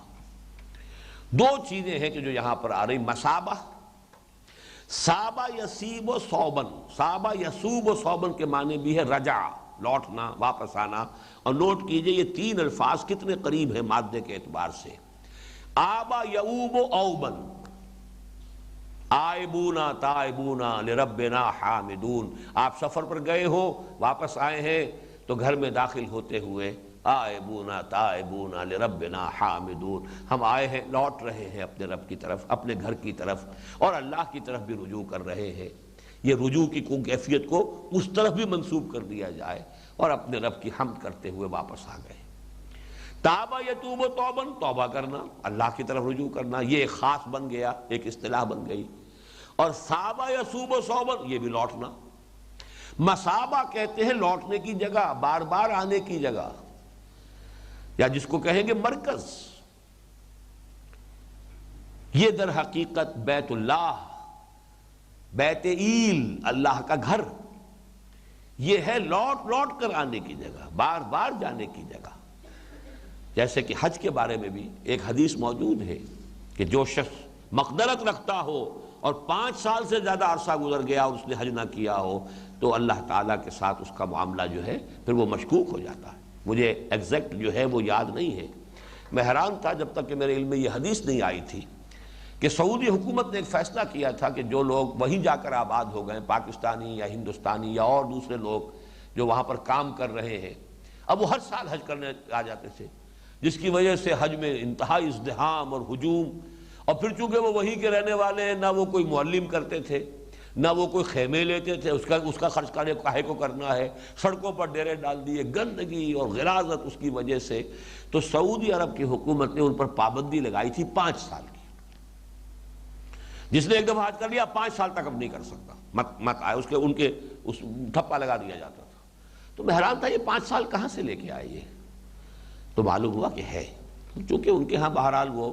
2 چیزیں ہیں کہ جو یہاں پر آ رہی. مثابہ، صابہ یسیب و صوبن. صابہ یسوب و صوبن کے معنی بھی ہے رجع، لوٹنا، واپس آنا. اور نوٹ کیجئے یہ 3 الفاظ کتنے قریب ہیں مادے کے اعتبار سے. آبا یعوب و اوبن، آئبونا تائبونا لربنا حامدون. آپ سفر پر گئے ہو، واپس آئے ہیں تو گھر میں داخل ہوتے ہوئے آئبونا تائبونا لربنا حامدون، ہم آئے ہیں، لوٹ رہے ہیں اپنے رب کی طرف، اپنے گھر کی طرف، اور اللہ کی طرف بھی رجوع کر رہے ہیں. یہ رجوع کی کیفیت کو اس طرف بھی منسوب کر دیا جائے، اور اپنے رب کی حمد کرتے ہوئے واپس آ گئے. تابہ یتوب و توبن، توبہ کرنا، اللہ کی طرف رجوع کرنا، یہ ایک خاص بن گیا، ایک اصطلاح بن گئی. اور صابہ یسوب و صوبن، یہ بھی لوٹنا. مصابہ کہتے ہیں لوٹنے کی جگہ، بار بار آنے کی جگہ، یا جس کو کہیں گے مرکز. یہ در حقیقت بیت اللہ، بیت ایل، اللہ کا گھر، یہ ہے لوٹ لوٹ کر آنے کی جگہ، بار بار جانے کی جگہ. جیسے کہ حج کے بارے میں بھی ایک حدیث موجود ہے کہ جو شخص مقدرت رکھتا ہو اور 5 سال سے زیادہ عرصہ گزر گیا اور اس نے حج نہ کیا ہو تو اللہ تعالیٰ کے ساتھ اس کا معاملہ جو ہے پھر وہ مشکوک ہو جاتا ہے. مجھے ایگزیکٹ جو ہے وہ یاد نہیں ہے. میں حیران تھا جب تک کہ میرے علم میں یہ حدیث نہیں آئی تھی کہ سعودی حکومت نے ایک فیصلہ کیا تھا کہ جو لوگ وہیں جا کر آباد ہو گئے، پاکستانی یا ہندوستانی یا اور دوسرے لوگ جو وہاں پر کام کر رہے ہیں، اب وہ ہر سال حج کرنے آ جاتے تھے، جس کی وجہ سے حج میں انتہائی ازدحام اور ہجوم، اور پھر چونکہ وہ وہیں کے رہنے والے ہیں، نہ وہ کوئی معلم کرتے تھے، نہ وہ کوئی خیمے لیتے تھے، اس کا خرچ کاہے کو کرنا ہے، سڑکوں پر ڈیرے ڈال دیے، گندگی اور غلاظت اس کی وجہ سے، تو سعودی عرب کی حکومت نے ان پر پابندی لگائی تھی 5 سال کی۔ جس نے ایک دفعہ حج کر لیا 5 سال تک اب نہیں کر سکتا، مت آئے، ان کے ٹھپا لگا دیا جاتا تھا۔ تو میں حیران تھا یہ 5 سال کہاں سے لے کے آئے یہ؟ تو معلوم ہوا کہ ہے، چونکہ ان کے ہاں بہرحال وہ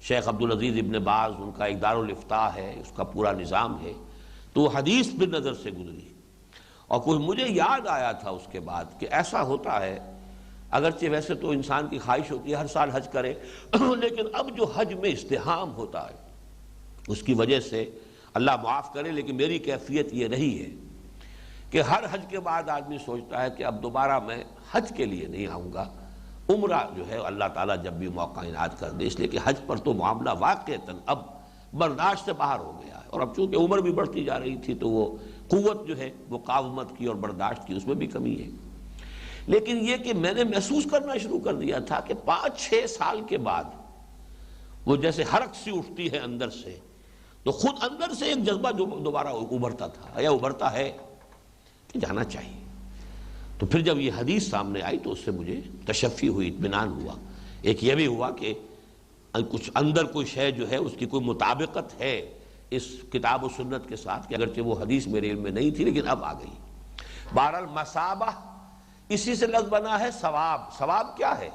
شیخ عبدالعزیز ابن باز، ان کا ایک دارالافتاء ہے، اس کا پورا نظام ہے، تو وہ حدیث بھی نظر سے گزری، اور کوئی مجھے یاد آیا تھا اس کے بعد کہ ایسا ہوتا ہے، اگرچہ ویسے تو انسان کی خواہش ہوتی ہے ہر سال حج کرے، لیکن اب جو حج میں ازدحام ہوتا ہے اس کی وجہ سے اللہ معاف کرے، لیکن میری کیفیت یہ رہی ہے کہ ہر حج کے بعد آدمی سوچتا ہے کہ اب دوبارہ میں حج کے لیے نہیں آؤں گا، عمرہ جو ہے اللہ تعالیٰ جب بھی موقع عنایت کر دے، اس لیے کہ حج پر تو معاملہ واقعتاً اب برداشت سے باہر ہو گیا ہے، اور اب چونکہ عمر بھی بڑھتی جا رہی تھی تو وہ قوت جو ہے مقاومت کی اور برداشت کی اس میں بھی کمی ہے۔ لیکن یہ کہ میں نے محسوس کرنا شروع کر دیا تھا کہ 5-6 سال کے بعد وہ جیسے حرک سی اٹھتی ہے اندر سے، تو خود اندر سے ایک جذبہ جو دوبارہ ابھرتا تھا یا ابھرتا ہے کہ جانا چاہیے۔ تو پھر جب یہ حدیث سامنے آئی تو اس سے مجھے تشفی ہوئی، اطمینان ہوا۔ ایک یہ بھی ہوا کہ کچھ اندر کوئی شے جو ہے اس کی کوئی مطابقت ہے اس کتاب و سنت کے ساتھ، کہ اگرچہ وہ حدیث میرے علم میں نہیں تھی لیکن اب آ گئی۔ بہرحال مثابہ اسی سے لفظ بنا ہے ثواب۔ ثواب کیا ہے؟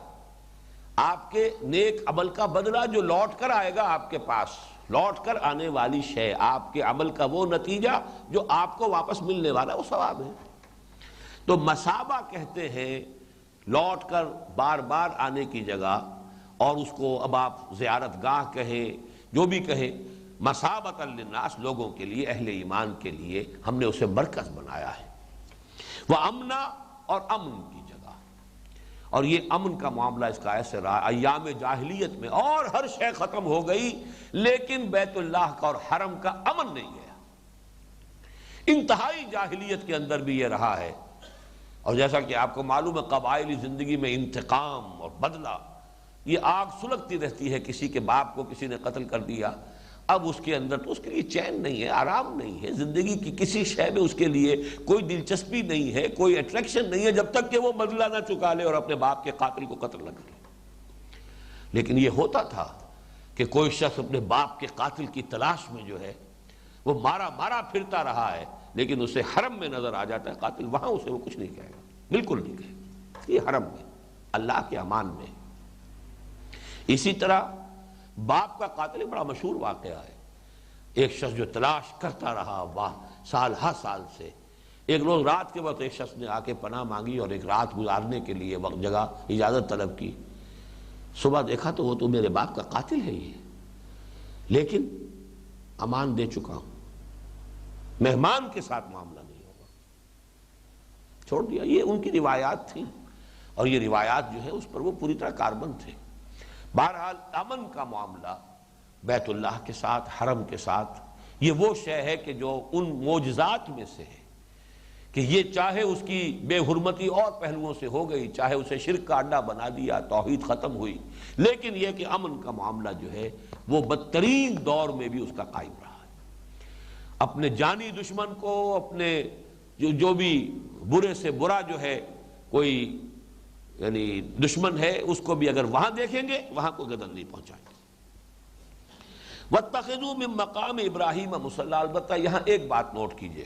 آپ کے نیک عمل کا بدلہ جو لوٹ کر آئے گا آپ کے پاس، لوٹ کر آنے والی شے، آپ کے عمل کا وہ نتیجہ جو آپ کو واپس ملنے والا، وہ ثواب ہے۔ تو مثابہ کہتے ہیں لوٹ کر بار بار آنے کی جگہ، اور اس کو اب آپ زیارت گاہ کہیں، جو بھی کہیں، مثابۃ للناس، لوگوں کے لیے، اہل ایمان کے لیے ہم نے اسے مرکز بنایا ہے۔ وہ امنا، اور امن کی جگہ، اور یہ امن کا معاملہ اس کا ایسے رہا ایام جاہلیت میں، اور ہر شے ختم ہو گئی لیکن بیت اللہ کا اور حرم کا امن نہیں گیا۔ انتہائی جاہلیت کے اندر بھی یہ رہا ہے، اور جیسا کہ آپ کو معلوم ہے قبائلی زندگی میں انتقام اور بدلہ، یہ آگ سلگتی رہتی ہے۔ کسی کے باپ کو کسی نے قتل کر دیا، اب اس کے اندر تو اس کے لیے چین نہیں ہے، آرام نہیں ہے، زندگی کی کسی شے میں اس کے لیے کوئی دلچسپی نہیں ہے، کوئی اٹریکشن نہیں ہے، جب تک کہ وہ بدلہ نہ چکا لے اور اپنے باپ کے قاتل کو قتل نہ کرے۔ لیکن یہ ہوتا تھا کہ کوئی شخص اپنے باپ کے قاتل کی تلاش میں جو ہے وہ مارا پھرتا رہا ہے، لیکن اسے حرم میں نظر آ جاتا ہے قاتل، وہاں اسے وہ کچھ نہیں کہے گا، بالکل نہیں کہے گا، یہ حرم میں اللہ کے امان میں۔ اسی طرح باپ کا قاتل ایک بڑا مشہور واقعہ ہے، ایک شخص جو تلاش کرتا رہا سال ہر سال سے، ایک روز رات کے وقت ایک شخص نے آ کے پناہ مانگی اور ایک رات گزارنے کے لیے وقت جگہ اجازت طلب کی۔ صبح دیکھا تو وہ تو میرے باپ کا قاتل ہے یہ، لیکن امان دے چکا ہوں، مہمان کے ساتھ معاملہ نہیں ہوگا، چھوڑ دیا۔ یہ ان کی روایات تھیں، اور یہ روایات جو ہے اس پر وہ پوری طرح کاربند تھے۔ بہرحال امن کا معاملہ بیت اللہ کے ساتھ، حرم کے ساتھ، یہ وہ شے ہے کہ جو ان معجزات میں سے ہے کہ یہ چاہے اس کی بے حرمتی اور پہلوؤں سے ہو گئی، چاہے اسے شرک کا اڈا بنا دیا، توحید ختم ہوئی، لیکن یہ کہ امن کا معاملہ جو ہے وہ بدترین دور میں بھی اس کا قائم رہا ہے۔ اپنے جانی دشمن کو، اپنے جو بھی برے سے برا جو ہے کوئی یعنی دشمن ہے، اس کو بھی اگر وہاں دیکھیں گے وہاں کو گدن نہیں پہنچائیں گے۔ وَاتَّخِذُوا مِن مَّقَامِ إِبْرَاهِيمَ مُصَلًّى، البتہ یہاں ایک بات نوٹ کیجئے،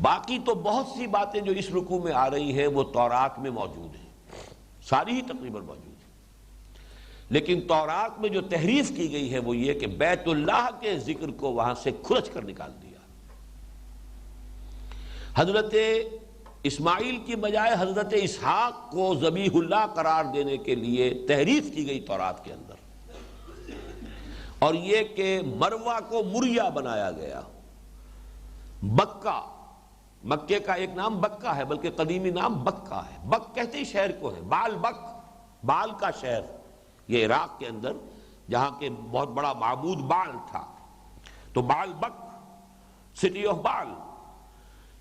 باقی تو بہت سی باتیں جو اس رکوع میں آ رہی ہیں وہ تورات میں موجود ہیں، ساری ہی تقریباً موجود ہیں، لیکن تورات میں جو تحریف کی گئی ہے وہ یہ کہ بیت اللہ کے ذکر کو وہاں سے کھرچ کر نکال دیا۔ حضرت اسماعیل کی بجائے حضرت اسحاق کو ذبیح اللہ قرار دینے کے لیے تحریف کی گئی تورات کے اندر، اور یہ کہ مروہ کو مریا بنایا گیا، بکہ، مکے کا ایک نام بکہ ہے، بلکہ قدیمی نام بکہ ہے، بک کہتے ہی شہر کو ہے، بال بک، بال کا شہر، یہ عراق کے اندر جہاں کے بہت بڑا معبود بال تھا، تو بال بک، سٹی آف بال،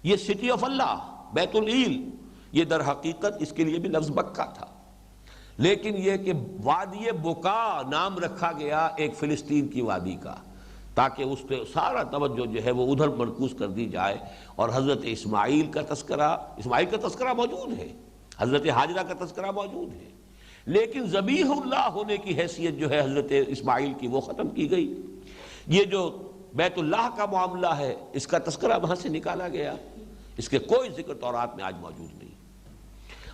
یہ سٹی آف اللہ، بیت العیل، یہ در حقیقت اس کے لیے بھی لفظ بکا تھا، لیکن یہ کہ وادی بکا نام رکھا گیا ایک فلسطین کی وادی کا، تاکہ اس پہ سارا توجہ جو ہے وہ ادھر مرکوز کر دی جائے، اور حضرت اسماعیل کا تذکرہ موجود ہے، حضرت حاجرہ کا تذکرہ موجود ہے، لیکن ذبیح اللہ ہونے کی حیثیت جو ہے حضرت اسماعیل کی وہ ختم کی گئی۔ یہ جو بیت اللہ کا معاملہ ہے اس کا تذکرہ وہاں سے نکالا گیا، اس کے کوئی ذکر تورات میں آج موجود نہیں۔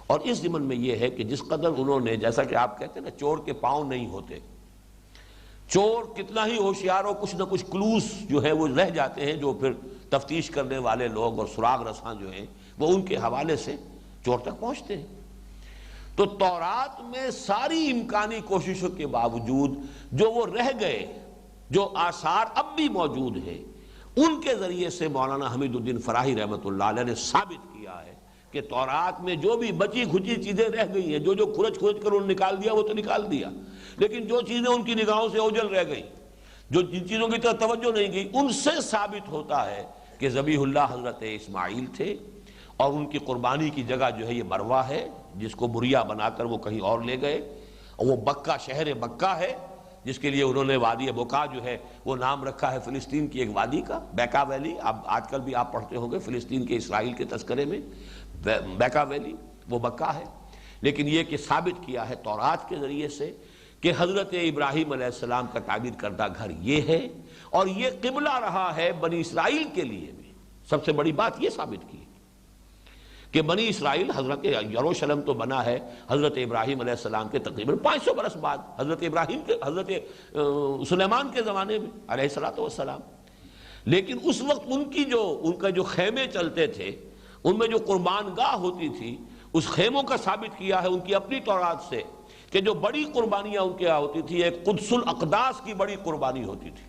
اور اس ضمن میں یہ ہے کہ جس قدر انہوں نے، جیسا کہ آپ کہتے ہیں نا چور کے پاؤں نہیں ہوتے، چور کتنا ہی ہوشیار ہو، کچھ نہ کچھ کلوز جو ہے وہ رہ جاتے ہیں، جو پھر تفتیش کرنے والے لوگ اور سراغ رساں جو ہیں وہ ان کے حوالے سے چور تک پہنچتے ہیں۔ تو تورات میں ساری امکانی کوششوں کے باوجود جو وہ رہ گئے، جو آثار اب بھی موجود ہیں، ان کے ذریعے سے مولانا حمید الدین فراہی رحمۃ اللہ علیہ نے ثابت کیا ہے کہ تورات میں جو بھی بچی کھچی چیزیں رہ گئی ہیں، جو کھرچ کر انہوں نے نکال دیا وہ تو نکال دیا، لیکن جو چیزیں ان کی نگاہوں سے اوجھل رہ گئی، جو جن چیزوں کی طرف توجہ نہیں گئی، ان سے ثابت ہوتا ہے کہ ذبیح اللہ حضرت اسماعیل تھے، اور ان کی قربانی کی جگہ جو ہے یہ مروہ ہے، جس کو مریا بنا کر وہ کہیں اور لے گئے، اور وہ بکہ شہر بکہ ہے، جس کے لیے انہوں نے وادی بکا جو ہے وہ نام رکھا ہے فلسطین کی ایک وادی کا، بیکا ویلی۔ اب آج کل بھی آپ پڑھتے ہوں گے فلسطین کے اسرائیل کے تذکرے میں بیکا ویلی، وہ بکا ہے۔ لیکن یہ کہ ثابت کیا ہے تورات کے ذریعے سے کہ حضرت ابراہیم علیہ السلام کا تعمیر کردہ گھر یہ ہے، اور یہ قبلہ رہا ہے بنی اسرائیل کے لیے بھی۔ سب سے بڑی بات یہ ثابت کی کہ بنی اسرائیل، حضرت یروشلم تو بنا ہے حضرت ابراہیم علیہ السلام کے تقریباً 500 برس بعد، حضرت ابراہیم کے، حضرت سلیمان کے زمانے میں علیہ السلام، لیکن اس وقت ان کا جو خیمے چلتے تھے، ان میں جو قربان گاہ ہوتی تھی، اس خیموں کا ثابت کیا ہے ان کی اپنی تورات سے کہ جو بڑی قربانیاں ان کے یہاں ہوتی تھی، ایک قدس الاقداس کی بڑی قربانی ہوتی تھی،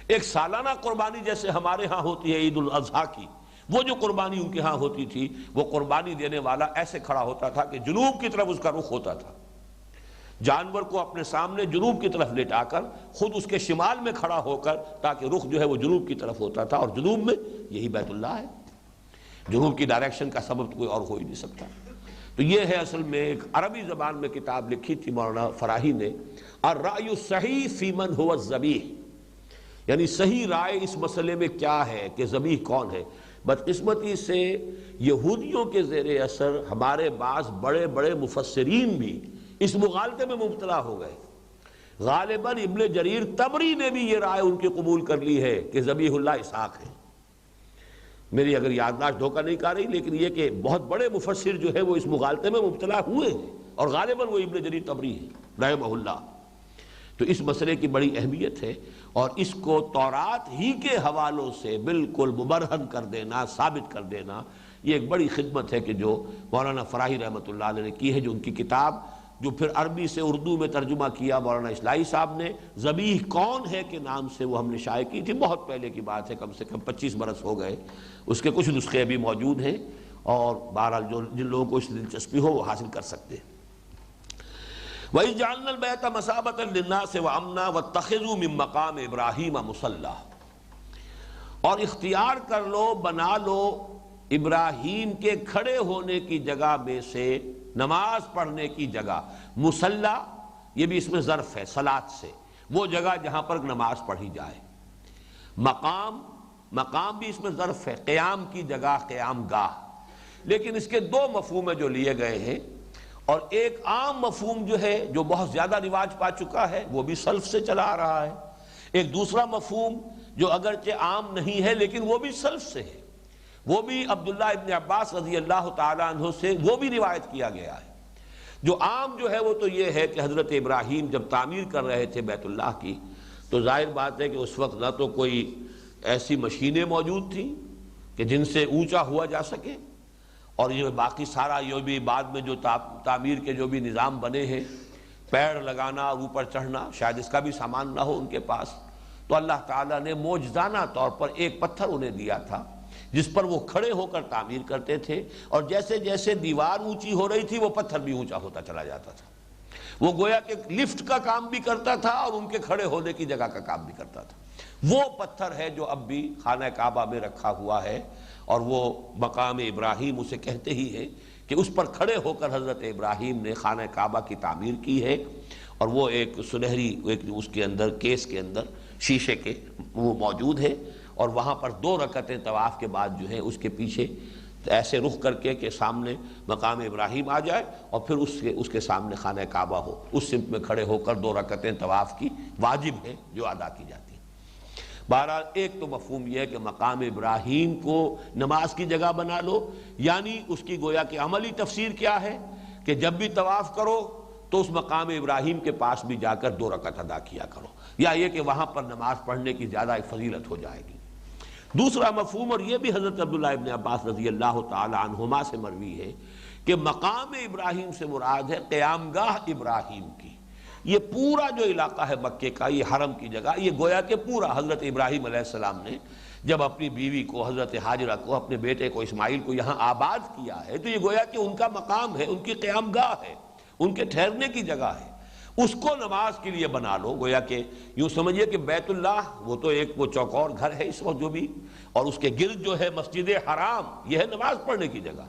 ایک سالانہ قربانی جیسے ہمارے ہاں ہوتی ہے عید الاضحیٰ کی، وہ جو قربانی ان کے ہاں ہوتی تھی، وہ قربانی دینے والا ایسے کھڑا ہوتا تھا کہ جنوب کی طرف اس کا رخ ہوتا تھا، جانور کو اپنے سامنے جنوب کی طرف لٹا کر خود اس کے شمال میں کھڑا ہو کر، تاکہ رخ جو ہے وہ جنوب کی طرف ہوتا تھا، اور جنوب میں یہی بیت اللہ ہے۔ جنوب کی ڈائریکشن کا سبب کوئی اور ہو ہی نہیں سکتا۔ تو یہ ہے اصل میں ایک عربی زبان میں کتاب لکھی تھی مولانا فراہی نے، الرأی الصحیح فی من هو الذبیح، یعنی صحیح رائے اس مسئلے میں کیا ہے کہ ذبیح کون ہے۔ بدقسمتی سے یہودیوں کے زیر اثر ہمارے بعض بڑے بڑے مفسرین بھی اس مغالطے میں مبتلا ہو گئے۔ غالباً ابن جریر طبری نے بھی یہ رائے ان کی قبول کر لی ہے کہ ذبیح اللہ اسحاق ہے، میری اگر یادداشت دھوکہ نہیں کر رہی، لیکن یہ کہ بہت بڑے مفسر جو ہے وہ اس مغالطے میں مبتلا ہوئے ہیں، اور غالباً وہ ابن جریر طبری ہے رحمہ اللہ۔ تو اس مسئلے کی بڑی اہمیت ہے، اور اس کو تورات ہی کے حوالوں سے بالکل مبرہن کر دینا، ثابت کر دینا، یہ ایک بڑی خدمت ہے کہ جو مولانا فراہی رحمۃ اللہ علیہ نے کی ہے، جو ان کی کتاب جو پھر عربی سے اردو میں ترجمہ کیا مولانا اصلاحی صاحب نے، ذبیح کون ہے کے نام سے وہ ہم نے شائع کی تھی، بہت پہلے کی بات ہے، کم سے کم 25 برس ہو گئے۔ اس کے کچھ نسخے بھی موجود ہیں، اور بہرحال جن لوگوں کو اس دلچسپی ہو وہ حاصل کر سکتے ہیں۔ وَإِذْ جَعَلْنَا الْبَيْتَ مَثَابَةً لِلنَّاسِ وَأَمْنًا وَاتَّخِذُوا مِن مَّقَامِ إِبْرَاهِيمَ مُصَلًّى، اور اختیار کر لو، بنا لو ابراہیم کے کھڑے ہونے کی جگہ میں سے نماز پڑھنے کی جگہ، مصلی یہ بھی اس میں ظرف ہے صلاۃ سے، وہ جگہ جہاں پر نماز پڑھی جائے۔ مقام بھی اس میں ظرف ہے، قیام کی جگہ، قیام گاہ، لیکن اس کے دو مفہوم جو لیے گئے ہیں، اور ایک عام مفہوم جو ہے جو بہت زیادہ رواج پا چکا ہے، وہ بھی سلف سے چلا آ رہا ہے، ایک دوسرا مفہوم جو اگرچہ عام نہیں ہے لیکن وہ بھی سلف سے ہے، وہ بھی عبداللہ ابن عباس رضی اللہ تعالیٰ عنہ سے وہ بھی روایت کیا گیا ہے۔ جو عام جو ہے وہ تو یہ ہے کہ حضرت ابراہیم جب تعمیر کر رہے تھے بیت اللہ کی، تو ظاہر بات ہے کہ اس وقت نہ تو کوئی ایسی مشینیں موجود تھیں کہ جن سے اونچا ہوا جا سکے، اور یہ باقی سارا یہ بھی بعد میں جو تعمیر کے جو بھی نظام بنے ہیں، پیڑ لگانا اور اوپر چڑھنا، شاید اس کا بھی سامان نہ ہو ان کے پاس، تو اللہ تعالیٰ نے معجزانہ طور پر ایک پتھر انہیں دیا تھا جس پر وہ کھڑے ہو کر تعمیر کرتے تھے، اور جیسے جیسے دیوار اونچی ہو رہی تھی وہ پتھر بھی اونچا ہوتا چلا جاتا تھا۔ وہ گویا کہ لفٹ کا کام بھی کرتا تھا اور ان کے کھڑے ہونے کی جگہ کا کام بھی کرتا تھا۔ وہ پتھر ہے جو اب بھی خانہ کعبہ میں رکھا ہوا ہے، اور وہ مقام ابراہیم اسے کہتے ہی ہے کہ اس پر کھڑے ہو کر حضرت ابراہیم نے خانہ کعبہ کی تعمیر کی ہے، اور وہ ایک سنہری اس کے اندر کیس کے اندر شیشے کے وہ موجود ہے، اور وہاں پر 2 رکعتیں طواف کے بعد جو ہے اس کے پیچھے ایسے رخ کر کے کہ سامنے مقام ابراہیم آ جائے، اور پھر اس کے سامنے خانہ کعبہ ہو، اس سمت میں کھڑے ہو کر 2 رکعتیں طواف کی واجب ہے جو ادا کی جاتی ہیں۔ بہرحال ایک تو مفہوم یہ ہے کہ مقام ابراہیم کو نماز کی جگہ بنا لو، یعنی اس کی گویا کہ عملی تفسیر کیا ہے کہ جب بھی طواف کرو تو اس مقام ابراہیم کے پاس بھی جا کر 2 رکعت ادا کیا کرو، یا یہ کہ وہاں پر نماز پڑھنے کی زیادہ ایک فضیلت ہو جائے گی۔ دوسرا مفہوم، اور یہ بھی حضرت عبداللہ ابن عباس رضی اللہ تعالی عنہما سے مروی ہے، کہ مقام ابراہیم سے مراد ہے قیام گاہ ابراہیم کی۔ یہ پورا جو علاقہ ہے مکے کا، یہ حرم کی جگہ، یہ گویا کہ پورا حضرت ابراہیم علیہ السلام نے جب اپنی بیوی کو حضرت حاجرہ کو، اپنے بیٹے کو اسماعیل کو یہاں آباد کیا ہے، تو یہ گویا کہ ان کا مقام ہے، ان کی قیام گاہ ہے، ان کے ٹھہرنے کی جگہ ہے۔ اس کو نماز کے لیے بنا لو، گویا کہ یوں سمجھیے کہ بیت اللہ وہ تو ایک وہ چوکور گھر ہے اس وقت جو بھی، اور اس کے گرد جو ہے مسجد حرام، یہ ہے نماز پڑھنے کی جگہ۔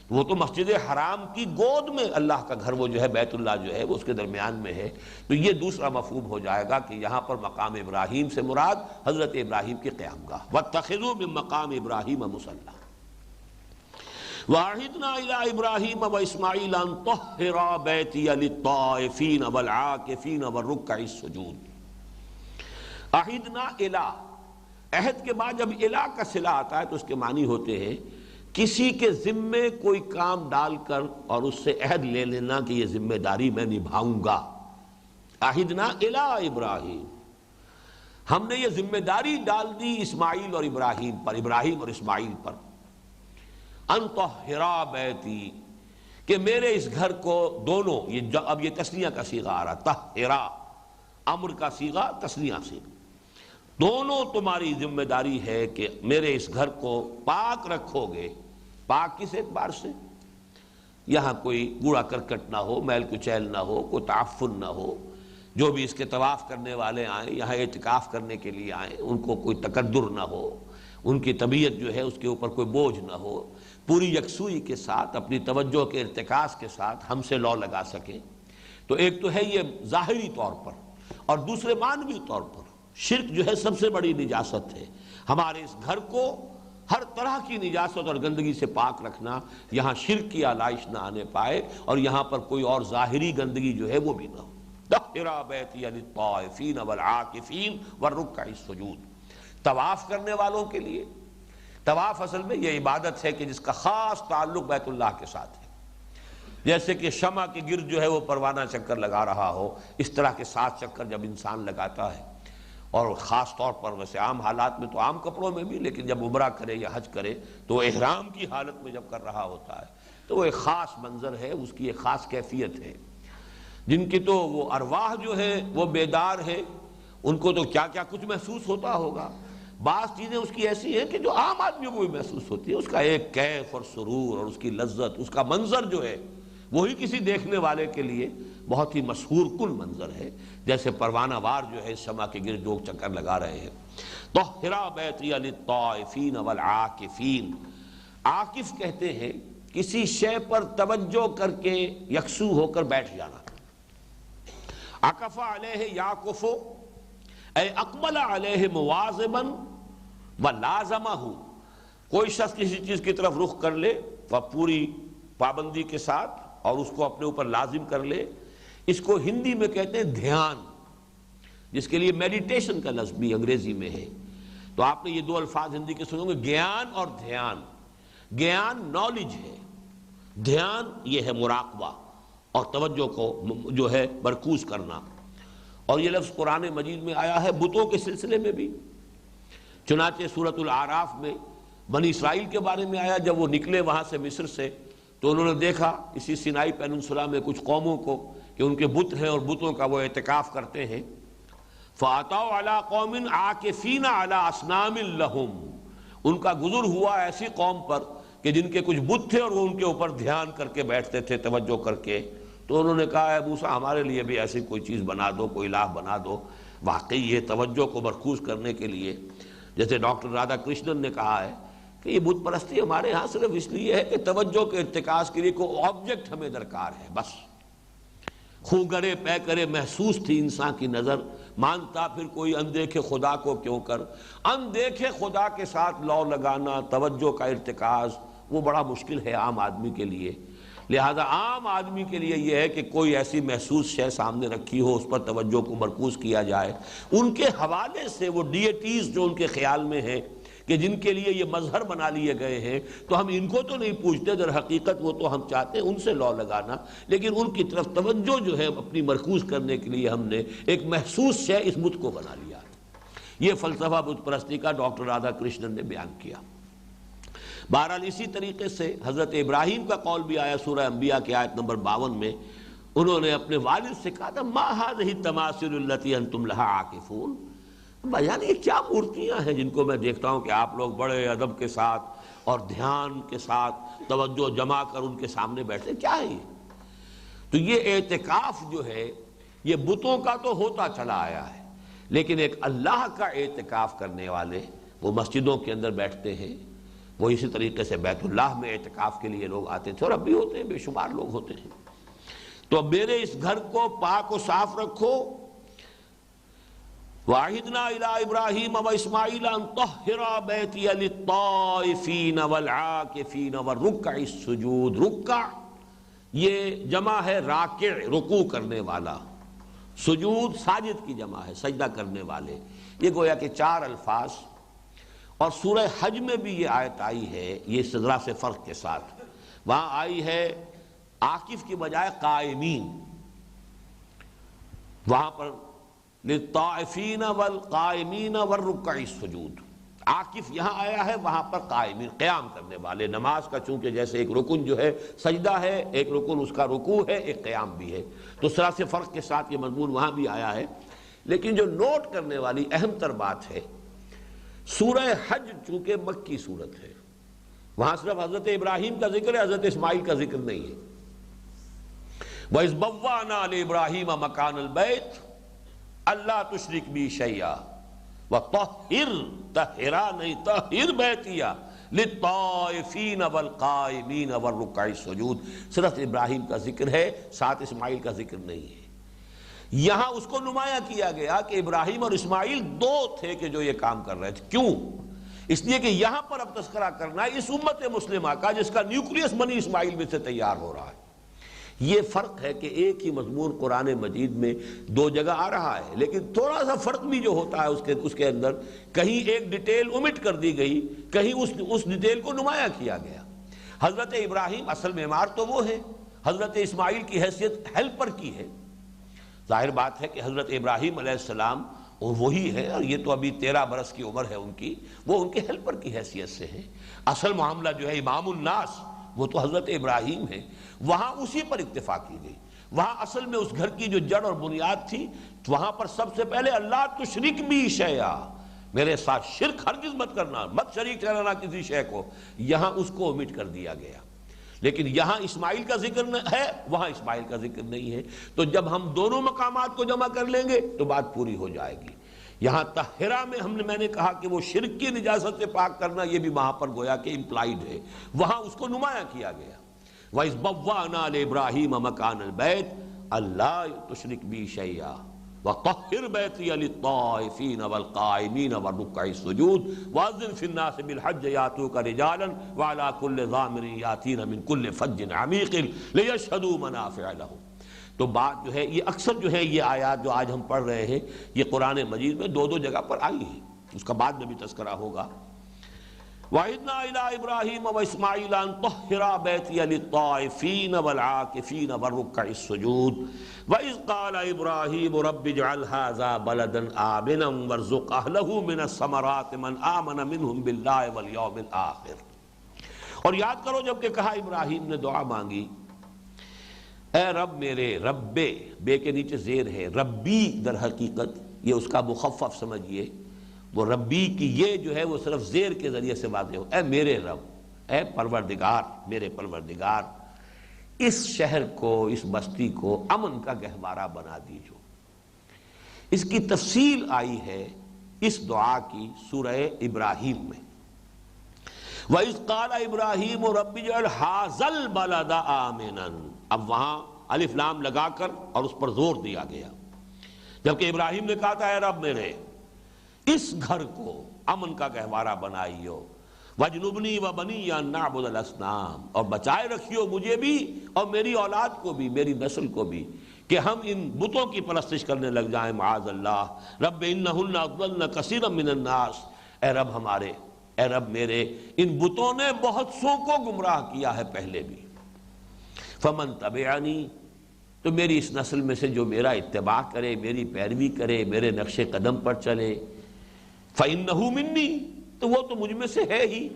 وہ تو مسجد حرام کی گود میں اللہ کا گھر وہ جو ہے بیت اللہ جو ہے وہ اس کے درمیان میں ہے، تو یہ دوسرا مفہوم ہو جائے گا کہ یہاں پر مقام ابراہیم سے مراد حضرت ابراہیم کی قیام گاہ۔ وَاتَّخِذُوا مِن مَّقَامِ إِبْرَاهِيمَ مُصَلًّى وَعَهِدْنَا إِلَىٰ إِبْرَاهِيمَ وَإِسْمَاعِيلَ أَن طَهِّرَا بَيْتِيَ لِلطَّائِفِينَ وَالْعَاكِفِينَ وَالرُّكَّعِ السُّجُودِ۔ عہدنا الی، عہد کے بعد جب الی کا صلہ آتا ہے تو اس کے معنی ہوتے ہیں کسی کے ذمے کوئی کام ڈال کر اور اس سے عہد لے لینا کہ یہ ذمہ داری میں نبھاؤں گا۔ عہدنا الی ابراہیم، ہم نے یہ ذمہ داری ڈال دی اسماعیل اور ابراہیم پر، ابراہیم اور اسماعیل پر، ان طہرا بیتی، کہ میرے اس گھر کو دونوں، اب یہ تثنیہ کا صیغہ آ رہا، طہرا امر کا صیغہ، تثنیہ صیغہ، دونوں تمہاری ذمہ داری ہے کہ میرے اس گھر کو پاک رکھو گے۔ پاک کس اعتبار سے؟ یہاں کوئی کوڑا کرکٹ نہ ہو، میل کچیل نہ ہو، کوئی تعفن نہ ہو، جو بھی اس کے طواف کرنے والے آئیں، یہاں اعتکاف کرنے کے لیے آئیں، ان کو کوئی تکدر نہ ہو، ان کی طبیعت جو ہے اس کے اوپر کوئی بوجھ نہ ہو، پوری یکسوئی کے ساتھ اپنی توجہ کے ارتکاز کے ساتھ ہم سے لو لگا سکیں۔ تو ایک تو ہے یہ ظاہری طور پر، اور دوسرے معنوی طور پر شرک جو ہے سب سے بڑی نجاست ہے۔ ہمارے اس گھر کو ہر طرح کی نجاست اور گندگی سے پاک رکھنا، یہاں شرک کی آلائش نہ آنے پائے، اور یہاں پر کوئی اور ظاہری گندگی جو ہے وہ بھی نہ ہو۔ طہرا بیتی للطائفین والعاکفین والرکع السجود، طواف کرنے والوں کے لیے۔ طواف اصل میں یہ عبادت ہے کہ جس کا خاص تعلق بیت اللہ کے ساتھ ہے، جیسے کہ شمع کے گرد جو ہے وہ پروانہ چکر لگا رہا ہو، اس طرح کے 7 چکر جب انسان لگاتا ہے، اور خاص طور پر ویسے عام حالات میں تو عام کپڑوں میں بھی، لیکن جب عمرہ کرے یا حج کرے تو احرام کی حالت میں جب کر رہا ہوتا ہے تو وہ ایک خاص منظر ہے، اس کی ایک خاص کیفیت ہے۔ جن کی تو وہ ارواح جو ہے وہ بیدار ہے، ان کو تو کیا کیا کچھ محسوس ہوتا ہوگا۔ بعض چیزیں اس کی ایسی ہیں کہ جو عام آدمیوں کو بھی محسوس ہوتی ہے، اس کا ایک کیف اور سرور اور اس کی لذت، اس کا منظر جو ہے وہی کسی دیکھنے والے کے لیے بہت ہی مسحور کن منظر ہے، جیسے پروانہ وار جو ہے شمع کے گرد لوگ چکر لگا رہے ہیں۔ طہرا بیتی للطائفین والعاکفین، عاکف کہتے ہیں کسی شے پر توجہ کر کے یکسو ہو کر بیٹھ جانا۔ عکف علیہ یعکف اے اقبل علیہ مواظبا ولازمہ، کوئی شخص کسی چیز کی طرف رخ کر لے وہ پوری پابندی کے ساتھ اور اس کو اپنے اوپر لازم کر لے، اس کو ہندی میں کہتے ہیں دھیان، جس کے لیے میڈیٹیشن کا لفظ بھی انگریزی میں ہے۔ تو آپ نے یہ 2 الفاظ ہندی کے سنو گے، گیان اور دھیان۔ گیان نالج ہے، دھیان یہ ہے مراقبہ اور توجہ کو جو ہے مرکوز کرنا، اور یہ لفظ قرآن مجید میں آیا ہے بتوں کے سلسلے میں بھی۔ چنانچہ سورۃ الاعراف میں بنی اسرائیل کے بارے میں آیا، جب وہ نکلے وہاں سے مصر سے تو انہوں نے دیکھا اسی سینائی پیننسولا میں کچھ قوموں کو کہ ان کے بت ہیں اور بتوں کا وہ اعتکاف کرتے ہیں۔ فَأَتَوْا عَلَىٰ قَوْمٍ عَاكِفِينَ عَلَىٰ أَصْنَامٍ لَهُمْ، ان کا گزر ہوا ایسی قوم پر کہ جن کے کچھ بت تھے اور وہ ان کے اوپر دھیان کر کے بیٹھتے تھے توجہ کر کے۔ تو انہوں نے کہا اے موسیٰ ہمارے لیے بھی ایسی کوئی چیز بنا دو، کوئی الہ بنا دو۔ واقعی یہ توجہ کو مرکوز کرنے کے لیے، جیسے ڈاکٹر رادھا کرشنن نے کہا ہے کہ یہ بت پرستی ہمارے ہاں صرف اس لیے ہے کہ توجہ کے ارتکاز کے لیے کوئی آبجیکٹ ہمیں درکار ہے، بس خوں گرے پے کرے محسوس تھی انسان کی نظر، مانتا پھر کوئی اندیکھے خدا کو کیوں کر۔ اندیکھے خدا کے ساتھ لو لگانا، توجہ کا ارتکاز، وہ بڑا مشکل ہے عام آدمی کے لیے۔ لہذا عام آدمی کے لیے یہ ہے کہ کوئی ایسی محسوس شے سامنے رکھی ہو، اس پر توجہ کو مرکوز کیا جائے۔ ان کے حوالے سے وہ ڈیٹیز جو ان کے خیال میں ہیں کہ جن کے لیے یہ مظہر بنا لیے گئے ہیں، تو ہم ان کو تو نہیں پوچھتے، در حقیقت وہ تو ہم چاہتے ہیں ان سے لو لگانا، لیکن ان کی طرف توجہ جو ہے اپنی مرکوز کرنے کے لیے ہم نے ایک محسوس شے اس بت کو بنا لیا۔ یہ فلسفہ بت پرستی کا ڈاکٹر رادھا کرشنن نے بیان کیا۔ بہرحال اسی طریقے سے حضرت ابراہیم کا قول بھی آیا سورہ انبیاء کی آیت نمبر 52 میں، انہوں نے اپنے والد سے کہا تھا ما هذه التماثيل التي انتم لها عاکفون، یعنی یہ کیا مورتیاں ہیں جن کو میں دیکھتا ہوں کہ آپ لوگ بڑے ادب کے ساتھ اور دھیان کے ساتھ توجہ جما کر ان کے سامنے بیٹھتے، کیا ہے یہ؟ تو یہ اعتکاف جو ہے یہ بتوں کا تو ہوتا چلا آیا ہے، لیکن ایک اللہ کا اعتکاف کرنے والے وہ مسجدوں کے اندر بیٹھتے ہیں، وہ اسی طریقے سے بیت اللہ میں اعتکاف کے لیے لوگ آتے تھے، اور اب بھی ہوتے ہیں، بے شمار لوگ ہوتے ہیں۔ تو میرے اس گھر کو پاک و صاف رکھو۔ وَعَهِدْنَا إِلَىٰ إِبْرَاهِيمَ وَإِسْمَاعِيلَ أَن طَهِّرَا بَيْتِيَ لِلطَّائِفِينَ وَالْعَاكِفِينَ وَالرُّكَّعِ السُّجُودِ۔ رکع یہ جمع ہے راکع، رکوع کرنے والا، سجود ساجد کی جمع ہے، سجدہ کرنے والے۔ یہ گویا کہ 4 الفاظ، اور سورہ حج میں بھی یہ آیت آئی ہے یہ ذرا سے فرق کے ساتھ، وہاں آئی ہے عاکف کی بجائے قائمین، وہاں پر للطائفین والقائمین والرکع السجود، عاکف یہاں آیا ہے، وہاں پر قائمین، قیام کرنے والے۔ نماز کا چونکہ جیسے ایک رکن جو ہے سجدہ ہے، ایک رکن اس کا رکوع ہے، ایک قیام بھی ہے، تو ذرا سے فرق کے ساتھ یہ مضمون وہاں بھی آیا ہے۔ لیکن جو نوٹ کرنے والی اہم تر بات ہے، سورہ حج چونکہ مکی صورت ہے، وہاں صرف حضرت ابراہیم کا ذکر ہے، حضرت اسماعیل کا ذکر نہیں ہے۔ وَإِذْ بَوَّأْنَا لِإِبْرَاهِيمَ مَكَانَ الْبَيْتِ أَلَّا تُشْرِكْ بِي شَيْئًا وَطَهِّرْ طَهِّرَا نہیں طَهِّرْ بَيْتِيَ لِلطَّائِفِينَ وَالْقَائِمِينَ وَالرُّكَّعِ السُّجُودِ، صرف ابراہیم کا ذکر ہے، ساتھ اسماعیل کا ذکر نہیں ہے۔ یہاں اس کو نمایاں کیا گیا کہ ابراہیم اور اسماعیل 2 تھے کہ جو یہ کام کر رہے تھے۔ کیوں؟ اس لیے کہ یہاں پر اب تذکرہ کرنا ہے اس امت مسلمہ کا جس کا نیوکلیس بنی اسماعیل میں سے تیار ہو رہا ہے۔ یہ فرق ہے کہ ایک ہی مضمون قرآن مجید میں 2 جگہ آ رہا ہے، لیکن تھوڑا سا فرق بھی جو ہوتا ہے اس کے اندر، کہیں ایک ڈیٹیل omit کر دی گئی، کہیں اس ڈیٹیل کو نمایاں کیا گیا۔ حضرت ابراہیم اصل معمار تو وہ ہے، حضرت اسماعیل کی حیثیت ہیلپر کی ہے۔ ظاہر بات ہے کہ حضرت ابراہیم علیہ السلام وہی ہے، اور یہ تو ابھی 13 برس کی عمر ہے ان کی، وہ ان کے ہیلپر کی حیثیت سے ہے۔ اصل معاملہ جو ہے امام الناس وہ تو حضرت ابراہیم ہے، وہاں اسی پر اکتفا کی گئی۔ وہاں اصل میں اس گھر کی جو جڑ اور بنیاد تھی، وہاں پر سب سے پہلے اللہ تشرک بی شیئا، میرے ساتھ شرک ہرگز مت کرنا، مت شریک ٹھہرانا کسی شے کو، یہاں اس کو omit کر دیا گیا۔ لیکن یہاں اسماعیل کا ذکر ہے، وہاں اسماعیل کا ذکر نہیں ہے، تو جب ہم دونوں مقامات کو جمع کر لیں گے تو بات پوری ہو جائے گی۔ یہاں طاہرہ میں میں نے کہا کہ وہ شرک کی نجاست سے پاک کرنا، یہ بھی وہاں پر گویا کہ امپلائیڈ ہے، وہاں اس کو نمایاں کیا گیا۔ وَإِذْ بَوَّأْنَا لِإِبْرَاهِيمَ مَكَانَ الْبَيْتِ أَلَّا تُشْرِكْ بِي شَيْئًا وَطَهِّرْ بَيْتِيَ لِلطَّائِفِينَ وَالْقَائِمِينَ وَالرُّكَّعِ السُّجُودِ وَأَذِّنْ فِي النَّاسِ بِالْحَجِّ يَأْتُوكَ رِجَالًا وَعَلَىٰ كُلِّ ضَامِرٍ يَأْتِينَ مِنْ كُلِّ فَجٍّ عَمِيقٍ لِيَشْهَدُوا مَنَافِعَ لَهُمْ۔ تو بات جو ہے یہ اکثر جو ہے یہ آیات جو آج ہم پڑھ رہے ہیں یہ قرآن مجید میں 2 جگہ پر آئی ہیں، اس کا بعد میں بھی تذکرہ ہوگا۔ وَعِدْنَا إِلَىٰ إِبْرَاهِيمَ وَإِسْمَاعِيلَ أَن طَهِّرَا بَيْتِيَ لِلطَّائِفِينَ وَالْعَاكِفِينَ وَالرُّكَّعِ السُّجُودِ وَإِذْ قَالَ إِبْرَاهِيمُ رَبِّ اجْعَلْ هَٰذَا بَلَدًا آمِنًا وَارْزُقْ أَهْلَهُ مِنَ الثَّمَرَاتِ مَنْ آمَنَ مِنْهُمْ بِاللَّهِ وَالْيَوْمِ الْآخِرِ۔ اور یاد کرو جب کہ کہا ابراہیم نے دعا مانگی، اے رب میرے، رب بے کے نیچے زیر ہے، ربی در حقیقت یہ اس کا مخفف سمجھیے، وہ ربی کی یہ جو ہے وہ صرف زیر کے ذریعے سے واضح ہو، اے میرے رب، اے پروردگار، میرے پروردگار، اس شہر کو، اس بستی کو امن کا گہوارہ بنا دیجو۔ اس کی تفصیل آئی ہے اس دعا کی سورہ ابراہیم میں، وَإِذْ قَالَ إِبْرَاهِيمُ رَبِّ اجْعَلْ هَٰذَا الْبَلَدَ آمِنًا۔ اب وہاں الف لام لگا کر اور اس پر زور دیا گیا، جبکہ ابراہیم نے کہا تھا اے رب میرے اس گھر کو امن کا گہوارہ بنائیو، وَاجْنُبْنِي وَبَنِيَّ أَن نَّعْبُدَ الْأَصْنَامَ، اور بچائے رکھیو مجھے بھی اور میری اولاد کو بھی، میری نسل کو بھی، کہ ہم ان بتوں کی پرستش کرنے لگ جائیں، معاذ اللہ۔ رب انہن اضللن کثیرا من الناس، اے رب ہمارے، اے رب میرے، ان بتوں نے بہت سو کو گمراہ کیا ہے پہلے بھی۔ فمن تبعنی، تو میری اس نسل میں سے جو میرا اتباع کرے، میری پیروی کرے، میرے نقش قدم پر چلے، فإنہ منی، تو وہ تو مجھ میں سے ہے ہی،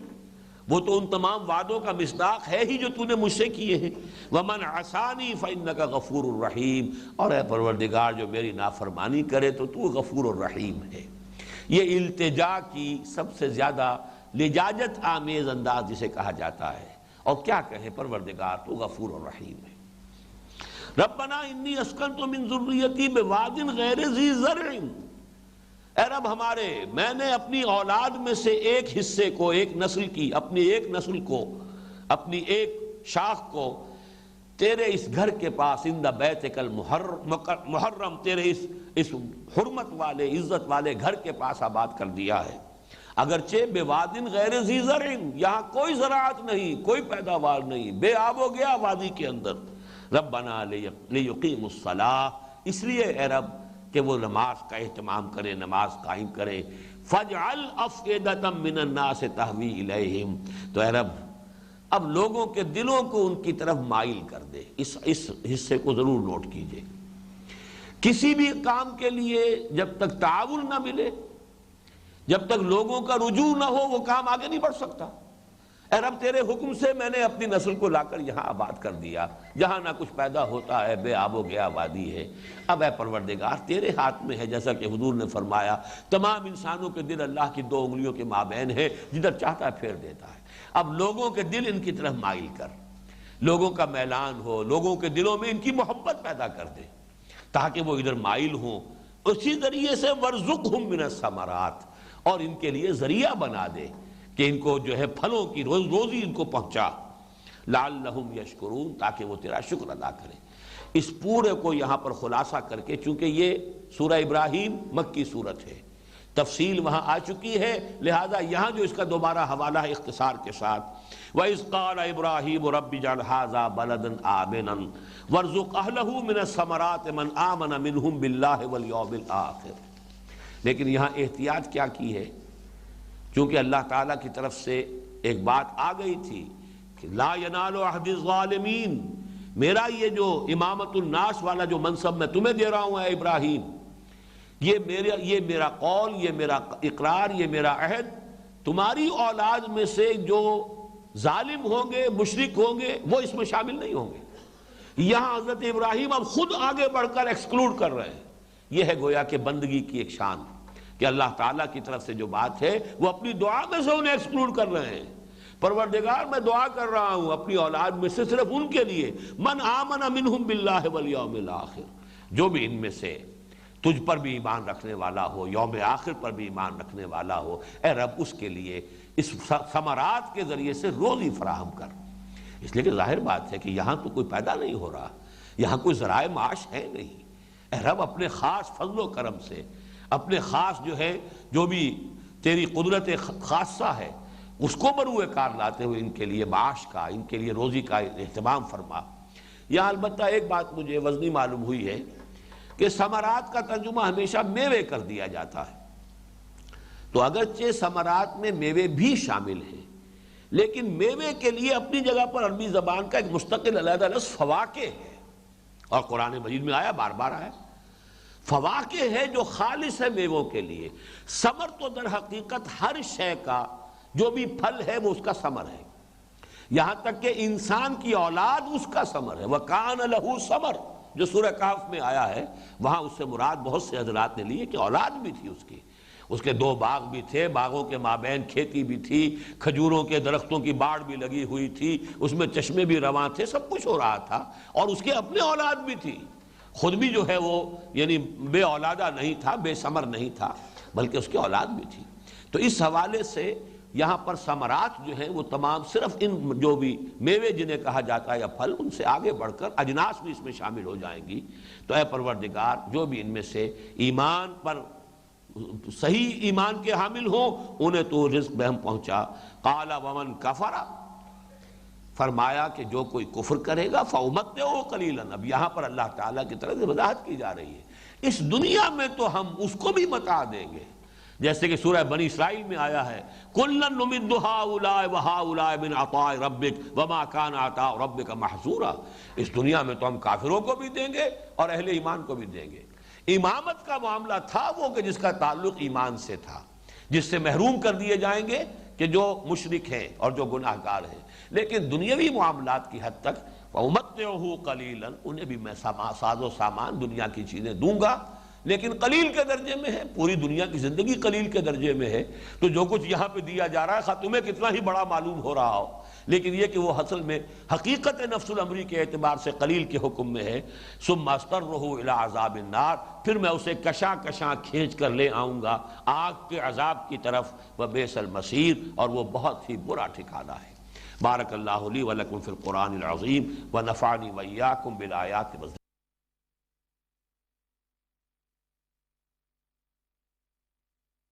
وہ تو ان تمام وعدوں کا مصداق ہے ہی جو تو نے مجھ سے کیے ہیں۔ ومن عصانی فإنک غفور الرحیم، اور اے پروردگار جو میری نافرمانی کرے تو تو غفور الرحیم ہے۔ یہ التجا کی سب سے زیادہ لجاجت آمیز انداز جسے کہا جاتا ہے، اور کیا کہیں پروردگار تو غفور الرحیم ہے۔ ربنا انی اسکنت من ذریتی بواد غیر ذی زرع، اے رب ہمارے، میں نے اپنی اولاد میں سے ایک حصے کو، ایک نسل کی، اپنی ایک نسل کو، اپنی ایک شاخ کو تیرے اس گھر کے پاس، عند بیتک المحرم، تیرے اس حرمت والے، عزت والے گھر کے پاس آباد کر دیا ہے، اگرچہ بواد غیر ذی زرع، یہاں کوئی زراعت نہیں، کوئی پیداوار نہیں، بے آب و گیا وادی کے اندر۔ ربنا لیقیموا الصلاۃ، اس لیے اے رب کہ وہ نماز کا اہتمام کرے، نماز قائم کرے۔ فاجعل افئدۃ من الناس تہوی الیہم، تو اے رب اب لوگوں کے دلوں کو ان کی طرف مائل کر دے۔ اس حصے کو ضرور نوٹ کیجئے، کسی بھی کام کے لیے جب تک تعاون نہ ملے، جب تک لوگوں کا رجوع نہ ہو، وہ کام آگے نہیں بڑھ سکتا۔ اے رب تیرے حکم سے میں نے اپنی نسل کو لا کر یہاں آباد کر دیا، جہاں نہ کچھ پیدا ہوتا ہے، بے آب و گیا وادی ہے۔ اب اے پروردگار تیرے ہاتھ میں ہے، جیسا کہ حضور نے فرمایا تمام انسانوں کے دل اللہ کی دو انگلیوں کے مابین ہے، جدھر چاہتا ہے پھیر دیتا ہے۔ اب لوگوں کے دل ان کی طرف مائل کر، لوگوں کا میلان ہو، لوگوں کے دلوں میں ان کی محبت پیدا کر دے تاکہ وہ ادھر مائل ہوں۔ اسی ذریعے سے وَارْزُقْهُم مِّنَ الثَّمَرَاتِ، اور ان کے لیے ذریعہ بنا دے کہ ان کو جو ہے پھلوں کی روزی ان کو پہنچا، لعلہم یشکرون، تاکہ وہ تیرا شکر ادا کریں۔ اس پورے کو یہاں پر خلاصہ کر کے، چونکہ یہ سورہ ابراہیم مکی صورت ہے، تفصیل وہاں آ چکی ہے، لہذا یہاں جو اس کا دوبارہ حوالہ ہے اختصار کے ساتھ، وَإِذْ قَالَ إِبْرَاهِيمُ رَبِّ اجْعَلْ هَٰذَا بَلَدًا آمِنًا وَارْزُقْ أَهْلَهُ مِنَ الثَّمَرَاتِ مَنْ آمَنَ مِنْهُمْ بِاللَّهِ وَالْيَوْمِ الْآخِرِ۔ لیکن یہاں احتیاط کیا کی ہے، چونکہ اللہ تعالیٰ کی طرف سے ایک بات آ گئی تھی کہ لا ینال عہد الظالمین، میرا یہ جو امامت الناس والا جو منصب میں تمہیں دے رہا ہوں اے ابراہیم، یہ میرا قول، یہ میرا اقرار، یہ میرا عہد تمہاری اولاد میں سے جو ظالم ہوں گے، مشرک ہوں گے، وہ اس میں شامل نہیں ہوں گے۔ یہاں حضرت ابراہیم اب خود آگے بڑھ کر ایکسکلوڈ کر رہے ہیں۔ یہ ہے گویا کہ بندگی کی ایک شان کہ اللہ تعالیٰ کی طرف سے جو بات ہے وہ اپنی دعا میں سے انہیں ایکسکلوڈ کر رہے ہیں۔ پروردگار میں دعا کر رہا ہوں اپنی اولاد میں سے صرف ان کے لیے، من آمن منہم باللہ والیوم الآخر، جو بھی ان میں سے تجھ پر بھی ایمان رکھنے والا ہو، یوم آخر پر بھی ایمان رکھنے والا ہو، اے رب اس کے لیے اس ثمرات کے ذریعے سے روزی فراہم کر۔ اس لیے کہ ظاہر بات ہے کہ یہاں تو کوئی پیدا نہیں ہو رہا، یہاں کوئی ذرائع معاش ہے نہیں۔ اے رب اپنے خاص فضل و کرم سے، اپنے خاص جو ہے، جو بھی تیری قدرت خاصہ ہے، اس کو بروئے کار لاتے ہوئے ان کے لیے معاش کا، ان کے لیے روزی کا اہتمام فرما۔ یہاں البتہ ایک بات مجھے وزنی معلوم ہوئی ہے کہ ثمرات کا ترجمہ ہمیشہ میوے کر دیا جاتا ہے، تو اگرچہ ثمرات میں میوے بھی شامل ہیں، لیکن میوے کے لیے اپنی جگہ پر عربی زبان کا ایک مستقل علیحدہ لفظ فواکہ ہے، اور قرآن مجید میں آیا، بار بار آیا، فواکہ ہے جو خالص ہے میووں کے لیے۔ ثمر تو در حقیقت ہر شے کا جو بھی پھل ہے وہ اس کا ثمر ہے، یہاں تک کہ انسان کی اولاد اس کا ثمر ہے۔ وَكَانَ لَهُ ثَمَرٌ جو سورہ کہف میں آیا ہے، وہاں اس سے مراد بہت سے حضرات نے لیے کہ اولاد بھی تھی اس کی، اس کے 2 باغ بھی تھے، باغوں کے مابین کھیتی بھی تھی، کھجوروں کے درختوں کی باڑ بھی لگی ہوئی تھی، اس میں چشمے بھی رواں تھے، سب کچھ ہو رہا تھا، اور اس کے اپنے اولاد بھی تھی، خود بھی جو ہے وہ یعنی بے اولادہ نہیں تھا، بے ثمر نہیں تھا، بلکہ اس کی اولاد بھی تھی۔ تو اس حوالے سے یہاں پر ثمرات جو ہیں وہ تمام صرف ان جو بھی میوے جنہیں کہا جاتا ہے یا پھل، ان سے آگے بڑھ کر اجناس بھی اس میں شامل ہو جائیں گی۔ تو اے پروردگار، جو بھی ان میں سے ایمان پر صحیح ایمان کے حامل ہوں انہیں تو رزق بہم پہنچا۔ قال ومن کفر، فرمایا کہ جو کوئی کفر کرے گا فَأُمَتِّعُهُ قَلِيلًا، اب یہاں پر اللہ تعالیٰ کی طرف سے وضاحت کی جا رہی ہے، اس دنیا میں تو ہم اس کو بھی متاع دیں گے، جیسے کہ سورہ بنی اسرائیل میں آیا ہے كُلًّا نُمِدُّ هَٰؤُلَاءِ وَهَٰؤُلَاءِ مِنْ عَطَاءِ رَبِّكَ وَمَا كَانَ عَطَاءُ رَبِّكَ مَحْظُورًا، اس دنیا میں تو ہم کافروں کو بھی دیں گے اور اہل ایمان کو بھی دیں گے۔ امامت کا معاملہ تھا وہ کہ جس کا تعلق ایمان سے تھا، جس سے محروم کر دیے جائیں گے کہ جو مشرک ہیں اور جو گناہ گار ہیں، لیکن دنیاوی معاملات کی حد تک وَأُمَتِّعُهُ قَلِيلًا، انہیں بھی میں ساز و سامان دنیا کی چیزیں دوں گا، لیکن قلیل کے درجے میں ہے، پوری دنیا کی زندگی قلیل کے درجے میں ہے، تو جو کچھ یہاں پہ دیا جا رہا ہے خواہ تمہیں کتنا ہی بڑا معلوم ہو رہا ہو، لیکن یہ کہ وہ اصل میں حقیقت نفس الامری کے اعتبار سے قلیل کے حکم میں ہے۔ ثم اضطرہ الی عذاب النار، پھر میں اسے کشاں کشاں کھینچ کر لے آؤں گا آگ کے عذاب کی طرف، وبئس المصیر، اور وہ بہت ہی برا ٹھکانہ ہے۔ بارک اللہ لی ولکم فی القرآن العظیم ونفعنی وإیاکم بالآیات